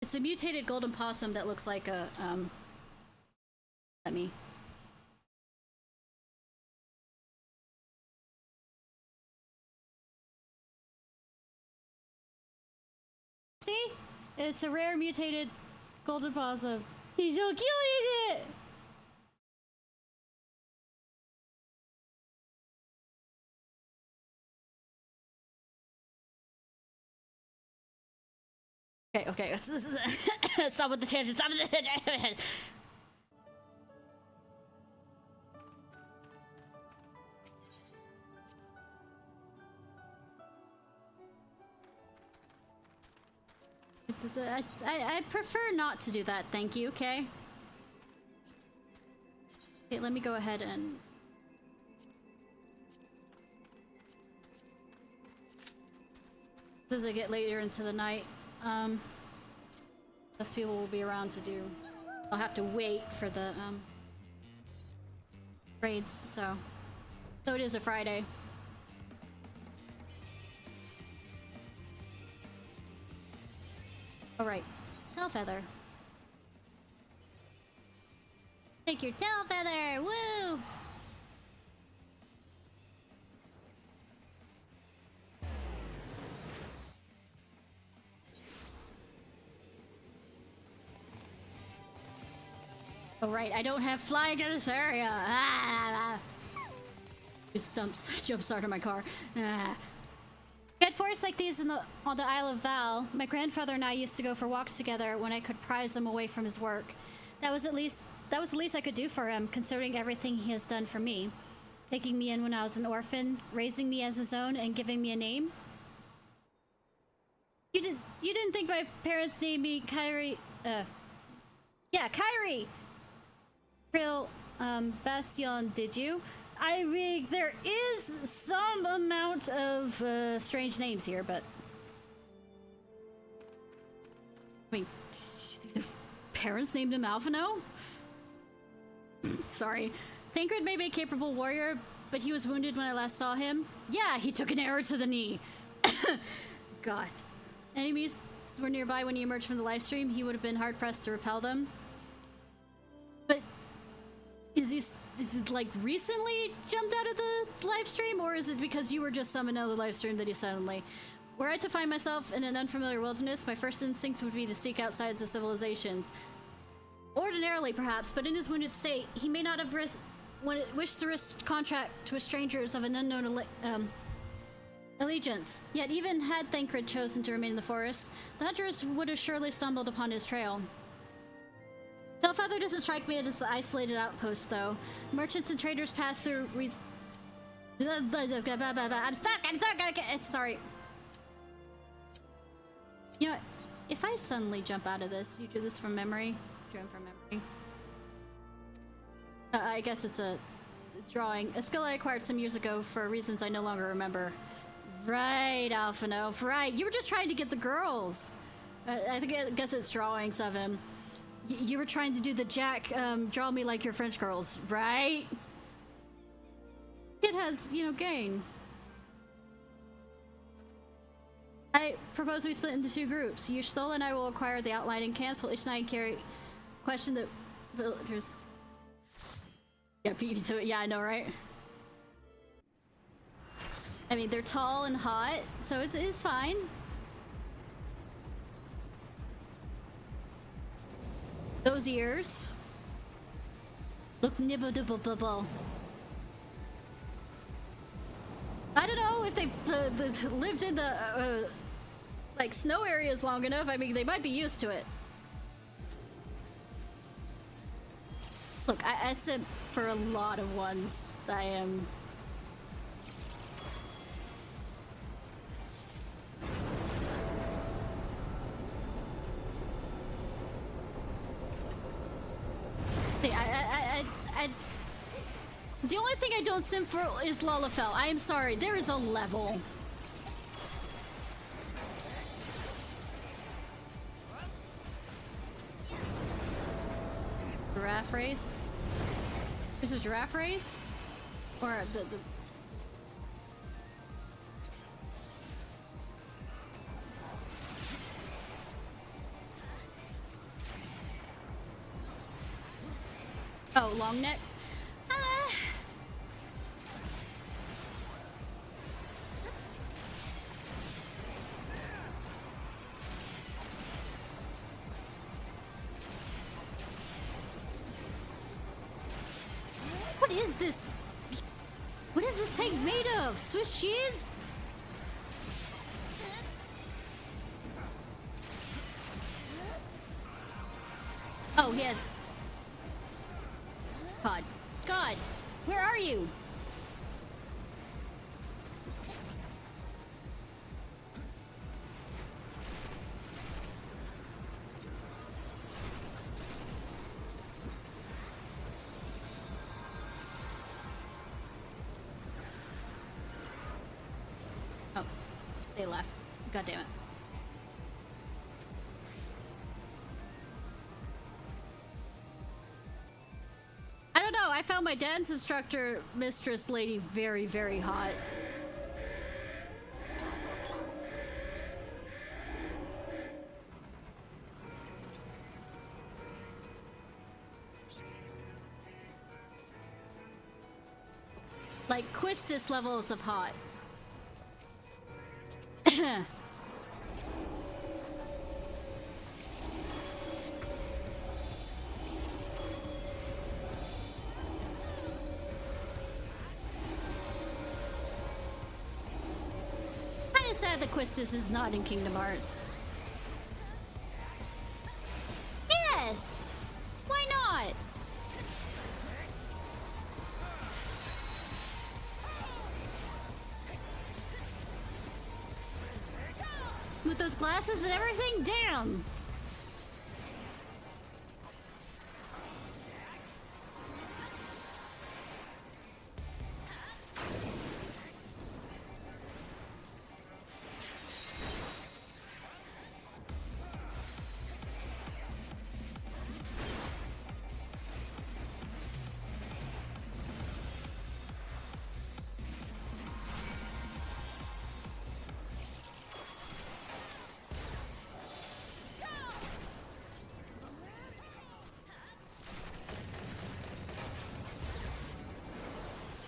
It's a mutated golden possum that looks like a, let me... See? It's a rare mutated golden possum. He's so cute, is it? Okay, okay. Stop with the tangent. Stop with the tangent. I prefer not to do that, thank you, okay? Okay, let me go ahead and... As I get later into the night, less people will be around to do... I'll have to wait for the, raids, so... So it is a Friday. Alright, tail feather. Take your tail feather! Woo! Oh right, I don't have flying in this area. Ah! Just jump started my car. Ah. We had forests like these on the Isle of Val. My grandfather and I used to go for walks together when I could prize him away from his work. That was the least I could do for him, considering everything he has done for me. Taking me in when I was an orphan, raising me as his own, and giving me a name. You didn't think my parents named me Kyrie? Yeah, Kyrie. Real Bastion, did you? I mean, there is some amount of strange names here, but... I mean, the parents named him Alphino? Sorry. Thancred may be a capable warrior, but he was wounded when I last saw him. Yeah, he took an arrow to the knee. God. Enemies were nearby when he emerged from the live stream. He would have been hard-pressed to repel them. But... Is it like recently jumped out of the live stream, or is it because you were just summoned out of the live stream that he suddenly... Were I to find myself in an unfamiliar wilderness, my first instinct would be to seek outside the civilizations. Ordinarily, perhaps, but in his wounded state, he may not have wished to risk contract with strangers of an unknown allegiance. Yet even had Thancred chosen to remain in the forest, the hunters would have surely stumbled upon his trail. Hellfeather doesn't strike me as an isolated outpost, though. Merchants and traders pass through I'm stuck! Sorry. You know, if I suddenly jump out of this, you do this from memory? Drawn from memory. I guess it's a drawing. A skill I acquired some years ago for reasons I no longer remember. Right, Alphino. Right. You were just trying to get the girls. I guess it's drawings of him. You were trying to do the Jack, draw me like your French girls, right? It has, you know, gain. I propose we split into two groups. Yushthol and I will acquire the outlying camps, while Ishnai carry question the villagers. Yeah, beat me to it. Yeah, I know, right? I mean, they're tall and hot, so it's fine. Those ears look nibble dibble bubble. I don't know if they've lived in the like snow areas long enough. I mean, they might be used to it. Look, I said for a lot of ones. I am. See, the only thing I don't sim for is Lullafell. I am sorry, there is a level. Giraffe race? There's a giraffe race? Or the... Oh, long necks? What is this? What is this thing made of? Swiss cheese? Oh, yes. God. God! Where are you? Oh, they left. God damn it. I found my dance instructor mistress lady very, very hot. Like Quistis levels of hot. Sad that Quistis is not in Kingdom Hearts. Yes! Why not? With those glasses and everything? Damn!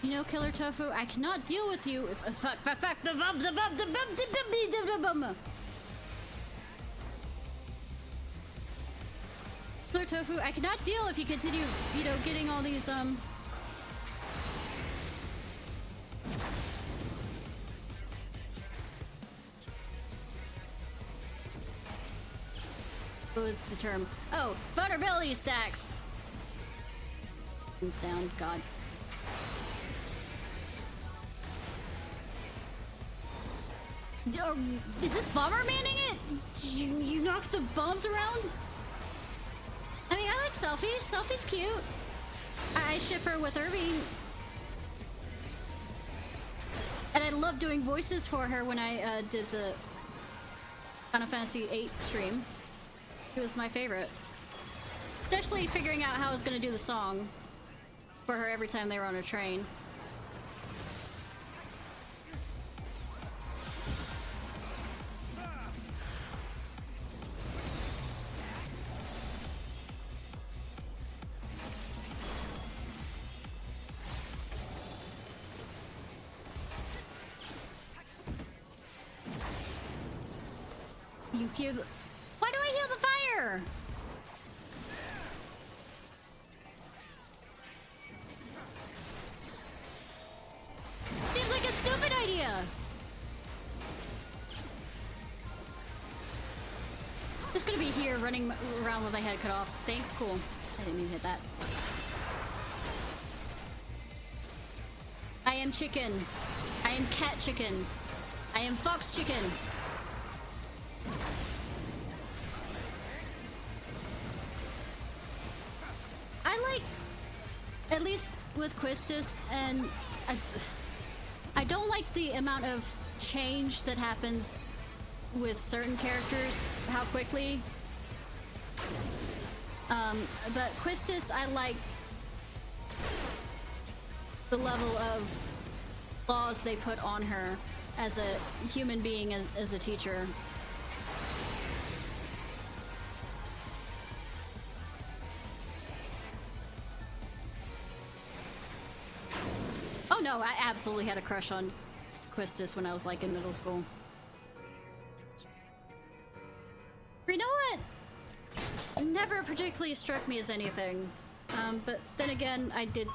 You know, Killer Tofu, I cannot deal with you if fuck the bum. Killer Tofu, I cannot deal if you continue, you know, getting all these Oh, it's the term. Oh, vulnerability stacks. It's down, God. Is this Bomber manning it? You knock the bombs around? I mean, I like Selfie. Selfie's cute. I ship her with Irving. And I love doing voices for her when I did the Final Fantasy VIII stream. It was my favorite. Especially figuring out how I was going to do the song for her every time they were on a train. You hear the... Why do I hear the fire? just gonna be here running around with my head cut off. Thanks, cool. I didn't mean to hit that. I am chicken. I am cat chicken. I am fox chicken. I like, at least with Quistis, and I don't like the amount of change that happens with certain characters, how quickly. But Quistis, I like the level of laws they put on her as a human being, as a teacher. Oh no, I absolutely had a crush on Quistis when I was like in middle school. You know what? Never particularly struck me as anything. But then again, I did.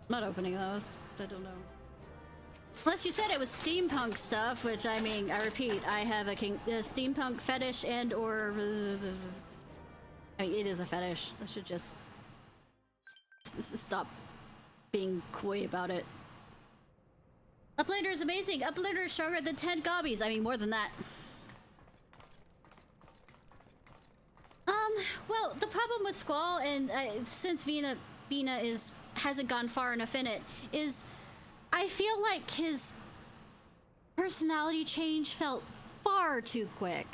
I'm not opening those. I don't know. Unless you said it was steampunk stuff, which I mean, I repeat, I have a steampunk fetish and or I mean, it is a fetish. I should just stop being coy about it. Uplander is amazing. Uplander is stronger than 10 gobbies. I mean, more than that. Well, the problem with Squall, and since Bina hasn't gone far enough in it, is I feel like his personality change felt far too quick.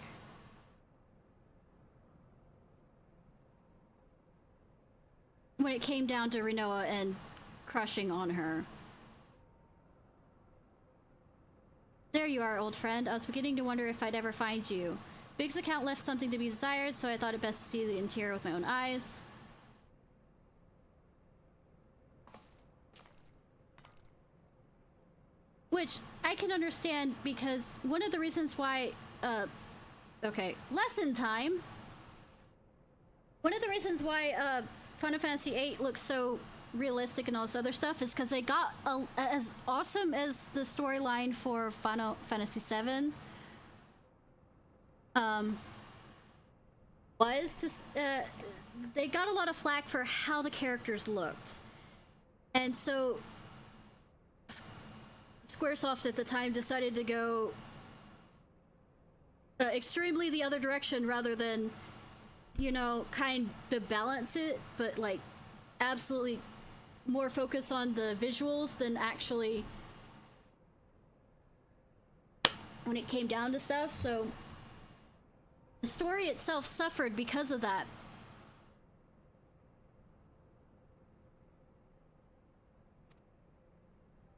When it came down to Rinoa and crushing on her. There you are, old friend. I was beginning to wonder if I'd ever find you. Big's account left something to be desired, so I thought it best to see the interior with my own eyes. Which I can understand, because one of the reasons why, okay, lesson time. One of the reasons why, Final Fantasy VIII looks so realistic and all this other stuff is because they got as awesome as the storyline for Final Fantasy VII was. They got a lot of flack for how the characters looked, and so Squaresoft at the time decided to go extremely the other direction rather than, you know, kind of balance it, but like absolutely more focus on the visuals than actually when it came down to stuff. So the story itself suffered because of that.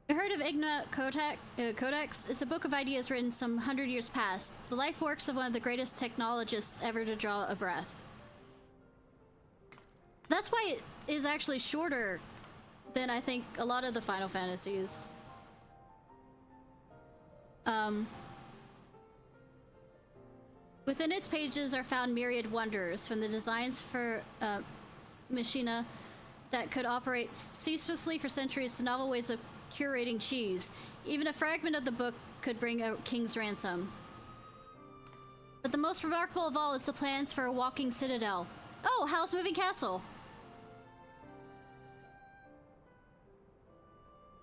I heard of Igna Codex. It's a book of ideas written some 100 years past. The life works of one of the greatest technologists ever to draw a breath. That's why it is actually shorter than I think a lot of the Final Fantasies. Within its pages are found myriad wonders, from the designs for machina that could operate ceaselessly for centuries to novel ways of curating cheese. Even a fragment of the book could bring a king's ransom. But the most remarkable of all is the plans for a walking citadel. Oh, Howl's Moving Castle!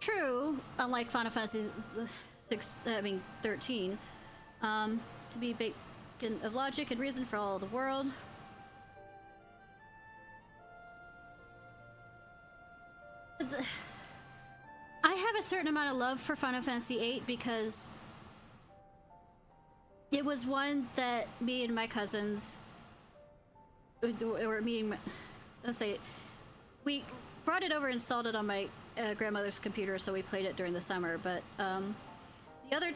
True, unlike Final Fantasy 13, to be beacon of logic and reason for all the world. I have a certain amount of love for Final Fantasy VIII because it was one that me and my cousins, or me and my, let's say, we brought it over and installed it on my grandmother's computer, so we played it during the summer. But the other,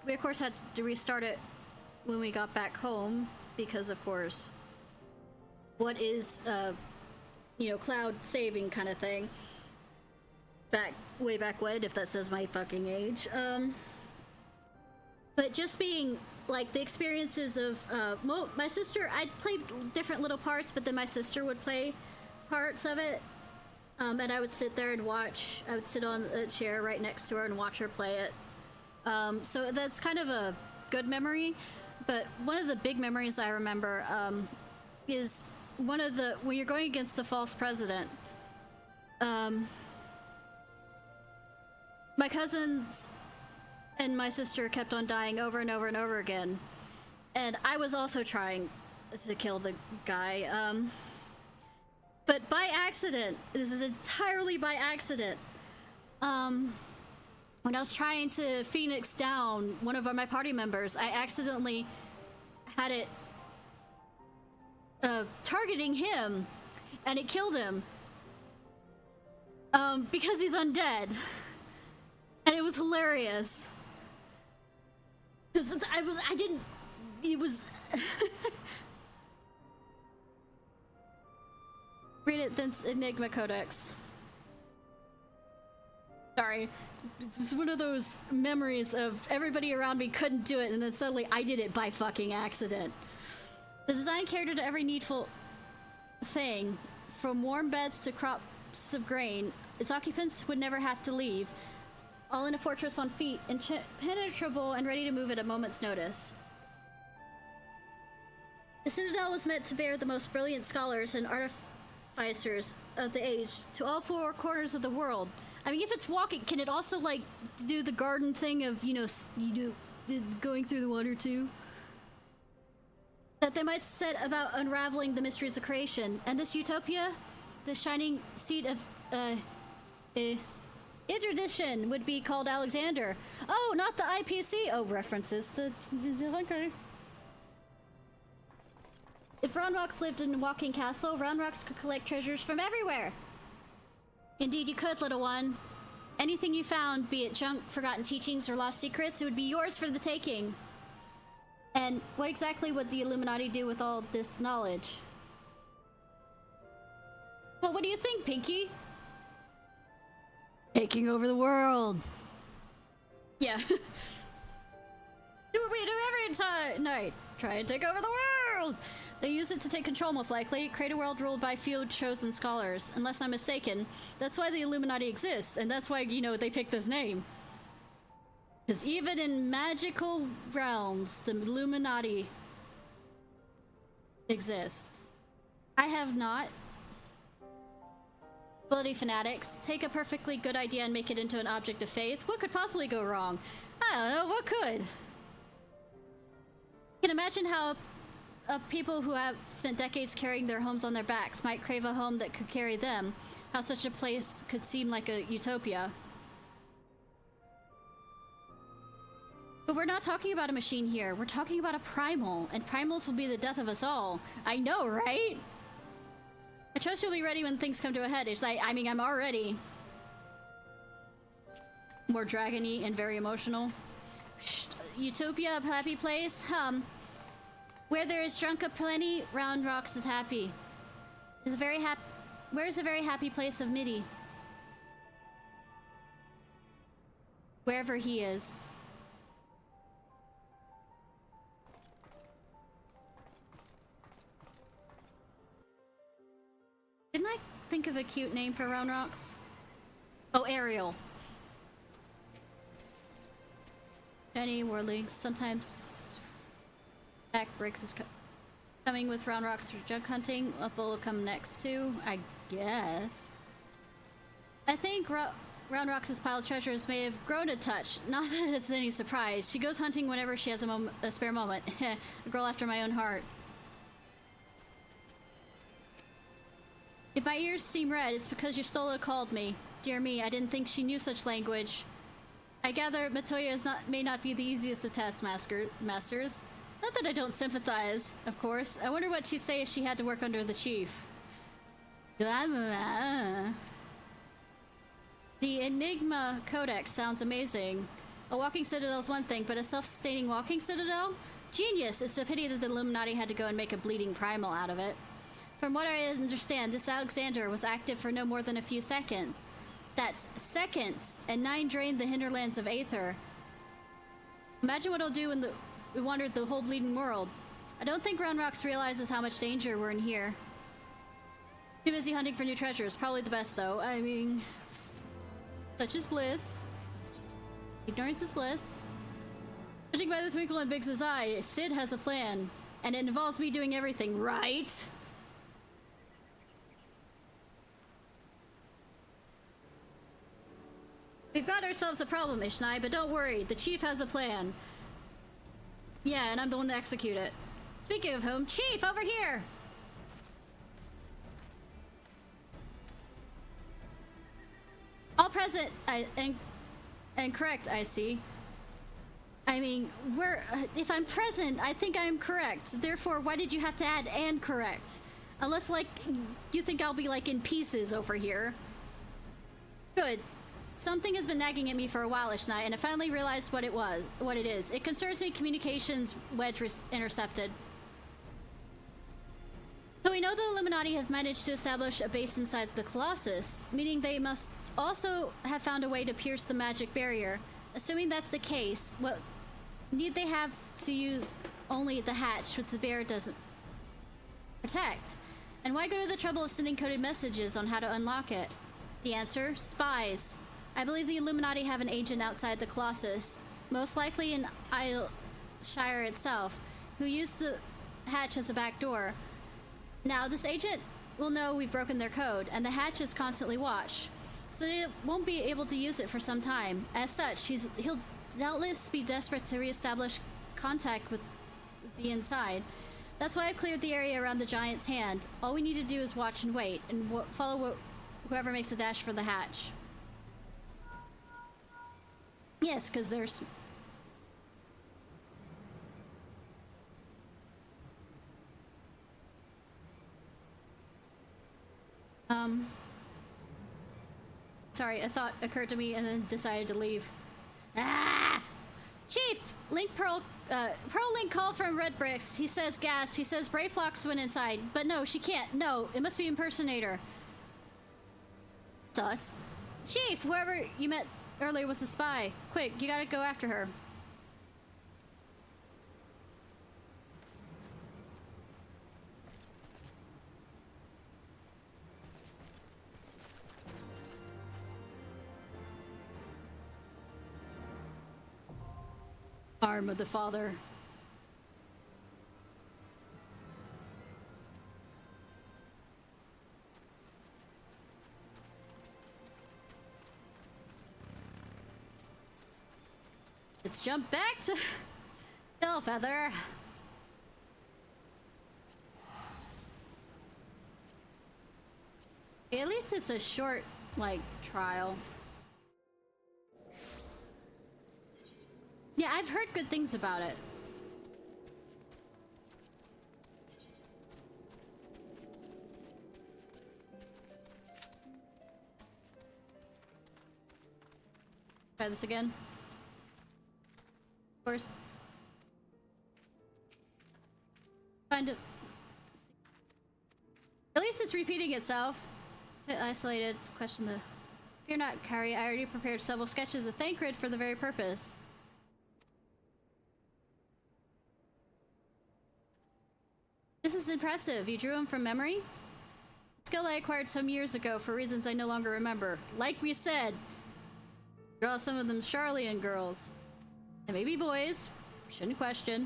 we of course had to restart it when we got back home because, of course, what is, you know, cloud saving kind of thing. Way back when, if that says my fucking age. But just being like the experiences of my sister. I'd play different little parts, but then my sister would play parts of it, and I would sit there and watch. I would sit on a chair right next to her and watch her play it. So that's kind of a good memory. But one of the big memories I remember is when you're going against the false president. My cousins and my sister kept on dying over and over and over again, and I was also trying to kill the guy. But by accident, this is entirely by accident. When I was trying to Phoenix down one of my party members, I accidentally had it targeting him, and it killed him. Because he's undead. And it was hilarious. Read it, then Enigma Codex. Sorry. It's one of those memories of everybody around me couldn't do it, and then suddenly I did it by fucking accident. The design catered to every needful thing, from warm beds to crops of grain. Its occupants would never have to leave, all in a fortress on feet, impenetrable and ready to move at a moment's notice. The Citadel was meant to bear the most brilliant scholars and artificers of the age to all four corners of the world. I mean, if it's walking, can it also, like, do the garden thing of, going through the water too? That they might set about unraveling the mysteries of creation. And this utopia, the shining seat of, Interdition would be called Alexander. Oh, not the IPC. Oh, references to... Okay. If Roundrocks lived in Walking Castle, Roundrocks could collect treasures from everywhere. Indeed, you could, little one. Anything you found, be it junk, forgotten teachings, or lost secrets, it would be yours for the taking. And what exactly would the Illuminati do with all this knowledge? Well, what do you think, Pinky? Taking over the world. Yeah. Do what we do every night. Try and take over the world. They use it to take control, most likely. Create a world ruled by few chosen scholars. Unless I'm mistaken. That's why the Illuminati exists. And that's why, they picked this name. Because even in magical realms, the Illuminati exists. I have not. Bloody fanatics. Take a perfectly good idea and make it into an object of faith. What could possibly go wrong? I don't know, what could? I can imagine how people who have spent decades carrying their homes on their backs might crave a home that could carry them. How such a place could seem like a utopia. But we're not talking about a machine here. We're talking about a primal, and primals will be the death of us all. I know, right? I trust you'll be ready when things come to a head. It's like, I'm already. More dragony and very emotional. Utopia, a happy place? Where there is drunk aplenty, Roundrocks is happy. Where's a very happy place of Midi? Wherever he is. Didn't I think of a cute name for Roundrocks? Oh, Ariel. Jenny, Warlings, sometimes Back Bricks is coming with Roundrocks for junk hunting. Upple will come next too, I guess. I think Roundrocks' pile of treasures may have grown a touch. Not that it's any surprise. She goes hunting whenever she has a spare moment. A girl after my own heart. If my ears seem red, it's because Yustola called me. Dear me, I didn't think she knew such language. I gather Matoya may not be the easiest of taskmasters. Not that I don't sympathize, of course. I wonder what she'd say if she had to work under the chief. The Enigma Codex sounds amazing. A walking citadel is one thing, but a self-sustaining walking citadel? Genius! It's a pity that the Illuminati had to go and make a bleeding primal out of it. From what I understand, this Alexander was active for no more than a few seconds. That's seconds! And 9 drained the hinterlands of Aether. Imagine what it'll do when we wandered the whole bleeding world. I don't think Roundrox realizes how much danger we're in here. Too busy hunting for new treasures. Probably the best, though. I mean... such is bliss. Ignorance is bliss. Judging by the twinkle in Biggs' eye, Sid has a plan. And it involves me doing everything, right? We've got ourselves a problem, Ishnai, but don't worry. The chief has a plan. Yeah, and I'm the one to execute it. Speaking of whom, Chief, over here! All present, and correct, I see. I mean, if I'm present, I think I'm correct. Therefore, why did you have to add and correct? Unless, like, you think I'll be, like, in pieces over here. Good. Something has been nagging at me for a while, Ishnai, and I finally realized what it is. It concerns me communications wedge intercepted. So we know the Illuminati have managed to establish a base inside the Colossus, meaning they must also have found a way to pierce the magic barrier. Assuming that's the case, what need they have to use only the hatch, which the barrier doesn't protect? And why go to the trouble of sending coded messages on how to unlock it? The answer? Spies. I believe the Illuminati have an agent outside the Colossus, most likely in Shire itself, who used the hatch as a back door. Now, this agent will know we've broken their code, and the hatch is constantly watched, so they won't be able to use it for some time. As such, he'll doubtless be desperate to reestablish contact with the inside. That's why I've cleared the area around the giant's hand. All we need to do is watch and wait, and follow whoever makes a dash for the hatch. Yes, because there's... Sorry, a thought occurred to me and then decided to leave. Ah! Chief! Link Pearl Link call from Red Bricks. He says gasped. He says Brave Flox went inside. But no, she can't. No, it must be impersonator. Sus. Chief, whoever you met earlier was a spy. Quick, you gotta go after her. Arm of the Father. Let's jump back to Tailfeather. At least it's a short, like, trial. Yeah, I've heard good things about it. Try this again. Of course. Find it. At least it's repeating itself. It's isolated. Question the... Fear not, Kari. I already prepared several sketches of Thancred for the very purpose. This is impressive. You drew him from memory? Skill I acquired some years ago for reasons I no longer remember. Like we said, draw some of them Charlian girls. And maybe boys. Shouldn't question.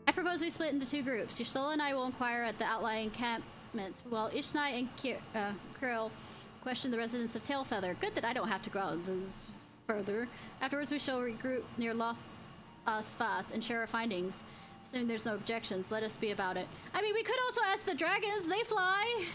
I propose we split into two groups. Y'shtola and I will inquire at the outlying encampments, while Ishnai and Krill question the residents of Tailfeather. Good that I don't have to go out further. Afterwards we shall regroup near Loth Svath and share our findings. Assuming there's no objections, let us be about it. I mean, we could also ask the dragons. They fly.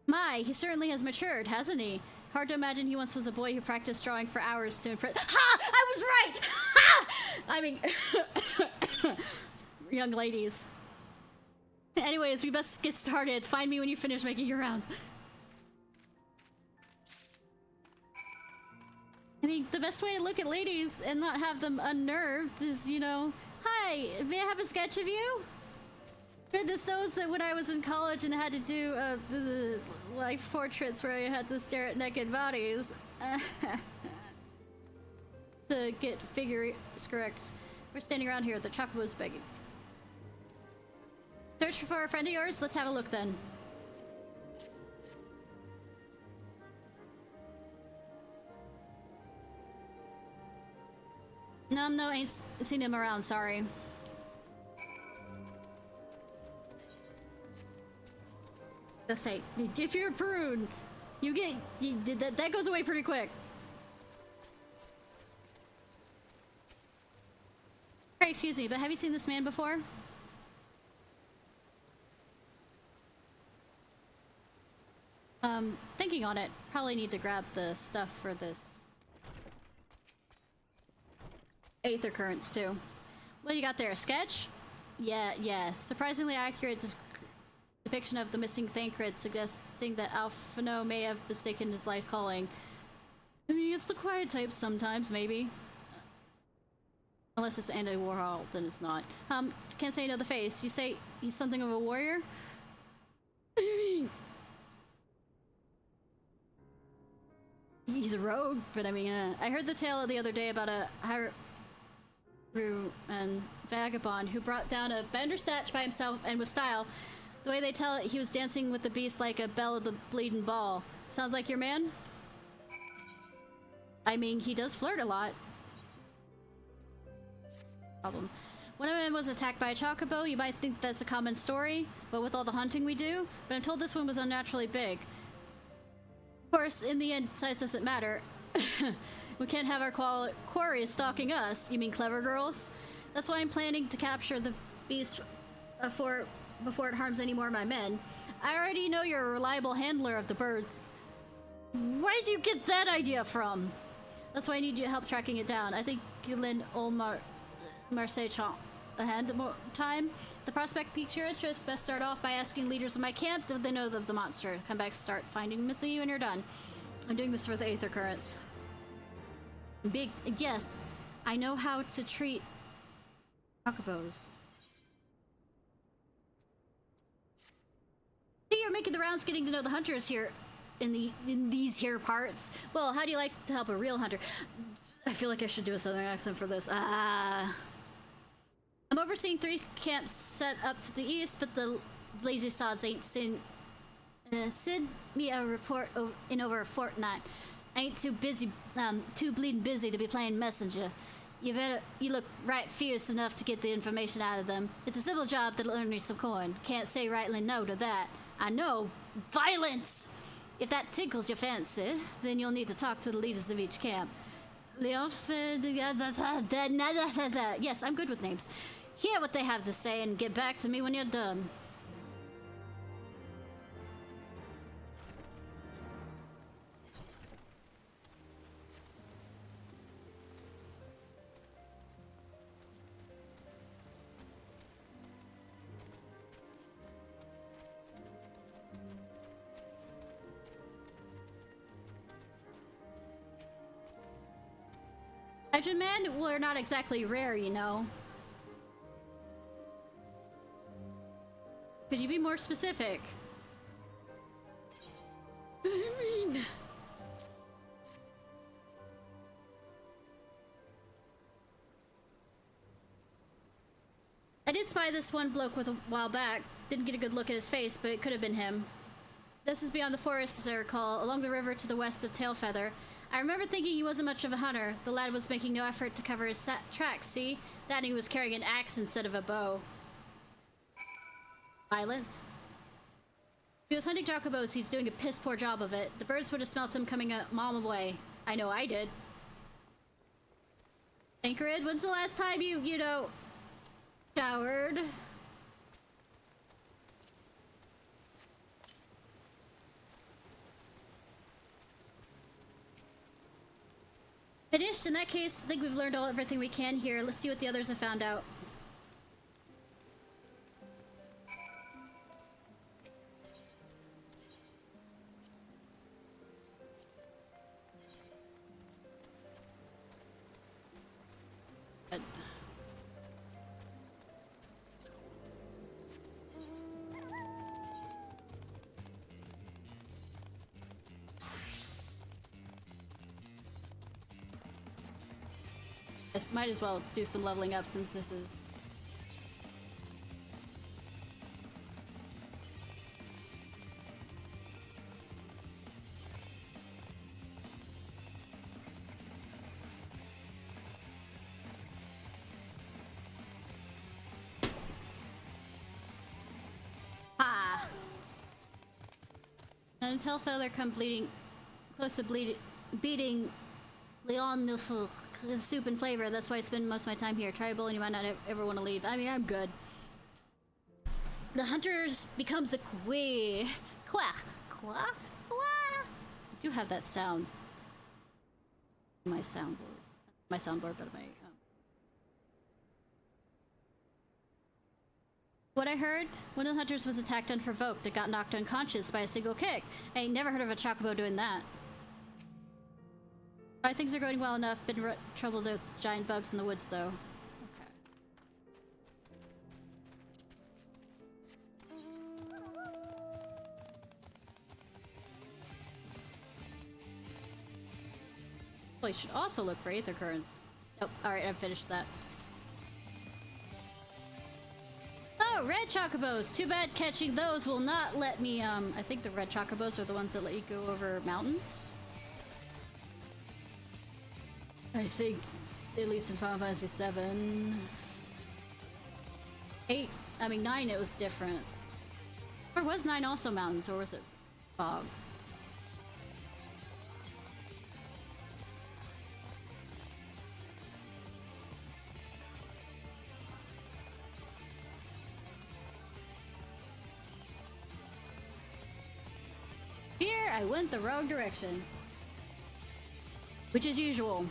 My, he certainly has matured, hasn't he? Hard to imagine he once was a boy who practiced drawing for hours to impress. Ha! I was right! Ha! I mean, young ladies. Anyways, we best get started. Find me when you finish making your rounds. I mean, the best way to look at ladies and not have them unnerved is, you know, hi, may I have a sketch of you? Goodness knows that when I was in college and had to do the life portraits where I had to stare at naked bodies. to get figures correct. We're standing around here. The chocobo's begging. Search for a friend of yours? Let's have a look then. No, ain't seen him around, sorry. Just say, if you're a prune, that goes away pretty quick. Hey, excuse me, but have you seen this man before? Thinking on it, probably need to grab the stuff for this. Aether currents too. What do you got there? A sketch? Yeah. Surprisingly accurate depiction of the missing Thancred, suggesting that Alphino may have mistaken his life calling. I mean, it's the quiet type sometimes, maybe. Unless it's Andy Warhol, then it's not. Can't say no the face. You say he's something of a warrior? What do you mean? He's a rogue, but I mean, I heard the tale the other day about a Haru and vagabond who brought down a bender statue by himself and with style. The way they tell it, he was dancing with the beast like a belle of the bleeding ball. Sounds like your man? I mean, he does flirt a lot. Problem. One of them was attacked by a chocobo. You might think that's a common story, but with all the hunting we do, but I'm told this one was unnaturally big. Of course, in the end, size doesn't matter. We can't have our quarry stalking us. You mean clever girls? That's why I'm planning to capture the beast before it harms any more of my men. I already know you're a reliable handler of the birds. Where did you get that idea from? That's why I need you to help tracking it down. I think you lend old Marseille a hand more time. The prospect piques your interest. Best start off by asking leaders of my camp if they know of the monster. Come back, start finding with you, and you're done. I'm doing this for the Aether currents. Yes, I know how to treat chocobos. See, you're making the rounds, getting to know the hunters here in these here parts. Well, how do you like to help a real hunter? I feel like I should do a southern accent for this. I'm overseeing 3 camps set up to the east, but the lazy sods ain't sent me a report in over a fortnight. I ain't too bleeding busy to be playing messenger. You look right fierce enough to get the information out of them. It's a civil job that'll earn me some coin. Can't say rightly no to that. I know. Violence! If that tickles your fancy, then you'll need to talk to the leaders of each camp. Yes, I'm good with names. Hear what they have to say and get back to me when you're done. Legend men were not exactly rare, you know. Could you be more specific? I mean... I did spy this one bloke with a while back. Didn't get a good look at his face, but it could have been him. This is beyond the forest, as I recall, along the river to the west of Tailfeather. I remember thinking he wasn't much of a hunter. The lad was making no effort to cover his tracks, see? That he was carrying an axe instead of a bow. Violence. If he was hunting chocobos, he's doing a piss-poor job of it. The birds would have smelt him coming a mile away. I know I did. Anchorid, when's the last time you know, showered? Finished? In that case, I think we've learned everything we can here. Let's see what the others have found out. Good. This might as well do some leveling up since this is... Ah! Not until Feather come bleeding, close to beating Leon Nufel, soup and flavor. That's why I spend most of my time here. Try a bowl and you might not ever want to leave. I mean, I'm good. The hunters becomes the quay. Qua, qua, qua. I do have that sound. My soundboard. My soundboard, but my. What I heard, one of the hunters was attacked unprovoked and got knocked unconscious by a single kick. I ain't never heard of a chocobo doing that. Things are going well enough. Been troubled with giant bugs in the woods, though. Okay. Well, you should also look for aether currents. Nope. Alright, I've finished that. Oh, red chocobos! Too bad catching those will not let me, I think the red chocobos are the ones that let you go over mountains. I think, at least in Final Fantasy 7. 8, I mean 9 it was different. Or was 9 also mountains, or was it fogs? Here I went the wrong direction. Which is usual.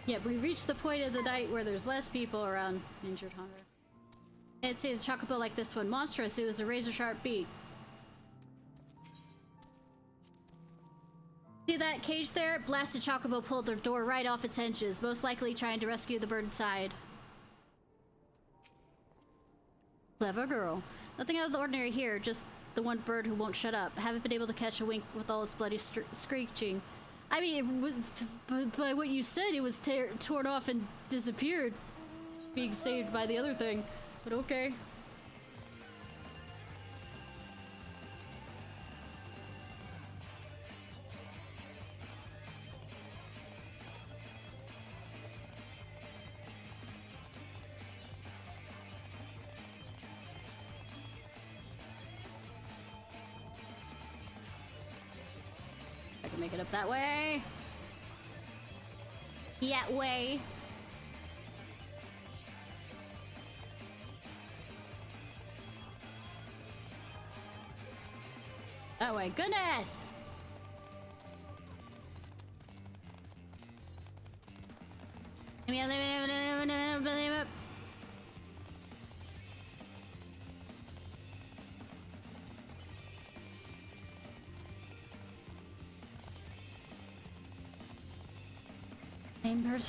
Yeah, we reached the point of the night where there's less people around injured hunter. I'd say a chocobo like this one. Monstrous, it was a razor-sharp beak. See that cage there? Blasted chocobo pulled the door right off its hinges, most likely trying to rescue the bird inside. Clever girl. Nothing out of the ordinary here, just the one bird who won't shut up. Haven't been able to catch a wink with all its bloody screeching. I mean, by what you said, it was torn off and disappeared, being saved by the other thing. But okay. I can make it up that way. That way. Oh my goodness! Bird.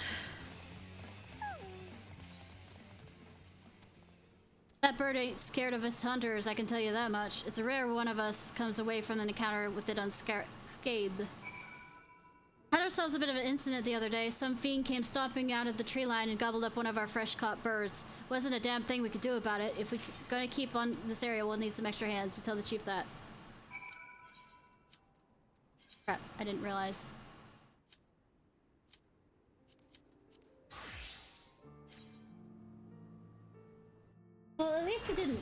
That bird ain't scared of us hunters, I can tell you that much. It's a rare one of us comes away from an encounter with it unscathed. Had ourselves a bit of an incident the other day. Some fiend came stomping out of the tree line and gobbled up one of our fresh-caught birds. Wasn't a damn thing we could do about it. If we're gonna keep on this area, we'll need some extra hands. To tell the chief that. Crap, I didn't realize. Well, at least it didn't,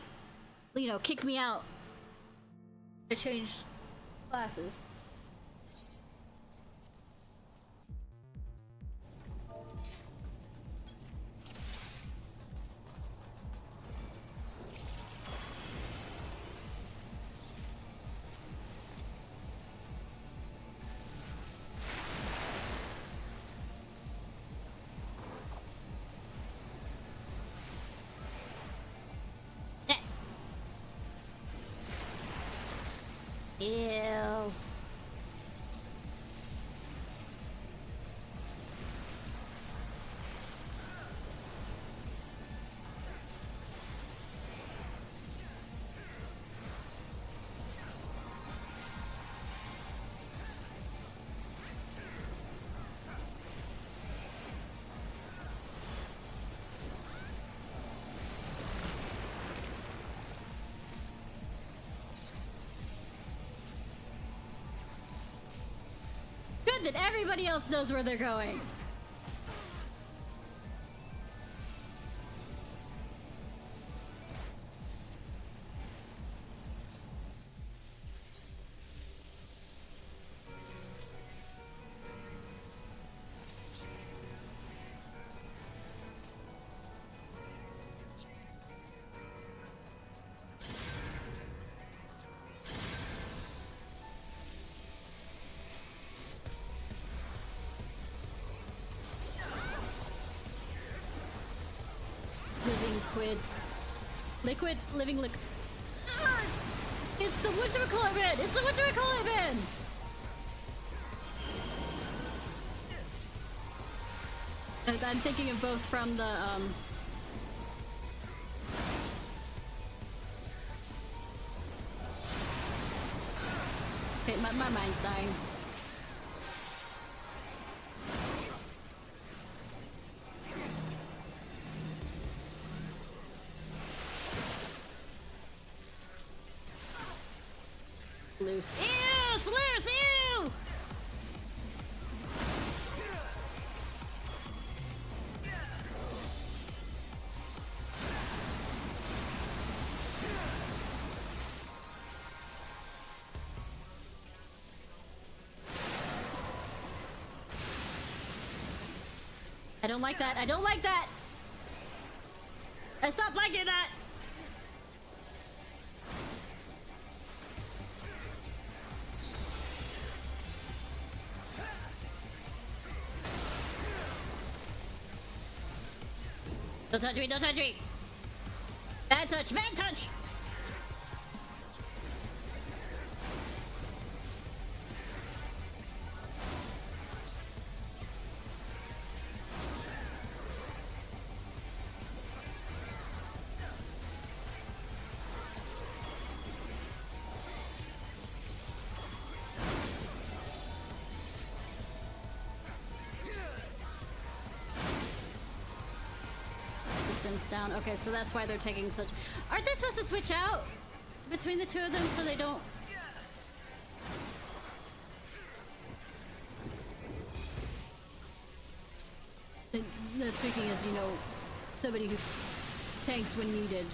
you know, kick me out to change classes. Ew. good that everybody else knows where they're going. Liquid, living liquid. It's the whatchamacallit! It's the whatchamacallit! I'm thinking of both from the, Okay, my mind's dying. Loose. Ew! It's loose! Ew! I don't like that. I don't like that! I stopped liking that! Don't touch me, don't touch me! Bad touch, bad touch! Down. Okay, so that's why they're taking such... Aren't they supposed to switch out between the two of them so they don't... That's speaking as, you know, somebody who tanks when needed.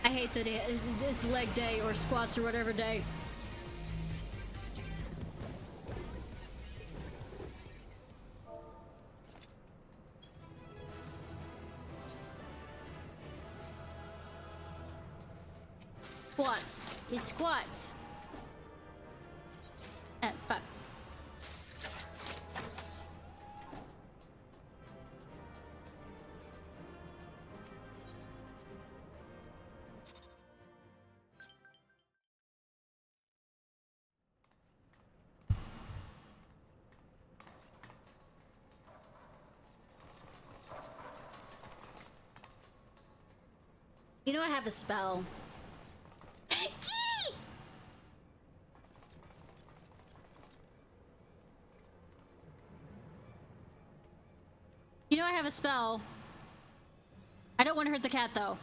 I hate that it's leg day or squats or whatever day. Squats. It's squats. Fuck. You know I have a spell. You know I have a spell. I don't want to hurt the cat though.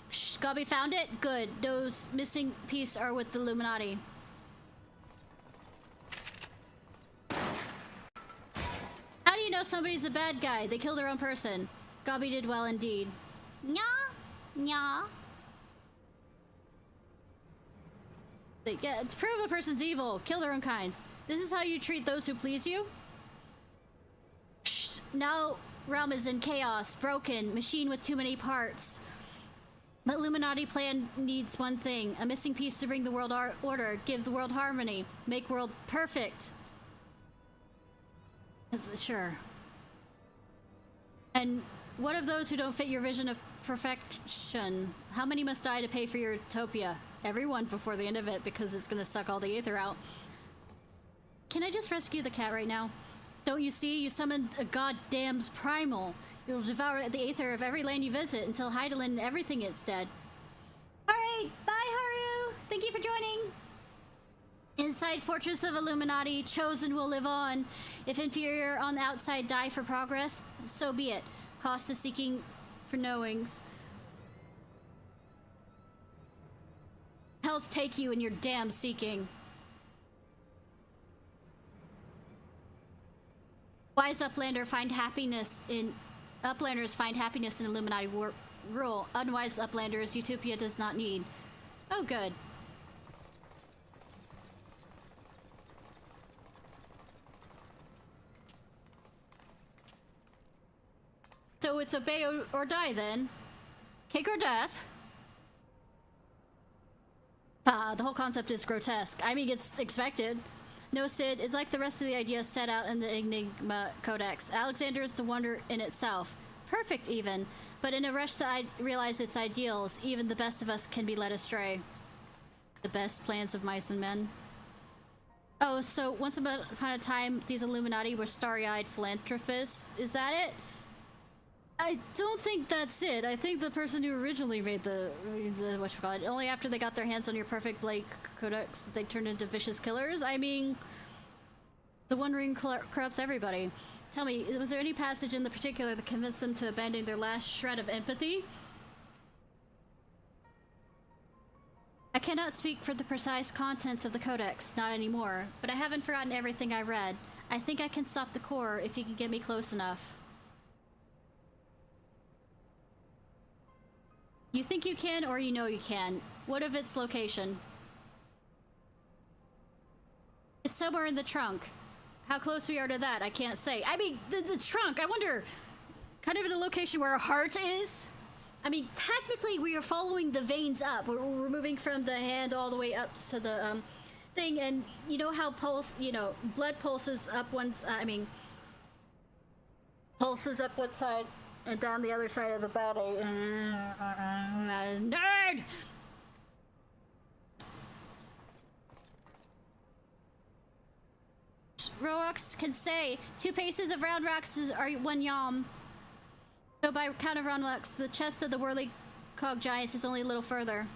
Shh, Gobby found it? Good. Those missing pieces are with the Illuminati. How do you know somebody's a bad guy? They killed their own person. Gobby did well indeed. Nya? Nya? Yeah, to prove a person's evil, kill their own kinds. This is how you treat those who please you? Shh, now realm is in chaos, broken, machine with too many parts. The Illuminati plan needs one thing, a missing piece to bring the world order, give the world harmony, make world perfect. Sure. And what of those who don't fit your vision of perfection? How many must die to pay for your utopia? Everyone before the end of it, because it's gonna suck all the aether out. Can I just rescue the cat right now? Don't you see? You summoned a goddamn primal. It will devour the aether of every land you visit until Heidelin and everything instead. Alright, bye Haru! Thank you for joining! Inside Fortress of Illuminati, Chosen will live on. If inferior on the outside die for progress, so be it. Cost of seeking for knowings. Hells take you in your damn seeking. Wise Uplanders find happiness in Illuminati rule. Unwise Uplanders, Utopia does not need. Oh, good. So it's obey or die then. Cake or death? The whole concept is grotesque. I mean, it's expected. No, Sid, it's like the rest of the ideas set out in the Enigma Codex. Alexander is the wonder in itself. Perfect, even. But in a rush to realize its ideals, even the best of us can be led astray. The best plans of mice and men. Oh, so once upon a time, these Illuminati were starry-eyed philanthropists. Is that it? I don't think that's it. I think the person who originally made the whatchamacallit, only after they got their hands on your perfect Blake Codex, they turned into vicious killers. I mean, the One Ring corrupts everybody. Tell me, was there any passage in the particular that convinced them to abandon their last shred of empathy? I cannot speak for the precise contents of the Codex, not anymore, but I haven't forgotten everything I read. I think I can stop the core if you can get me close enough. You think you can, or you know you can. What of its location? It's somewhere in the trunk. How close we are to that, I can't say. I mean, the trunk, I wonder, kind of in a location where a heart is? I mean, technically we are following the veins up. We're moving from the hand all the way up to the thing, and you know how blood pulses up pulses up one side and down the other side of the body. Nerd! Roax can say 2 paces of round rocks are 1 yom. So by count of round rocks, the chest of the whirly cog giants is only a little further.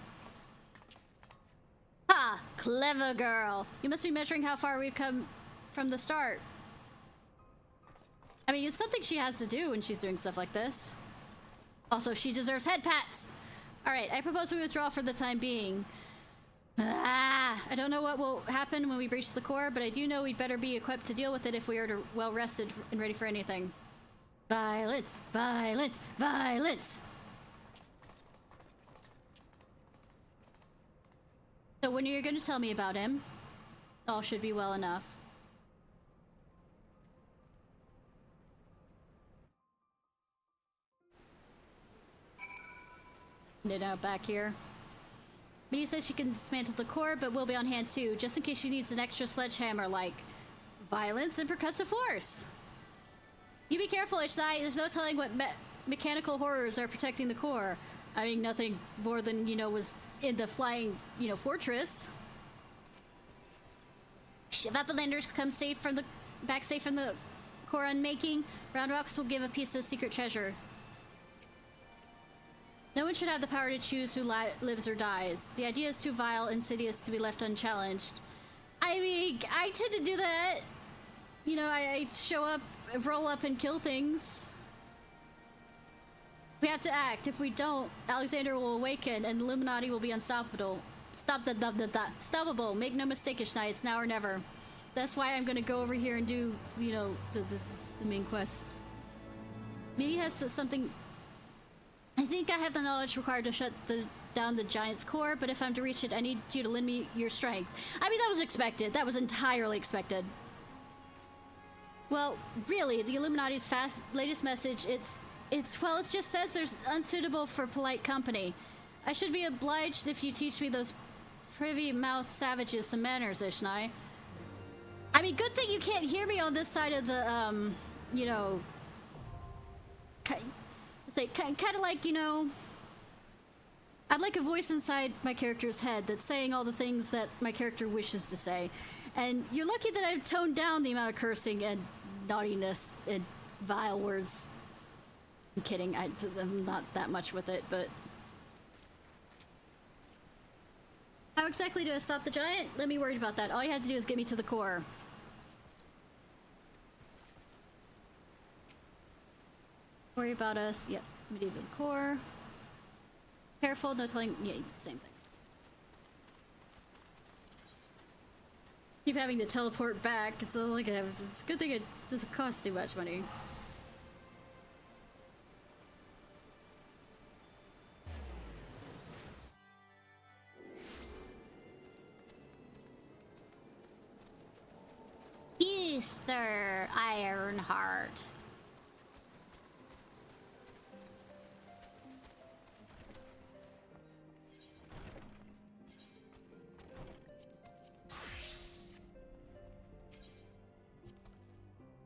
Ha! Clever girl! You must be measuring how far we've come from the start. I mean, it's something she has to do when she's doing stuff like this. Also, she deserves head pats! Alright, I propose we withdraw for the time being. I don't know what will happen when we breach the core, but I do know we'd better be equipped to deal with it if we are well rested and ready for anything. Violence! Violence! Violence! So when are you going to tell me about him? All should be well enough. It out back here. Minnie says she can dismantle the core, but we'll be on hand too, just in case she needs an extra sledgehammer like violence and percussive force. You be careful, Ishnai. There's no telling what mechanical horrors are protecting the core. I mean, nothing more than, was in the flying, fortress. If Uplanders come back safe from the core unmaking, Round Rocks will give a piece of secret treasure. No one should have the power to choose who lives or dies. The idea is too vile, insidious to be left unchallenged. I mean, I tend to do that. I show up, roll up, and kill things. We have to act. If we don't, Alexander will awaken, and the Illuminati will be unstoppable. Stoppable. Make no mistake, Ishnai. It's now or never. That's why I'm gonna go over here and do, the main quest. Maybe has something. I think I have the knowledge required to shut down the giant's core, but if I'm to reach it, I need you to lend me your strength. I mean, that was expected. That was entirely expected. Well, really, the Illuminati's latest message, it just says there's unsuitable for polite company. I should be obliged if you teach me those privy-mouthed savages some manners, Ishnai. I mean, good thing you can't hear me on this side of the, you know... kind of like, you know... I'd like a voice inside my character's head that's saying all the things that my character wishes to say. And you're lucky that I've toned down the amount of cursing and naughtiness and vile words. I'm kidding, I'm not that much with it, but... How exactly do I stop the giant? Let me worry about that. All you have to do is get me to the core. Worry about us. Yep, let me do the core. Careful, no telling. Yeah, same thing. Keep having to teleport back. It's like it's a good thing it doesn't cost too much money. Easter Ironheart.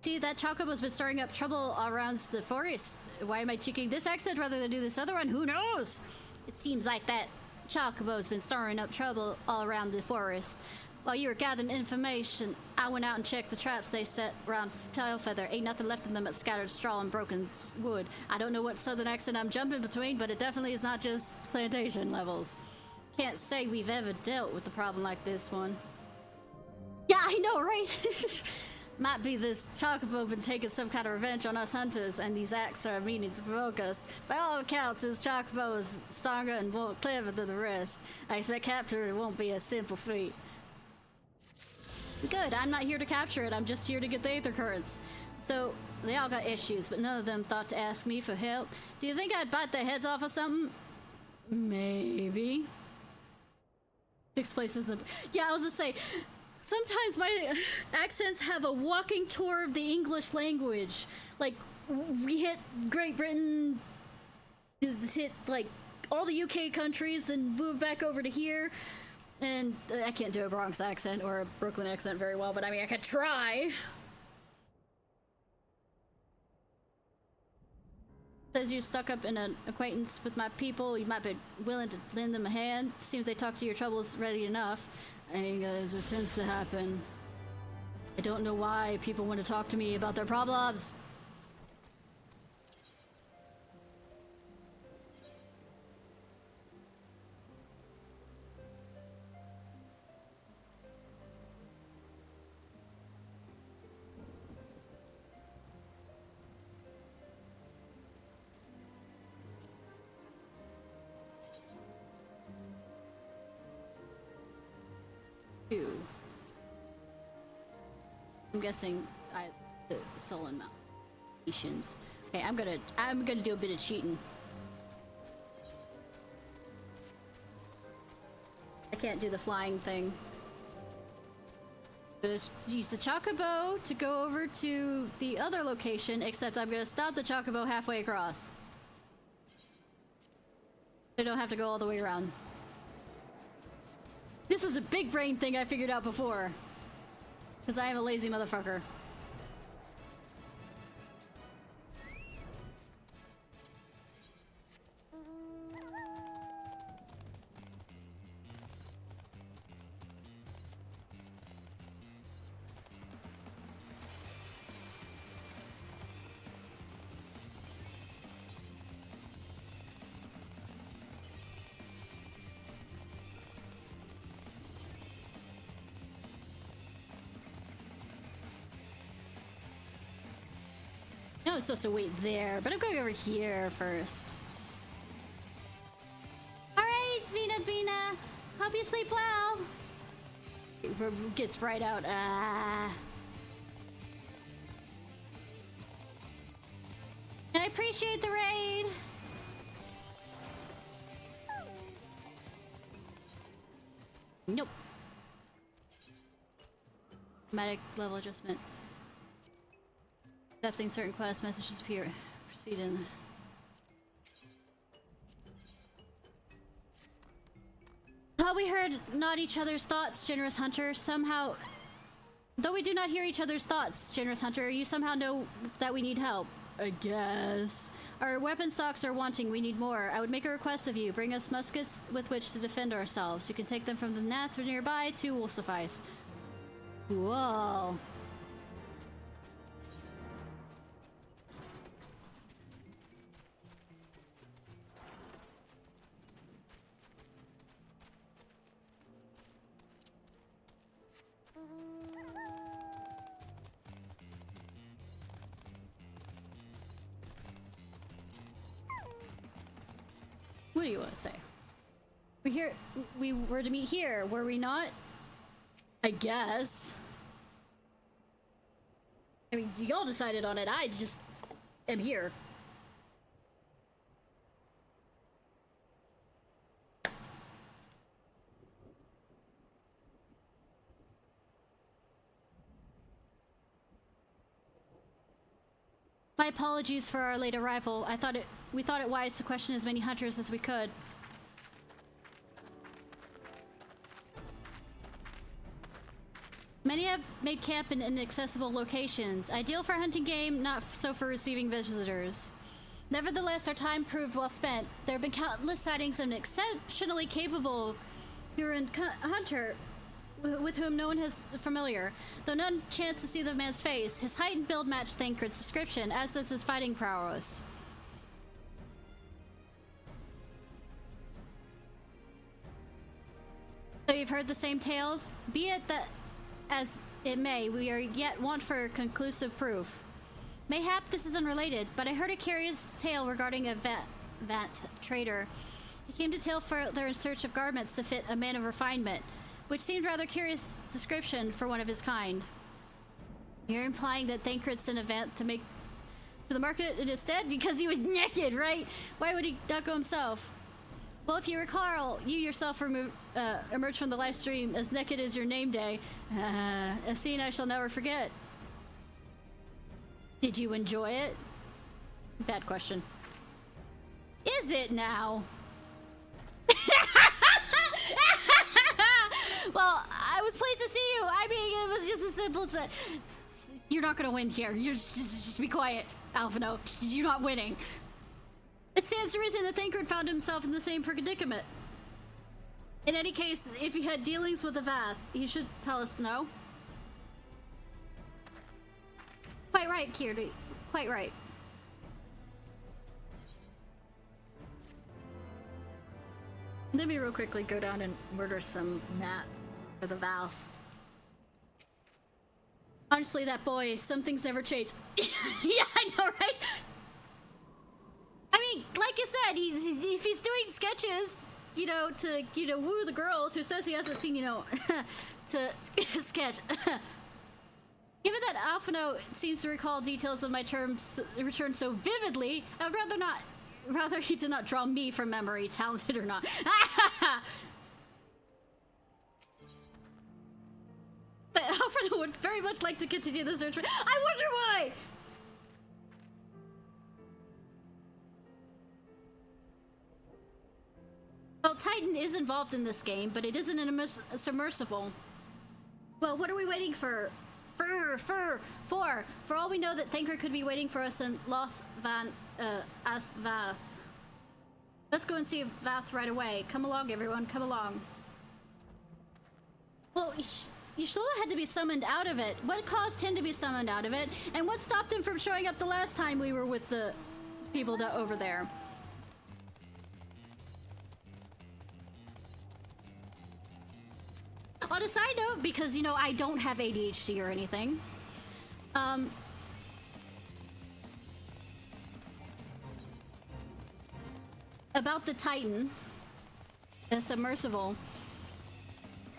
See, that Chocobo's been stirring up trouble around the forest. Why am I cheeking this accent rather than do this other one? Who knows? It seems like that Chocobo's been stirring up trouble all around the forest. While you were gathering information, I went out and checked the traps they set around Tailfeather. Ain't nothing left in them but scattered straw and broken wood. I don't know what southern accent I'm jumping between, but it definitely is not just plantation levels. Can't say we've ever dealt with a problem like this one. Yeah, I know, right? Might be this Chocobo been taking some kind of revenge on us hunters, and these acts are meaning to provoke us. By all accounts, this Chocobo is stronger and more clever than the rest. I expect capture it won't be a simple feat. Good, I'm not here to capture it, I'm just here to get the Aether Currents. So, they all got issues, but none of them thought to ask me for help. Do you think I'd bite their heads off or something? Maybe. 6 places in the... Yeah, I was gonna say... Sometimes my accents have a walking tour of the English language. Like, we hit Great Britain, hit, like, all the UK countries, then move back over to here. And I can't do a Bronx accent or a Brooklyn accent very well, but I mean, I could try. Says you're stuck up in an acquaintance with my people. You might be willing to lend them a hand. Seems they talk to your troubles ready enough. I mean, it tends to happen. I don't know why people want to talk to me about their problems. I'm guessing the Sullen Mountains. Okay, I'm gonna do a bit of cheating. I can't do the flying thing. I'm gonna use the Chocobo to go over to the other location, except I'm gonna stop the Chocobo halfway across. I don't have to go all the way around. This is a big brain thing I figured out before. Because I am a lazy motherfucker. No, I'm supposed to wait there, but I'm going over here first. Alright, Vina Bina. Hope you sleep well. Gets right out. I appreciate the raid. Nope. Automatic level adjustment. Accepting certain quest messages appear. Proceed in. we heard not each other's thoughts, generous hunter, somehow... Though we do not hear each other's thoughts, generous hunter, you somehow know that we need help. I guess. Our weapon stocks are wanting, we need more. I would make a request of you. Bring us muskets with which to defend ourselves. You can take them from the Nath nearby, 2 will suffice. Whoa. What do you want to say? We were to meet here, were we not? I guess. I mean, y'all decided on it. I just am here. My apologies for our late arrival. We thought it wise to question as many hunters as we could. Many have made camp in inaccessible locations, ideal for hunting game, not so for receiving visitors. Nevertheless, our time proved well spent. There have been countless sightings of an exceptionally capable Huron hunter with whom no one is familiar. Though none chance to see the man's face, his height and build match Thancred's description, as does his fighting prowess. So you've heard the same tales? Be it that as it may, we are yet want for conclusive proof. Mayhap this is unrelated, but I heard a curious tale regarding a Vanth trader. He came to tale further in search of garments to fit a man of refinement, which seemed rather curious description for one of his kind. You're implying that Thancred sent a Vanth to make to the market instead because he was naked, right? Why would he not go himself? Well, if you recall, you yourself emerged from the live stream as naked as your name day. A scene I shall never forget. Did you enjoy it? Bad question. Is it now? Well, I was pleased to see you. I mean, it was just as simple as you're not gonna win here. You're just be quiet, Alphino. You're not winning. It stands to reason that Thancred found himself in the same predicament. In any case, if you had dealings with the Vath, you should tell us no. Quite right, Kirti. Quite right. Let me real quickly go down and murder some Nat for the Val. Honestly, that boy, some things never change. Yeah, I know, right? I mean, like I said, if he's doing sketches, you know, to, you know, woo the girls, who says he hasn't seen, you know, to sketch. Given that Alphino seems to recall details of my return so vividly, I'd rather he did not draw me from memory, talented or not. But Alphino would very much like to continue the search. I wonder why! Well, Titan is involved in this game, but it isn't a submersible. Well, what are we waiting for? For all we know, that Thancred could be waiting for us in Loth Van Astvath. Let's go and see Vath right away. Come along, everyone. Come along. Well, Yshula had to be summoned out of it. What caused him to be summoned out of it? And what stopped him from showing up the last time we were with the people over there? On a side note, because, you know, I don't have ADHD or anything, about the Titan, the submersible,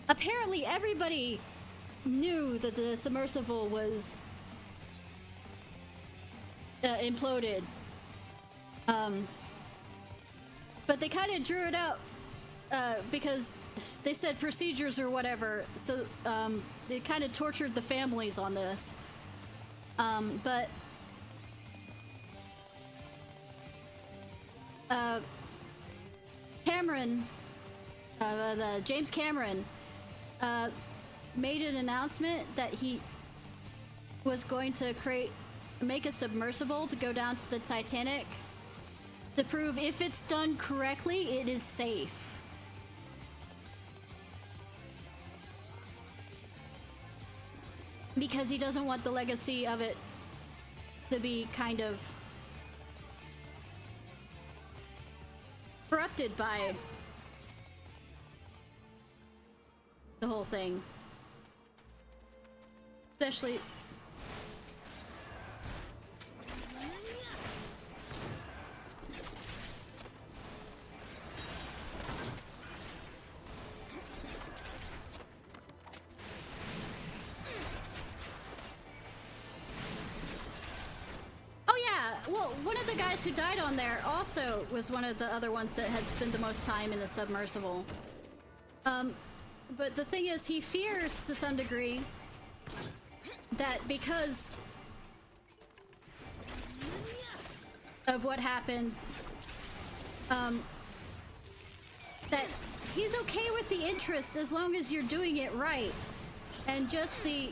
apparently everybody knew that the submersible was imploded, but they kind of drew it out because they said procedures or whatever, so they kind of tortured the families on this. But Cameron James Cameron made an announcement that he was going to make a submersible to go down to the Titanic to prove if it's done correctly, it is safe. Because he doesn't want the legacy of it to be kind of corrupted by the whole thing. Especially... Well, one of the guys who died on there also was one of the other ones that had spent the most time in the submersible. But the thing is, he fears to some degree that because of what happened, that he's okay with the interest as long as you're doing it right. And just the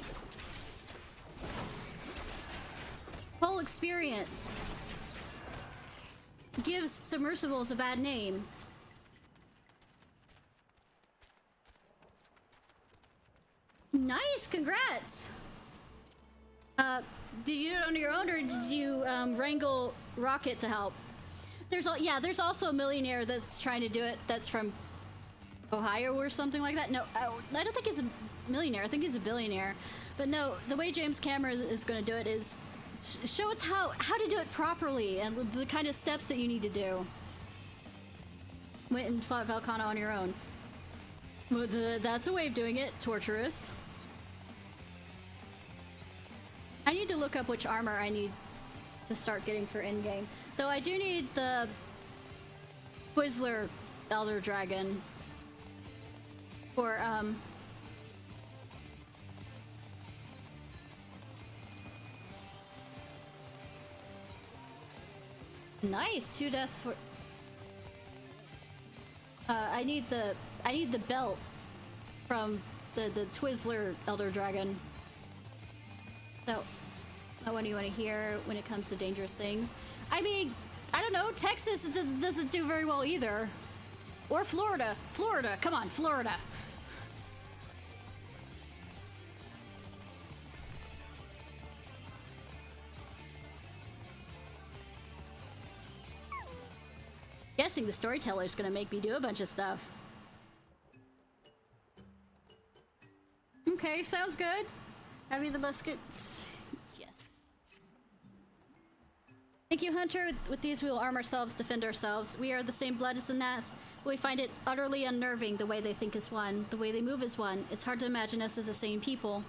whole experience gives submersibles a bad name. Nice, congrats! Did you do it on your own, or did you wrangle Rocket to help? There's also a millionaire that's trying to do it. That's from Ohio or something like that. No, I don't think he's a millionaire. I think he's a billionaire. But no, the way James Cameron is going to do it is show us how to do it properly and the kind of steps that you need to do. Went and fought Valkana on your own. Well, that's a way of doing it. Torturous. I need to look up which armor I need to start getting for in-game. Though I do need the Twizzler Elder Dragon for, nice, 2 death for... I need the belt from the Twizzler Elder Dragon. So, what do you want to hear when it comes to dangerous things? I mean, I don't know, Texas doesn't do very well either. Or Florida. Florida, come on, Florida. Guessing the storyteller's gonna make me do a bunch of stuff. Okay, sounds good. Having the muskets. Yes. Thank you, Hunter. With these, we will arm ourselves, defend ourselves. We are the same blood as the Nath. We find it utterly unnerving the way they think is one, the way they move is one. It's hard to imagine us as the same people.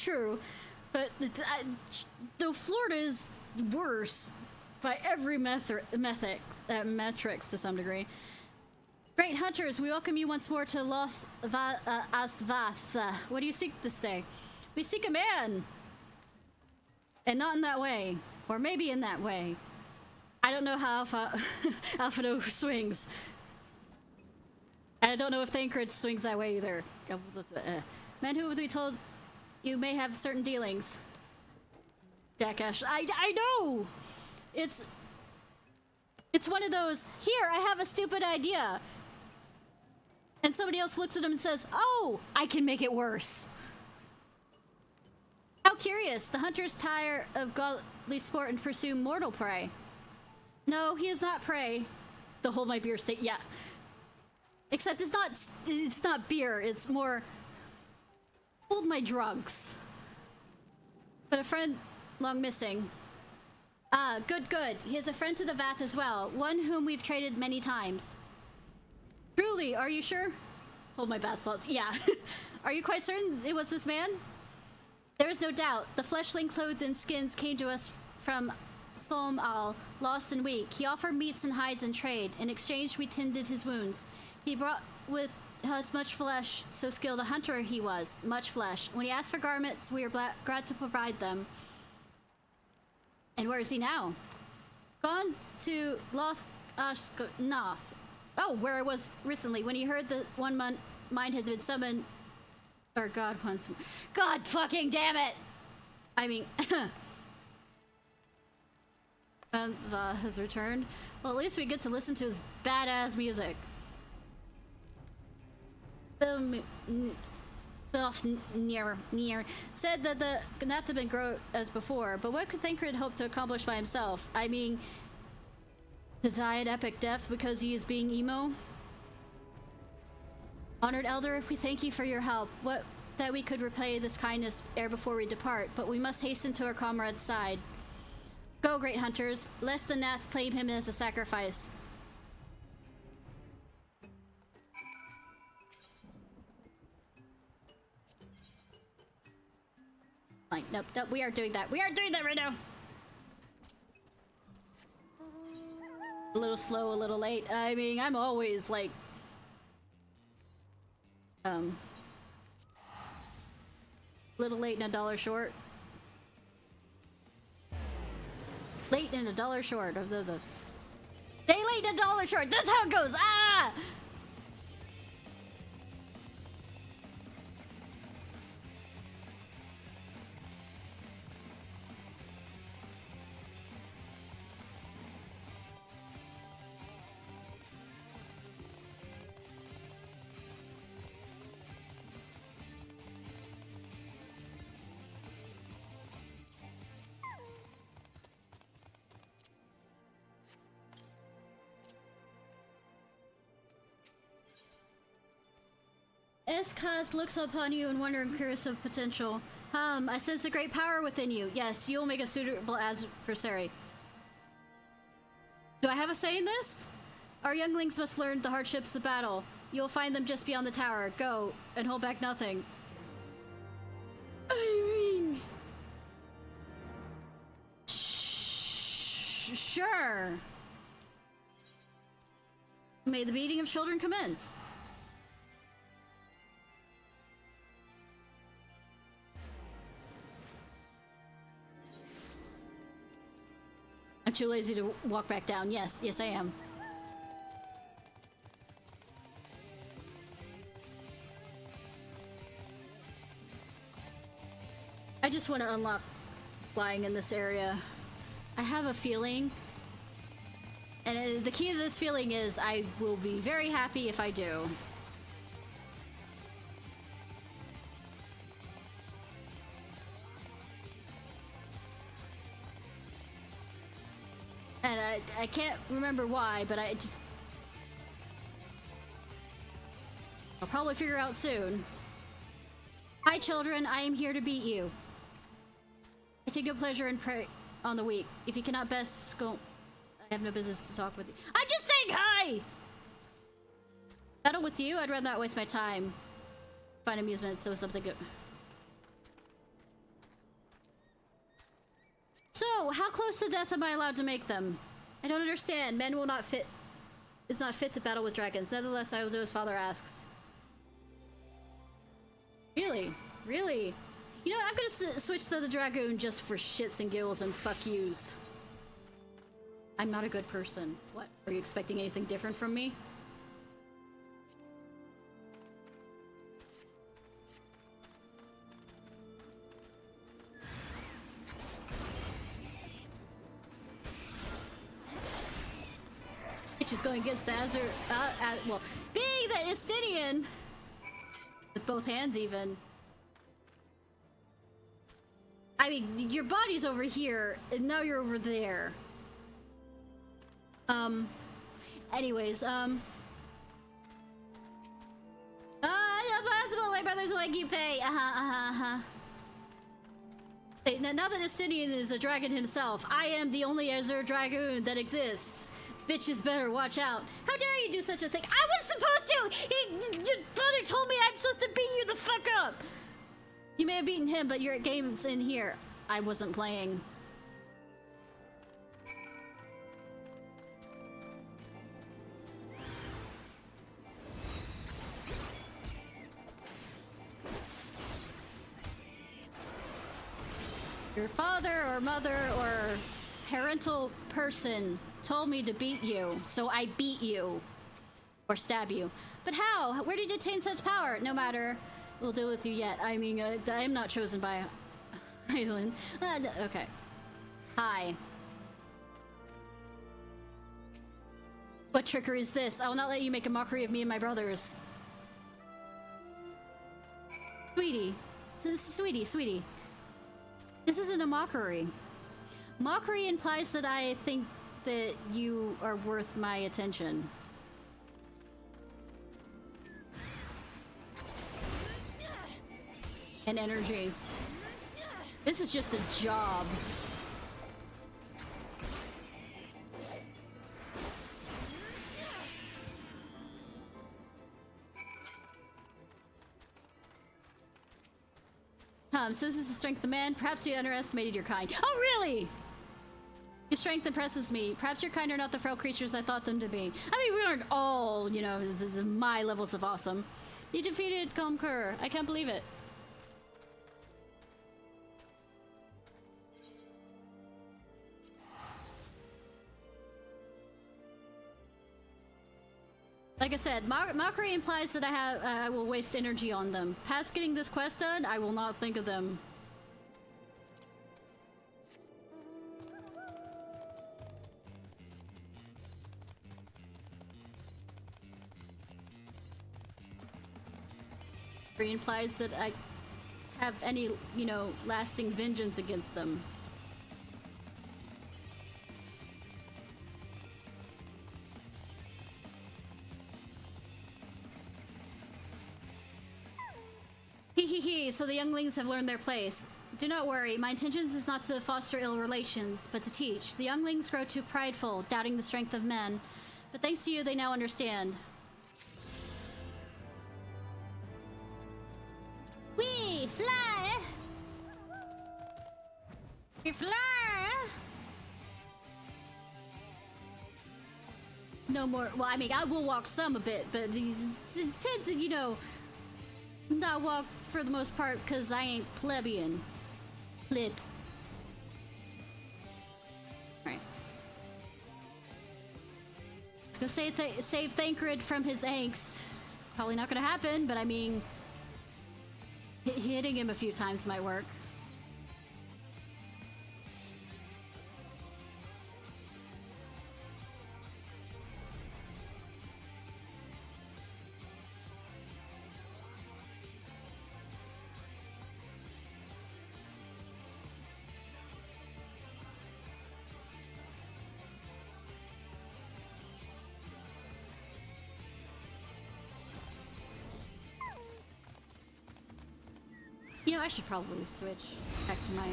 True, but though Florida is worse by every metrics to some degree. Great hunters, we welcome you once more to Loth Astvath. What do you seek this day? We seek a man, and not in that way, or maybe in that way. I don't know how Alpha swings. I don't know if Thancred swings that way either. Man who we told. You may have certain dealings. Jackash. I know! It's one of those, here, I have a stupid idea. And somebody else looks at him and says, oh, I can make it worse. How curious. The hunters tire of godly sport and pursue mortal prey. No, he is not prey. The hold my beer state, yeah. Except it's not beer, it's more... Hold my drugs. But a friend long missing. Ah, good. He is a friend to the Vath as well, one whom we've traded many times. Truly, are you sure? Hold my bath salts. Yeah. Are you quite certain it was this man? There is no doubt. The fleshling clothed in skins came to us from Solm Al, lost and weak. He offered meats and hides in trade. In exchange, we tended his wounds. He brought with has much flesh, so skilled a hunter he was. Much flesh. When he asked for garments, we are glad to provide them. And where is he now? Gone to Noth. Oh, where I was recently, when he heard that one mind had been summoned. Or God once. God fucking damn it! I mean, and has returned. Well, at least we get to listen to his badass music. Near said that the Gnath had been grown as before, but what could Thancred hope to accomplish by himself? I mean, to die an epic death because he is being emo? Honored Elder, we thank you for your help. What that we could repay this kindness ere before we depart, but we must hasten to our comrade's side. Go, great hunters, lest the Nath claim him as a sacrifice. Like, nope, we aren't doing that. We aren't doing that right now. A little slow, a little late. I mean, I'm always like, little late and $1 short. Late and $1 short of the day late and $1 short. That's how it goes. Ah! Eskaz looks upon you in wonder and curious of potential. I sense a great power within you. Yes, you will make a suitable adversary. Do I have a say in this? Our younglings must learn the hardships of battle. You'll find them just beyond the tower. Go, and hold back nothing. I mean... Sure. May the beating of children commence. I'm too lazy to walk back down. Yes, yes I am. I just want to unlock flying in this area. I have a feeling, and the key to this feeling is I will be very happy if I do. And I can't remember why, but I'll probably figure out soon. Hi children, I am here to beat you. I take no pleasure in prey on the weak. If you cannot best school, I have no business to talk with you. I'm just saying hi! Battle with you? I'd rather not waste my time. Find amusement, so something good. So, how close to death am I allowed to make them? I don't understand. Men will not fit. It's not fit to battle with dragons. Nevertheless, I will do as father asks. Really? Really? You know, I'm gonna switch to the dragoon just for shits and giggles and fuck yous. I'm not a good person. What? Are you expecting anything different from me? She's going against the Azure, well, being the Estinian, with both hands even. I mean, your body's over here, and now you're over there. Anyways, impossible, my brother's Wanky Pay, Hey, now that Estinian is a dragon himself, I am the only Azure Dragoon that exists. Bitches better watch out. How dare you do such a thing? I was supposed to! Your brother told me I'm supposed to beat you the fuck up! You may have beaten him, but your game's in here. I wasn't playing. Your father or mother or parental person told me to beat you, so I beat you. Or stab you. But how? Where did you attain such power? No matter. We'll deal with you yet. I mean, I am not chosen by Island. Okay. Hi. What trickery is this? I will not let you make a mockery of me and my brothers. Sweetie. Sweetie. This isn't a mockery. Mockery implies that I think that you are worth my attention. And energy. This is just a job. So this is the strength of man. Perhaps you underestimated your kind. Oh, really? Your strength impresses me. Perhaps your kind are not the frail creatures I thought them to be. I mean, we aren't all, you know, my levels of awesome. You defeated Conqueror. I can't believe it. Like I said, mockery implies that I will waste energy on them. Past getting this quest done, I will not think of them. Mockery implies that I have any, you know, lasting vengeance against them. So the younglings have learned their place. Do not worry, my intentions is not to foster ill relations, but to teach. The younglings grow too prideful, doubting the strength of men. But thanks to you, they now understand. We fly! We fly! No more, well, I mean, I will walk some a bit, but it tends to, you know, not walk for the most part because I ain't plebeian. Plebs. Alright. Let's go save Thancred from his angst. It's probably not gonna happen, but I mean, hitting him a few times might work. You know, I should probably switch back to my...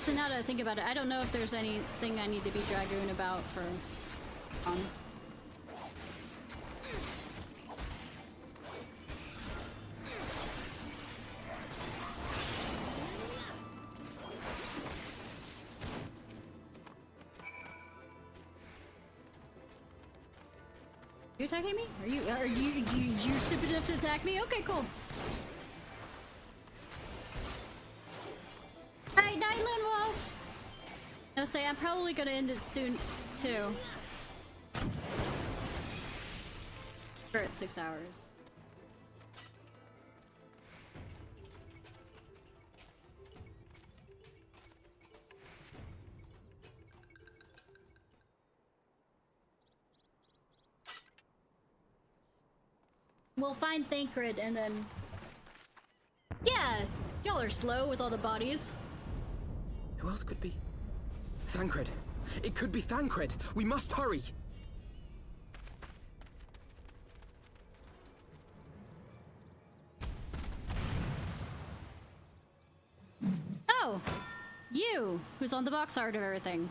So now that I think about it, I don't know if there's anything I need to be Dragoon about for... You attacking me? Are you stupid enough to attack me? Okay, cool. Alright, night, Lone Wolf! I'll say I'm probably gonna end it soon too. We're at 6 hours. We'll find Thancred and then... Yeah! Y'all are slow with all the bodies. Who else could be? Thancred! It could be Thancred! We must hurry! Oh! You! Who's on the box art of everything.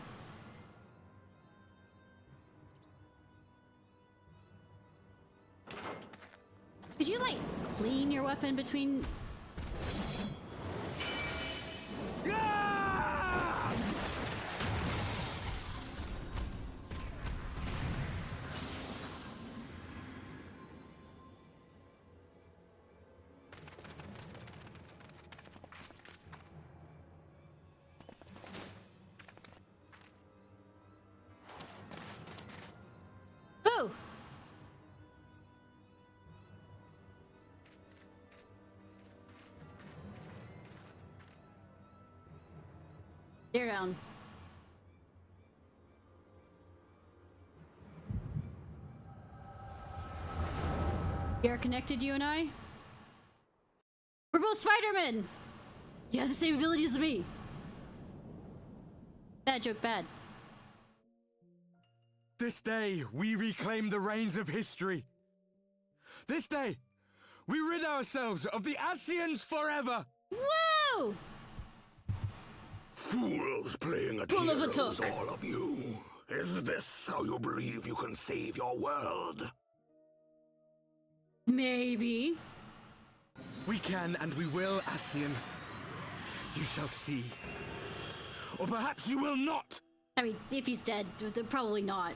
Could you, like, clean your weapon between... Stare down. We are connected, you and I? We're both Spider-Men! You have the same abilities as me! Bad joke, bad. This day, we reclaim the reins of history. This day, we rid ourselves of the Asians forever! Woo! Fools playing at Full of a heroes, tuck. all of you. Is this how you believe you can save your world? Maybe. We can and we will, Asian. You shall see. Or perhaps you will not! I mean, if he's dead, probably not.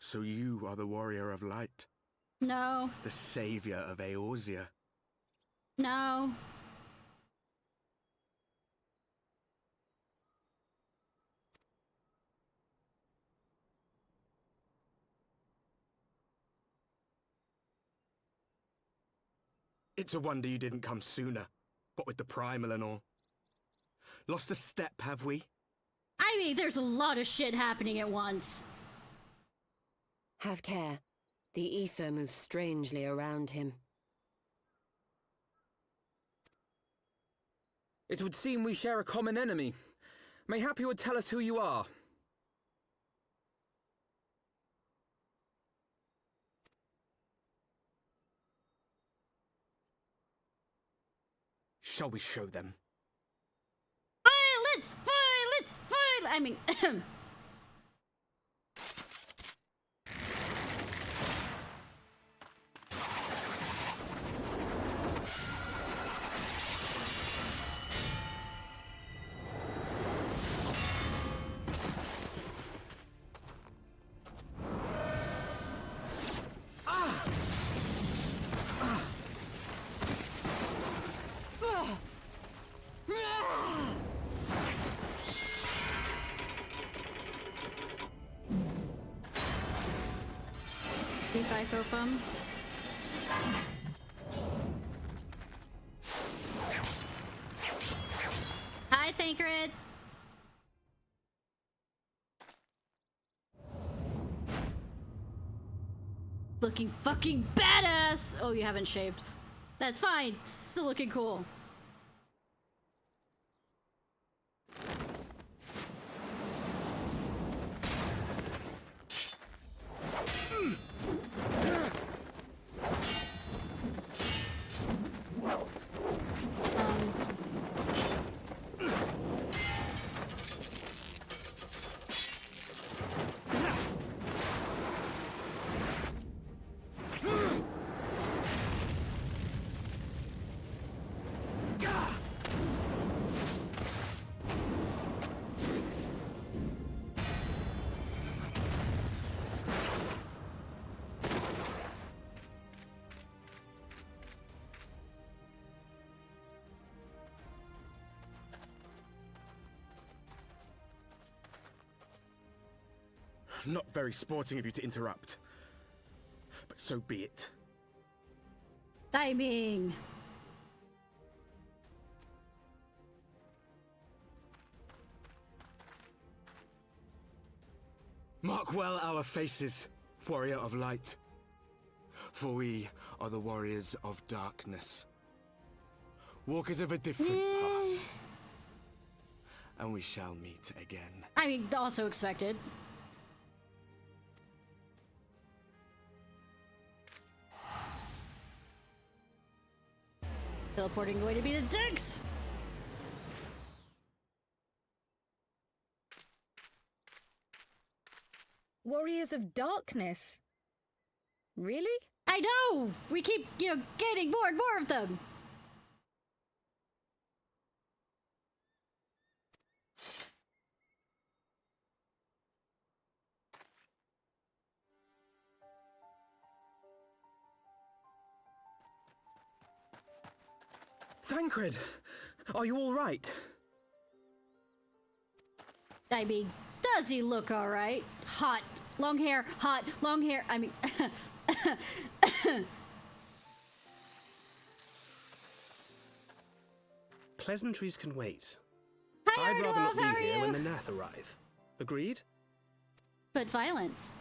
So you are the warrior of light, No. the savior of Eorzea. No. It's a wonder you didn't come sooner, what with the primal and all. Lost a step, have we? I mean, there's a lot of shit happening at once. Have care. The ether moves strangely around him. It would seem we share a common enemy. Mayhap you would tell us who you are. Shall we show them? Violence! Violence! Violence! I mean, Bum. Hi, Thancred. Looking fucking badass! Oh, you haven't shaved. That's fine. Still looking cool. Not very sporting of you to interrupt. But so be it. Timing. Mark well our faces, warrior of light. For we are the warriors of darkness. Walkers of a different path. And we shall meet again. I mean, also expected. Teleporting away to be the dicks. Warriors of Darkness? Really? I know! We keep, getting more and more of them! Thancred! Are you all right? I mean, does he look alright? Hot. Long hair. Hot. Long hair. I mean... Pleasantries can wait. Hi, I'd rather not Ardwolf, how are be here you? when the Nath arrive. Agreed? But violence.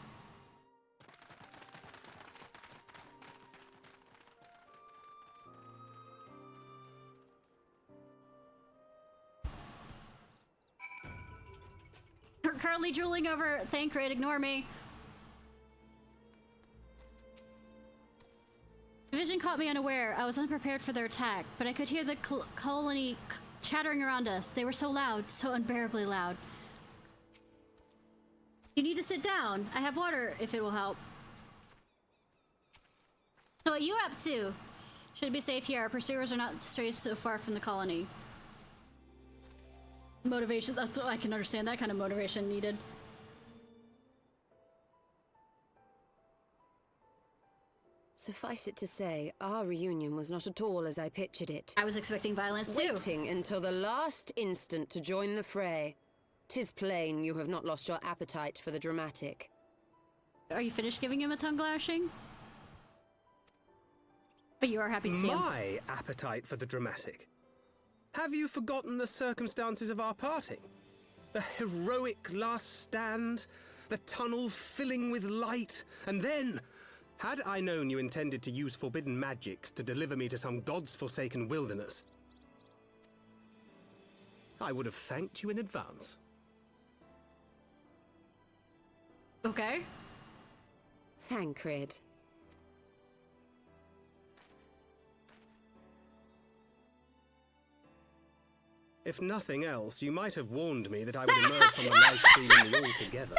Currently drooling over Thancred, ignore me. The vision caught me unaware. I was unprepared for their attack, but I could hear the colony chattering around us. They were so loud, so unbearably loud. You need to sit down. I have water, if it will help. So what are you up to? Should be safe here. Our pursuers are not strayed so far from the colony. Motivation. I can understand that kind of motivation needed. Suffice it to say, our reunion was not at all as I pictured it. I was expecting violence too. Waiting until the last instant to join the fray. 'Tis plain you have not lost your appetite for the dramatic. Are you finished giving him a tongue lashing? But you are happy to see him. My appetite for the dramatic. Have you forgotten the circumstances of our parting? The heroic last stand, the tunnel filling with light, and then... Had I known you intended to use forbidden magics to deliver me to some god's forsaken wilderness, I would have thanked you in advance. Okay. Thancred. If nothing else, you might have warned me that I would emerge from the life stream in the altogether.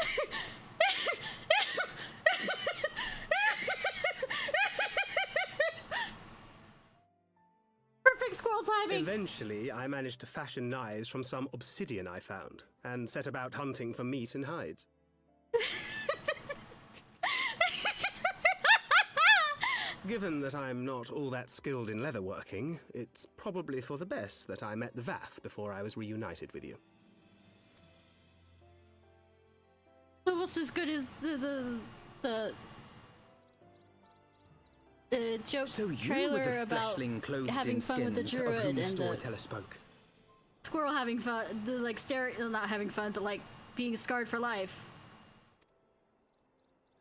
Perfect squirrel timing. Eventually, I managed to fashion knives from some obsidian I found, and set about hunting for meat and hides. Given that I'm not all that skilled in leatherworking, it's probably for the best that I met the Vath before I was reunited with you. Almost as good as the joke So you trailer were the about fleshling clothed having in fun with the skins of druid whom the and the storyteller spoke. squirrel having fun, not having fun, but like being scarred for life.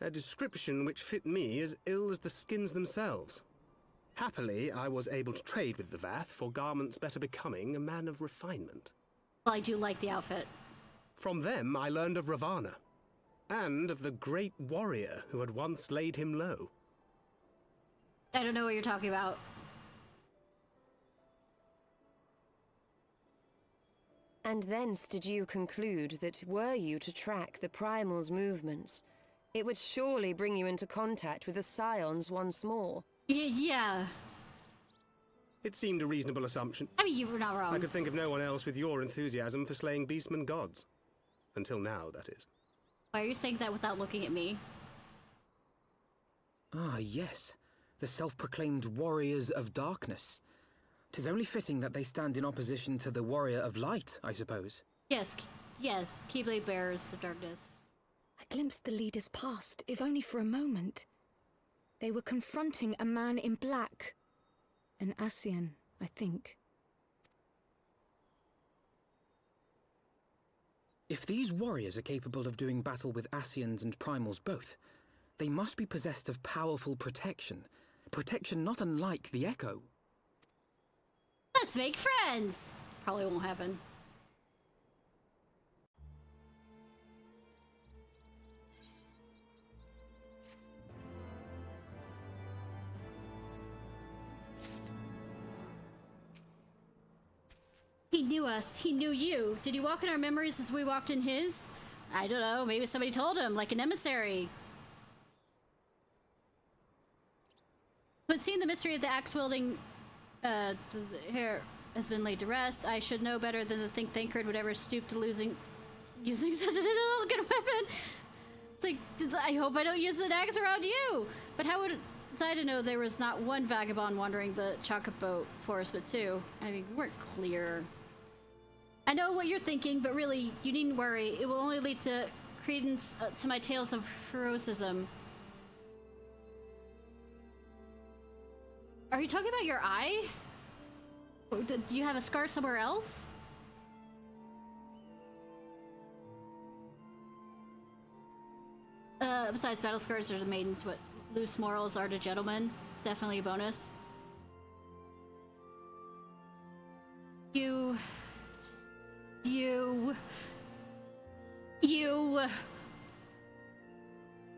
A description which fit me as ill as the skins themselves. Happily, I was able to trade with the Vath for garments better becoming a man of refinement. Well, I do like the outfit. From them, I learned of Ravana, and of the great warrior who had once laid him low. I don't know what you're talking about. And thence did you conclude that were you to track the Primal's movements, it would surely bring you into contact with the Scions once more. Yeah. It seemed a reasonable assumption. I mean, you were not wrong. I could think of no one else with your enthusiasm for slaying beastmen gods. Until now, that is. Why are you saying that without looking at me? Ah, yes. The self-proclaimed warriors of darkness. 'Tis only fitting that they stand in opposition to the warrior of light, I suppose. Yes, Keyblade Bearers of Darkness. I glimpsed the leaders past, if only for a moment. They were confronting a man in black. An Ascian, I think. If these warriors are capable of doing battle with Ascians and Primals both, they must be possessed of powerful protection. Protection not unlike the Echo. Let's make friends! Probably won't happen. He knew us. He knew you. Did he walk in our memories as we walked in his? I don't know. Maybe somebody told him, like an emissary. But seeing the mystery of the axe-wielding hair has been laid to rest, I should know better than to think Thancred would ever stoop to using such a delicate weapon. It's like, I hope I don't use an axe around you. But how would I to know there was not one vagabond wandering the Chocobo forest, but two. I mean, we weren't clear. I know what you're thinking, but really, you needn't worry. It will only lead to credence to my tales of heroism. Are you talking about your eye? Do you have a scar somewhere else? Besides battle scars are to maidens, what loose morals are to gentlemen. Definitely a bonus. You...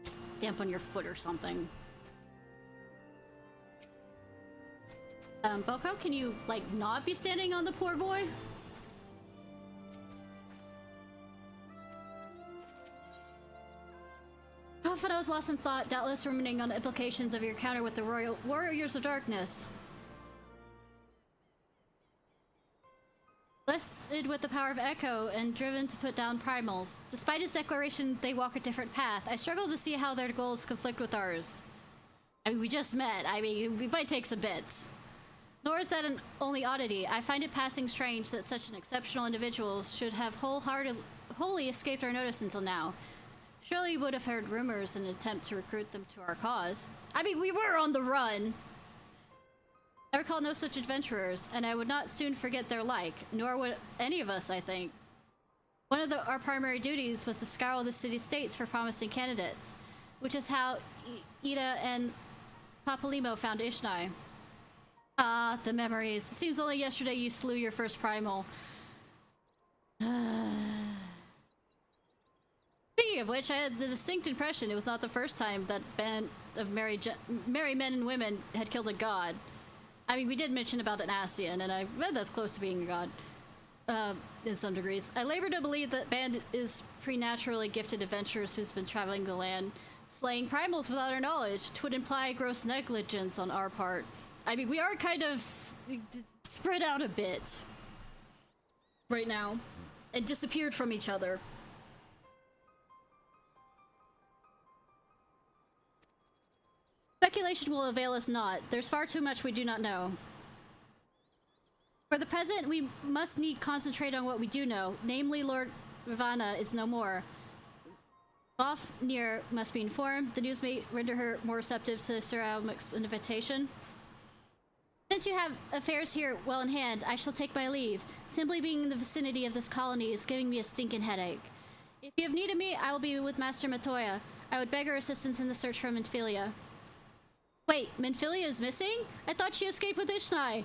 Stamp on your foot or something. Boko, can you, like, not be standing on the poor boy? Often I was lost in thought, doubtless ruminating on the implications of your encounter with the royal warriors of darkness. Blessed with the power of Echo and driven to put down primals. Despite his declaration they walk a different path, I struggle to see how their goals conflict with ours. I mean, we just met. I mean, we might take some bits. Nor is that an only oddity. I find it passing strange that such an exceptional individual should have wholly escaped our notice until now. Surely you would have heard rumors in an attempt to recruit them to our cause. I mean, we were on the run. I recall no such adventurers, and I would not soon forget their like, nor would any of us, I think. One of our primary duties was to scour the city-states for promising candidates, which is how Ida and Papalimo found Ishnai. Ah, the memories. It seems only yesterday you slew your first primal. Speaking of which, I had the distinct impression it was not the first time that band of merry men and women had killed a god. I mean, we did mention about an Ascian, and I read that's close to being a god, in some degrees. I labor to believe that band is preternaturally gifted adventurers who's been traveling the land, slaying primals without our knowledge. 'Twould imply gross negligence on our part. I mean, we are kind of spread out a bit right now, and disappeared from each other. Speculation will avail us not. There's far too much we do not know. For the present, we must need concentrate on what we do know, namely Lord Ravana is no more. Vafnir must be informed. The news may render her more receptive to Sir Almec's invitation. Since you have affairs here well in hand, I shall take my leave. Simply being in the vicinity of this colony is giving me a stinking headache. If you have need of me, I will be with Master Matoya. I would beg her assistance in the search for Minfilia. Wait, Minfilia is missing? I thought she escaped with Ishnai.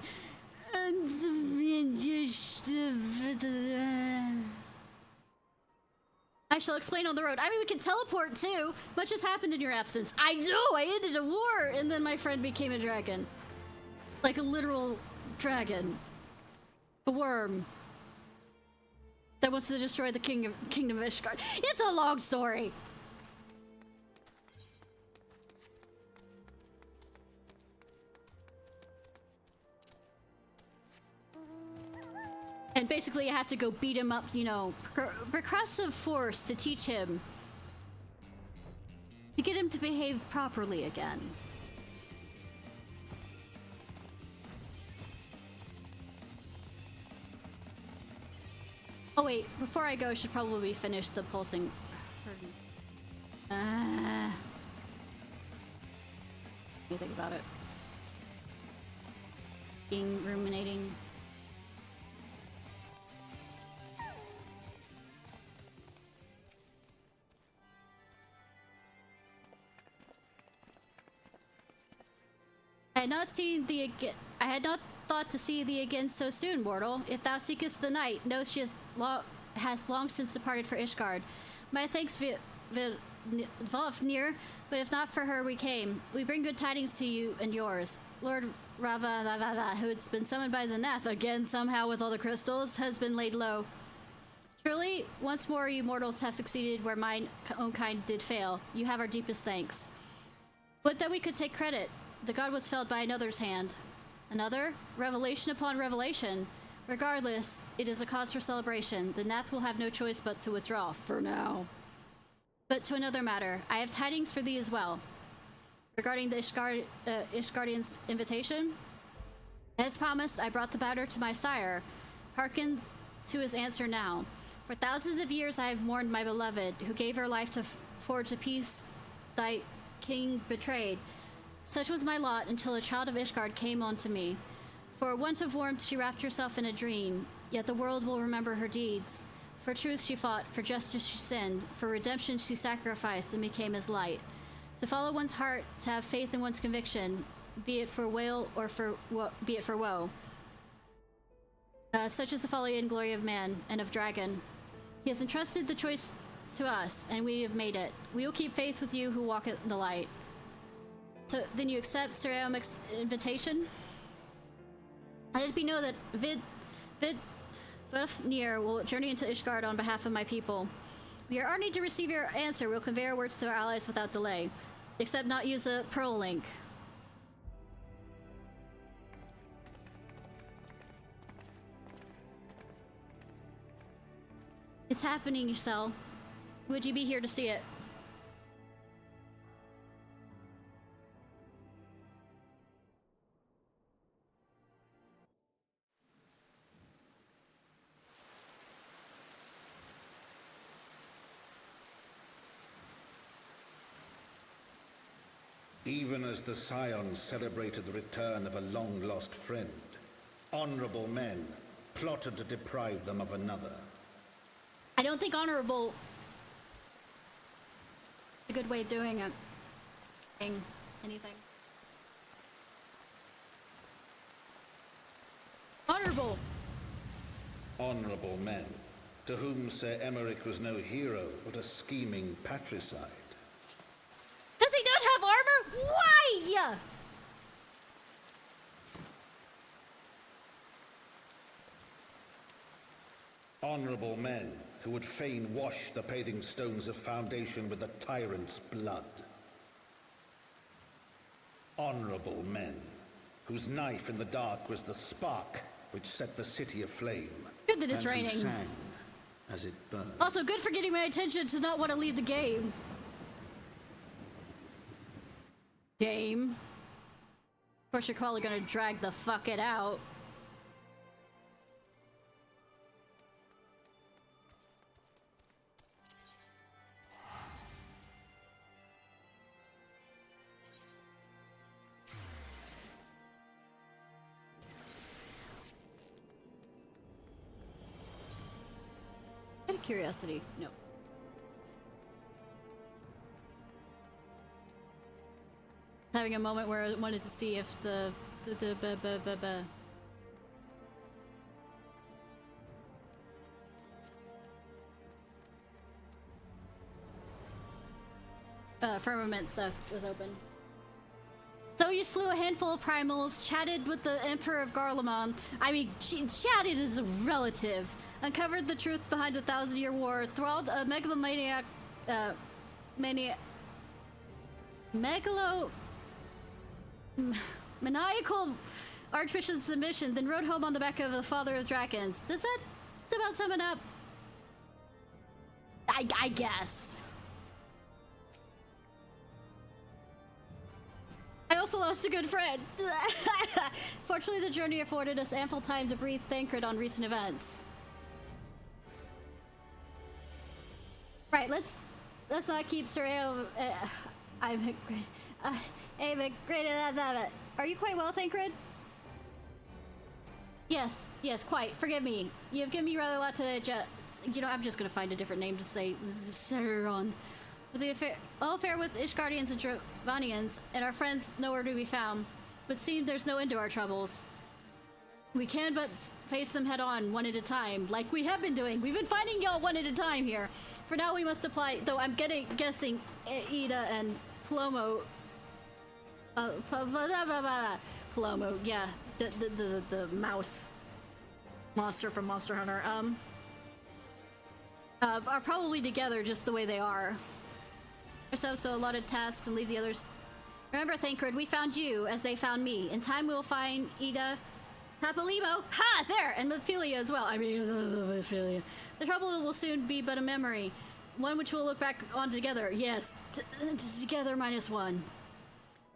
I shall explain on the road. I mean, we can teleport too. Much has happened in your absence. I know, I ended a war, and then my friend became a dragon. Like a literal dragon. A worm. That wants to destroy the kingdom of Ishgard. It's a long story. And basically you have to go beat him up, you know, percussive force to teach him. To get him to behave properly again. Oh wait, before I go, I should probably finish the pulsing. Let me think about it. Being ruminating. I had not thought to see thee again so soon, mortal. If thou seekest the night, know she hath long since departed for Ishgard. My thanks, Vafnir, but if not for her, we came. We bring good tidings to you and yours. Lord Rava, who has been summoned by the Nath again somehow with all the crystals, has been laid low. Truly, once more you mortals have succeeded where mine own kind did fail. You have our deepest thanks. Would that we could take credit. The god was felled by another's hand. Another? Revelation upon revelation. Regardless, it is a cause for celebration. The Nath will have no choice but to withdraw, for now. But to another matter, I have tidings for thee as well. regarding the Ishgardian's invitation. As promised, I brought the matter to my sire. Hearken to his answer now. For thousands of years I have mourned my beloved, who gave her life to forge a peace thy king betrayed. Such was my lot until a child of Ishgard came unto me. For want of warmth she wrapped herself in a dream, yet the world will remember her deeds. For truth she fought, for justice she sinned, for redemption she sacrificed and became as light. To follow one's heart, to have faith in one's conviction, be it for weal or be it for woe. Such is the folly and glory of man and of dragon. He has entrusted the choice to us, and we have made it. We will keep faith with you who walk in the light. So then you accept Sir Aomic's invitation? Let it be known that Vidnir will journey into Ishgard on behalf of my people. We are honored to receive your answer. We'll convey our words to our allies without delay. Except not use a pearl link. It's happening, Giselle. Would you be here to see it? Even as the Scions celebrated the return of a long-lost friend, honorable men plotted to deprive them of another. I don't think honorable is a good way of doing it. Anything. Honorable! Honorable men, to whom Sir Emmerich was no hero, but a scheming patricide. Does he not have armor? Why? Honorable men who would fain wash the paving stones of foundation with the tyrant's blood. Honorable men whose knife in the dark was the spark which set the city aflame. Good that it's and raining. Who sang as it burned. Also, good for getting my attention to not want to leave the game. Game. Of course, you're probably gonna drag the fuck it out. Out of curiosity, no. Having a moment where I wanted to see if the firmament stuff was open. Though you slew a handful of primals, chatted with the Emperor of Garlemald, I mean, chatted is a relative, uncovered the truth behind the 1,000-year war, thralled a megalomaniac, maniacal Archbishop's submission, then rode home on the back of the Father of Dragons. Does that about sum it up? I guess. I also lost a good friend. Fortunately, the journey afforded us ample time to breathe Thancred on recent events. Right, let's not keep Surreal. I'm great at that. Are you quite well, Thancred? Yes, quite. Forgive me. You've given me rather a lot to digest. You know, I'm just gonna find a different name to say Sauron. With the affair with Ishgardians and Dravanians, and our friends nowhere to be found, but seems there's no end to our troubles. We can but face them head on, one at a time, like we have been doing. We've been finding y'all one at a time here. For now, we must apply. Though I'm guessing Ida and Plomo. Plomo, yeah, the mouse monster from Monster Hunter. Are probably together just the way they are. Ourselves so a lot of tasks and leave the others. Remember, Thancred, we found you as they found me. In time, we will find Ida, Papalimo, ha, there, and Mephilia as well. I mean, Mephilia. The trouble will soon be but a memory, one which we'll look back on together. Yes, together -1.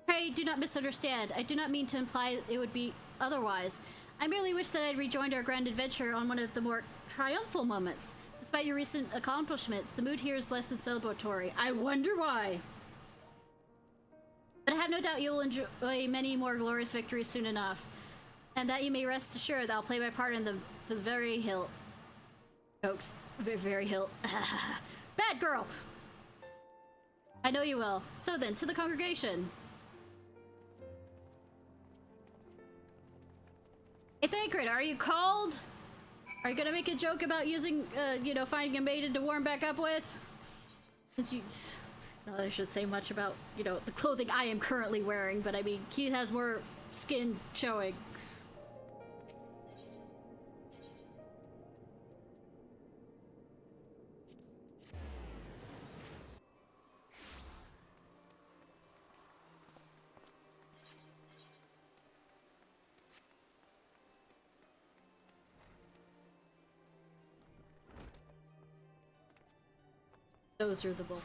Pray, do not misunderstand. I do not mean to imply it would be otherwise. I merely wish that I had rejoined our grand adventure on one of the more triumphal moments. Despite your recent accomplishments, the mood here is less than celebratory. I wonder why. But I have no doubt you will enjoy many more glorious victories soon enough. And that you may rest assured that I'll play my part in to the very hilt. Jokes. Very hilt. Bad girl! I know you will. So then, to the congregation. Hey, Thancred, are you cold? Are you gonna make a joke about using, you know, finding a maiden to warm back up with? Since you... Not that I should say much about, you know, the clothing I am currently wearing, but I mean, Keith has more skin showing. Those are the bull.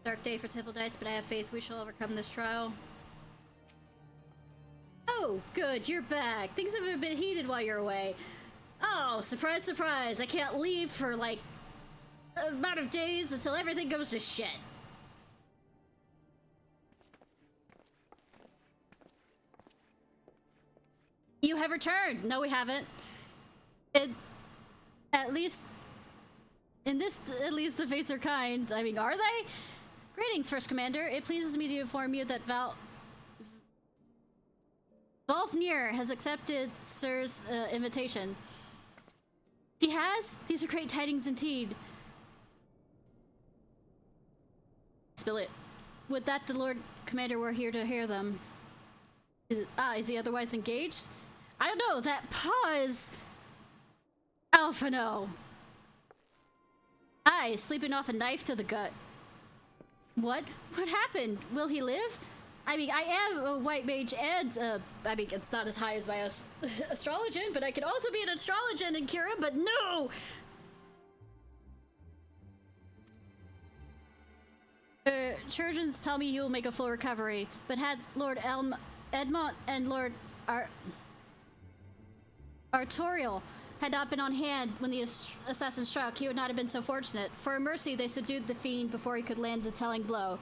Dark day for Temple Knights, but I have faith we shall overcome this trial. Oh, good, you're back. Things haven't been heated while you're away. Oh, surprise, surprise. I can't leave for, like, a amount of days until everything goes to shit. You have returned. No, we haven't. At least the fates are kind. I mean, are they? Greetings, First Commander. It pleases me to inform you that Volfnir has accepted Sir's invitation. He has? These are great tidings indeed. Spill it. Would that the Lord Commander were here to hear them. Is he otherwise engaged? I don't know. That pause. Alpha no. Aye, sleeping off a knife to the gut. What? What happened? Will he live? I mean, I am a white mage and, I mean, it's not as high as my astrologian, but I could also be an astrologian in Kira, but no! Surgeons tell me he will make a full recovery, but had Lord Edmont and Lord Artorial had not been on hand when the assassin struck, he would not have been so fortunate. For a mercy, they subdued the fiend before he could land the telling blow.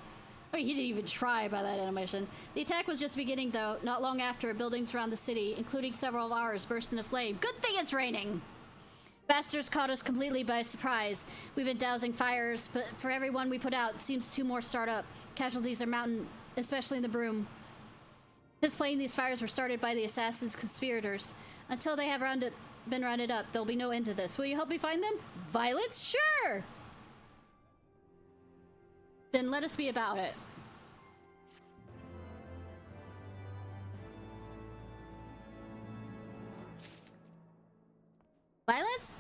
I mean, he didn't even try by that animation. The attack was just beginning, though. Not long after, buildings around the city, including several of ours, burst into flame. Good thing it's raining! Bastards caught us completely by surprise. We've been dousing fires, but for every one we put out, seems 2 more start up. Casualties are mounting, especially in the Broom. This plain, these fires were started by the assassin's conspirators. Until they have been rounded up, there'll be no end to this. Will you help me find them? Violets? Sure! Then let us be about it. Violets?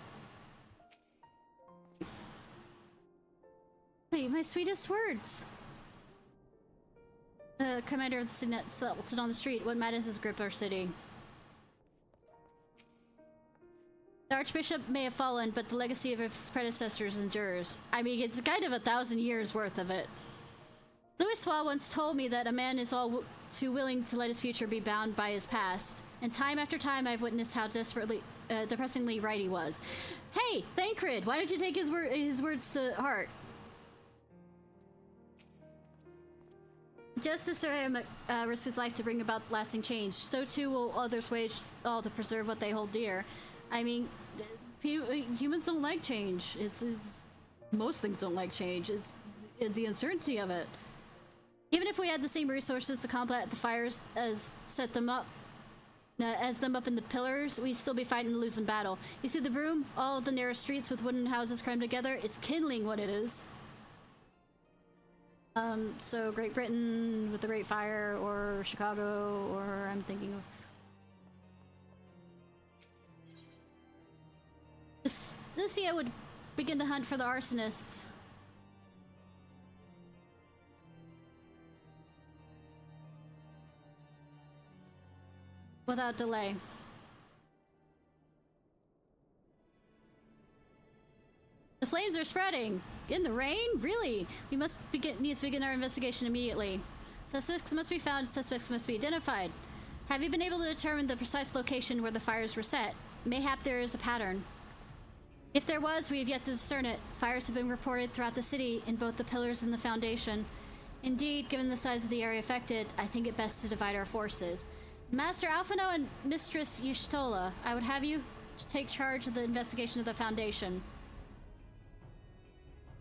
Say my sweetest words. Commander of the Signet Sultan on the street. What matters is grip our city. The Archbishop may have fallen, but the legacy of his predecessors endures. I mean, it's kind of 1,000 years worth of it. Louis Swa once told me that a man is all too willing to let his future be bound by his past. And time after time, I've witnessed how depressingly right he was. Hey, Thancred, why don't you take his words to heart? Just as Sir risked his life to bring about lasting change, so too will others wage all to preserve what they hold dear. I mean, humans don't like change. It's most things don't like change. It's the uncertainty of it. Even if we had the same resources to combat the fires as them up in the pillars, we'd still be fighting a losing battle. You see the Broom? All of the narrow streets with wooden houses crammed together? It's kindling what it is. So Great Britain with the Great Fire, or Chicago, or I'm thinking of... Lucia would begin to hunt for the arsonists. Without delay. The flames are spreading! In the rain? Really? We need to begin our investigation immediately. Suspects must be found, suspects must be identified. Have you been able to determine the precise location where the fires were set? Mayhap there is a pattern. If there was, we have yet to discern it. Fires have been reported throughout the city in both the pillars and the foundation. Indeed, given the size of the area affected, I think it best to divide our forces. Master Alphino and Mistress Y'shtola, I would have you take charge of the investigation of the foundation.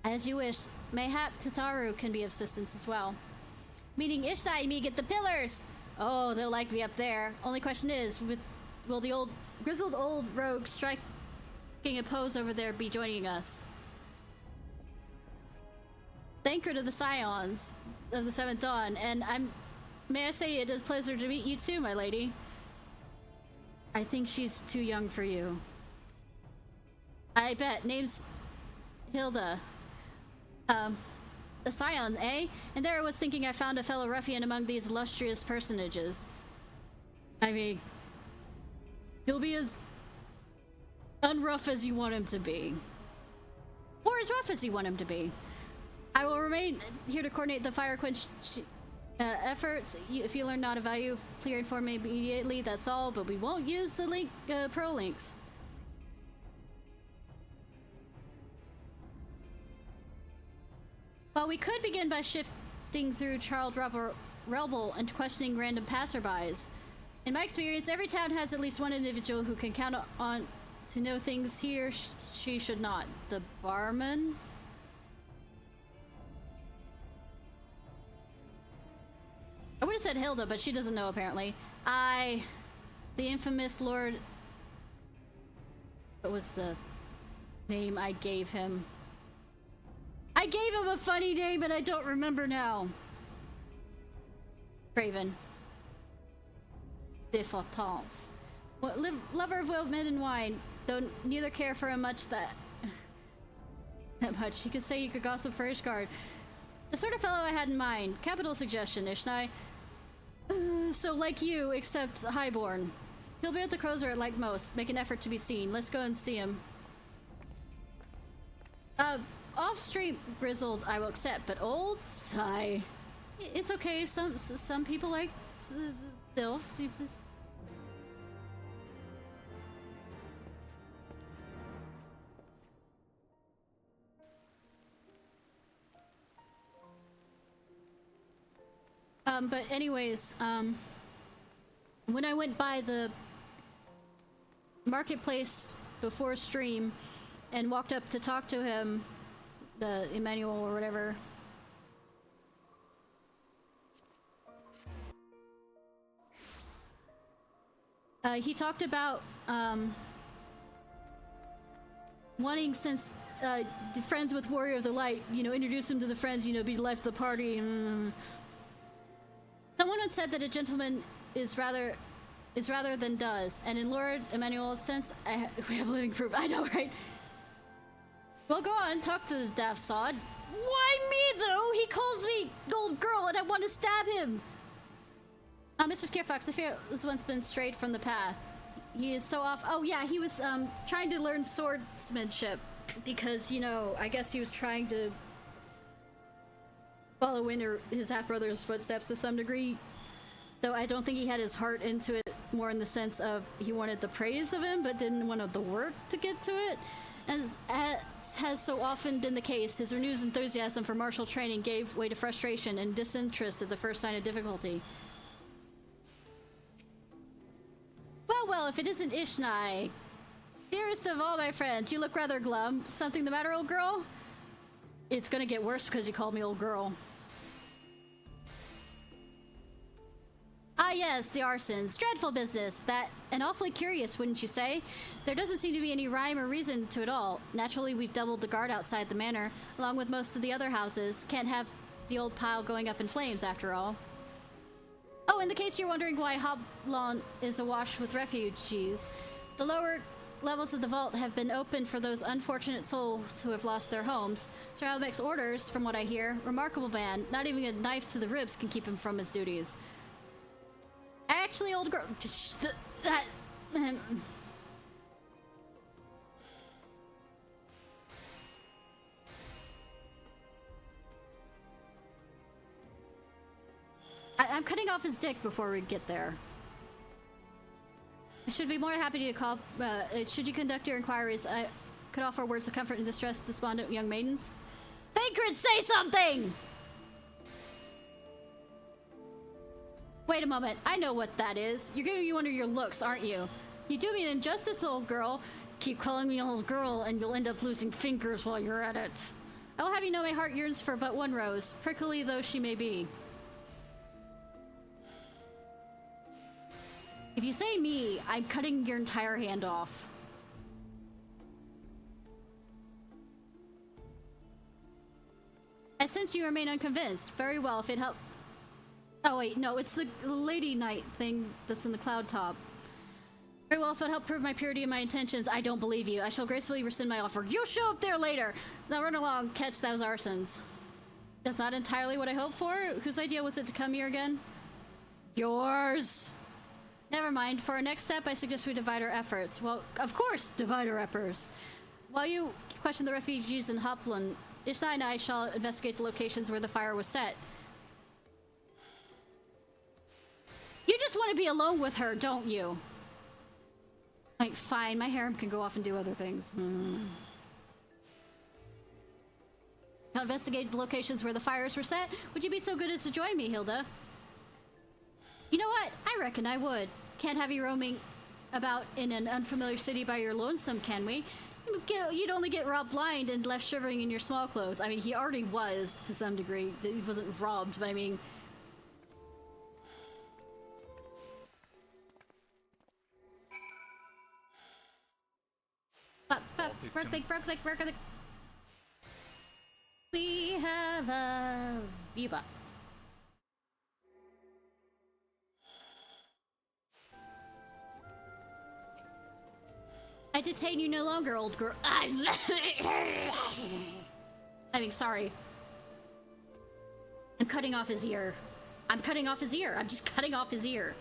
As you wish. Mayhap Tataru can be of assistance as well. Meaning Ishnai and me get the pillars! Oh, they'll like me up there. Only question is, will the grizzled old rogue striking a pose over there be joining us? Thanker to the Scions of the Seventh Dawn, and may I say it is a pleasure to meet you too, my lady. I think she's too young for you. I bet. Name's Hilda. A scion, eh? And there I was thinking I found a fellow ruffian among these illustrious personages. I mean, he'll be as unrough as you want him to be. Or as rough as you want him to be. I will remain here to coordinate the fire quench efforts. If you learn not a value, please inform me immediately, that's all, but we won't use the link, pro links. Well, we could begin by shifting through Charles Rebel and questioning random passerbys. In my experience, every town has at least one individual who can count on to know things he or she should not. The barman? I would have said Hilda, but she doesn't know apparently. The infamous Lord... What was the name I gave him? I gave him a funny name, but I don't remember now. Craven. De Fortance. Lover of wild men and wine, though neither care for him much that much. You could say you could gossip for Ishgard. The sort of fellow I had in mind. Capital suggestion, Ishnai. So like you, except highborn. He'll be at the Crozer like most. Make an effort to be seen. Let's go and see him. Off-stream grizzled I will accept, but old? Sigh. It's okay. Some people like the elves. But anyways, when I went by the marketplace before stream and walked up to talk to him, the Emmanuel or whatever, he talked about wanting, since the friends with Warrior of the Light, you know, introduce him to the friends, you know, be left the party. Someone had said that a gentleman is rather than does, and in Lord Emmanuel's sense, we have living proof. I know, right? Well, go on, talk to the daft sod. Why me, though? He calls me old girl, and I want to stab him. Mr. Ciarfox, I fear this one's been strayed from the path. He is so off. Oh, yeah, he was trying to learn swordsmanship because, you know, I guess he was trying to follow in his half-brother's footsteps to some degree. Though I don't think he had his heart into it, more in the sense of he wanted the praise of him, but didn't want the work to get to it. As has so often been the case, his renewed enthusiasm for martial training gave way to frustration and disinterest at the first sign of difficulty. Well, if it isn't Ishnai. Dearest of all my friends, you look rather glum. Something the matter, old girl? It's gonna get worse because you called me old girl. Ah yes, the arsons. Dreadful business. That, and awfully curious, wouldn't you say? There doesn't seem to be any rhyme or reason to it all. Naturally, we've doubled the guard outside the manor, along with most of the other houses. Can't have the old pile going up in flames, after all. Oh, in the case you're wondering why Hoblon is awash with refugees, the lower levels of the vault have been opened for those unfortunate souls who have lost their homes. Sir Albec's orders, from what I hear, remarkable man. Not even a knife to the ribs can keep him from his duties. Actually, old girl, that. I'm cutting off his dick before we get there. I should be more happy to call. Should you conduct your inquiries, I could offer words of comfort and distress to despondent young maidens. Thancred, say something! Wait a moment, I know what that is. You're giving me one of your looks, aren't you? You do me an injustice, old girl. Keep calling me old girl, and you'll end up losing fingers while you're at it. I will have you know my heart yearns for but one rose, prickly though she may be. If you say me, I'm cutting your entire hand off. I sense you remain unconvinced. Very well, if it helped. Oh wait, no, it's the Lady Knight thing that's in the cloud top. Very well, if it helped prove my purity and my intentions, I don't believe you. I shall gracefully rescind my offer. You'll show up there later! Now run along, catch those arsons. That's not entirely what I hoped for. Whose idea was it to come here again? Yours! Never mind. For our next step, I suggest we divide our efforts. Well, of course, divide our efforts. While you question the refugees in Hopland, Ishnai and I shall investigate the locations where the fire was set. You just want to be alone with her, don't you? Like, fine, my harem can go off and do other things. I'll investigate the locations where the fires were set. Would you be so good as to join me, Hilda? You know what? I reckon I would. Can't have you roaming about in an unfamiliar city by your lonesome, can we? You'd only get robbed blind and left shivering in your small clothes. I mean, he already was, to some degree. He wasn't robbed, but I mean... Birthday. We have a Viva. I detain you no longer, old girl. I mean, sorry. I'm cutting off his ear. I'm just cutting off his ear.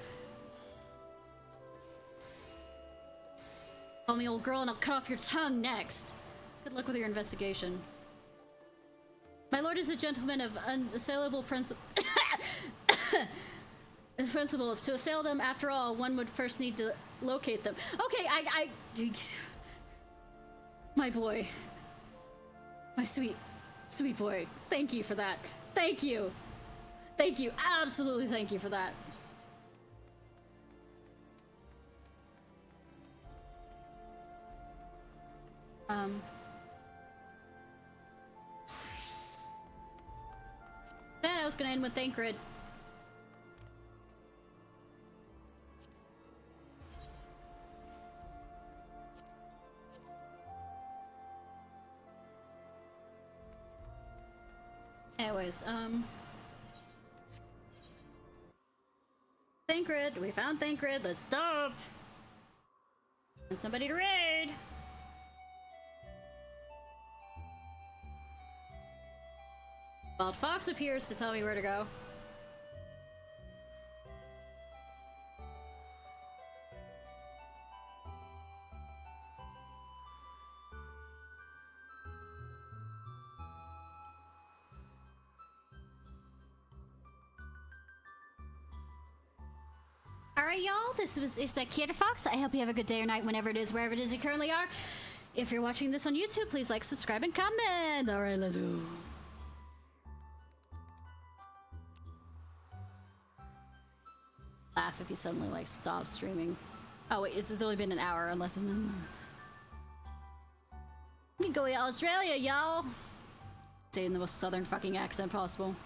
Call me old girl and I'll cut off your tongue next. Good luck with your investigation. My lord is a gentleman of unassailable principles. To assail them, after all, one would first need to locate them. Okay, my boy. My sweet boy. Thank you for that. Thank you. Absolutely thank you for that. Then I was gonna end with Thancred. Anyways, Thancred, we found Thancred, let's stop! And somebody to raid! Wild Fox appears to tell me where to go. Alright, y'all, this was Ishnai Ciarfox. I hope you have a good day or night whenever it is, wherever it is you currently are. If you're watching this on YouTube, please like, subscribe, and comment. Alright, let's go. Laugh if you suddenly like stop streaming. Oh wait, it's only been an hour unless I'm... You can go to Australia, y'all! Say in the most southern fucking accent possible.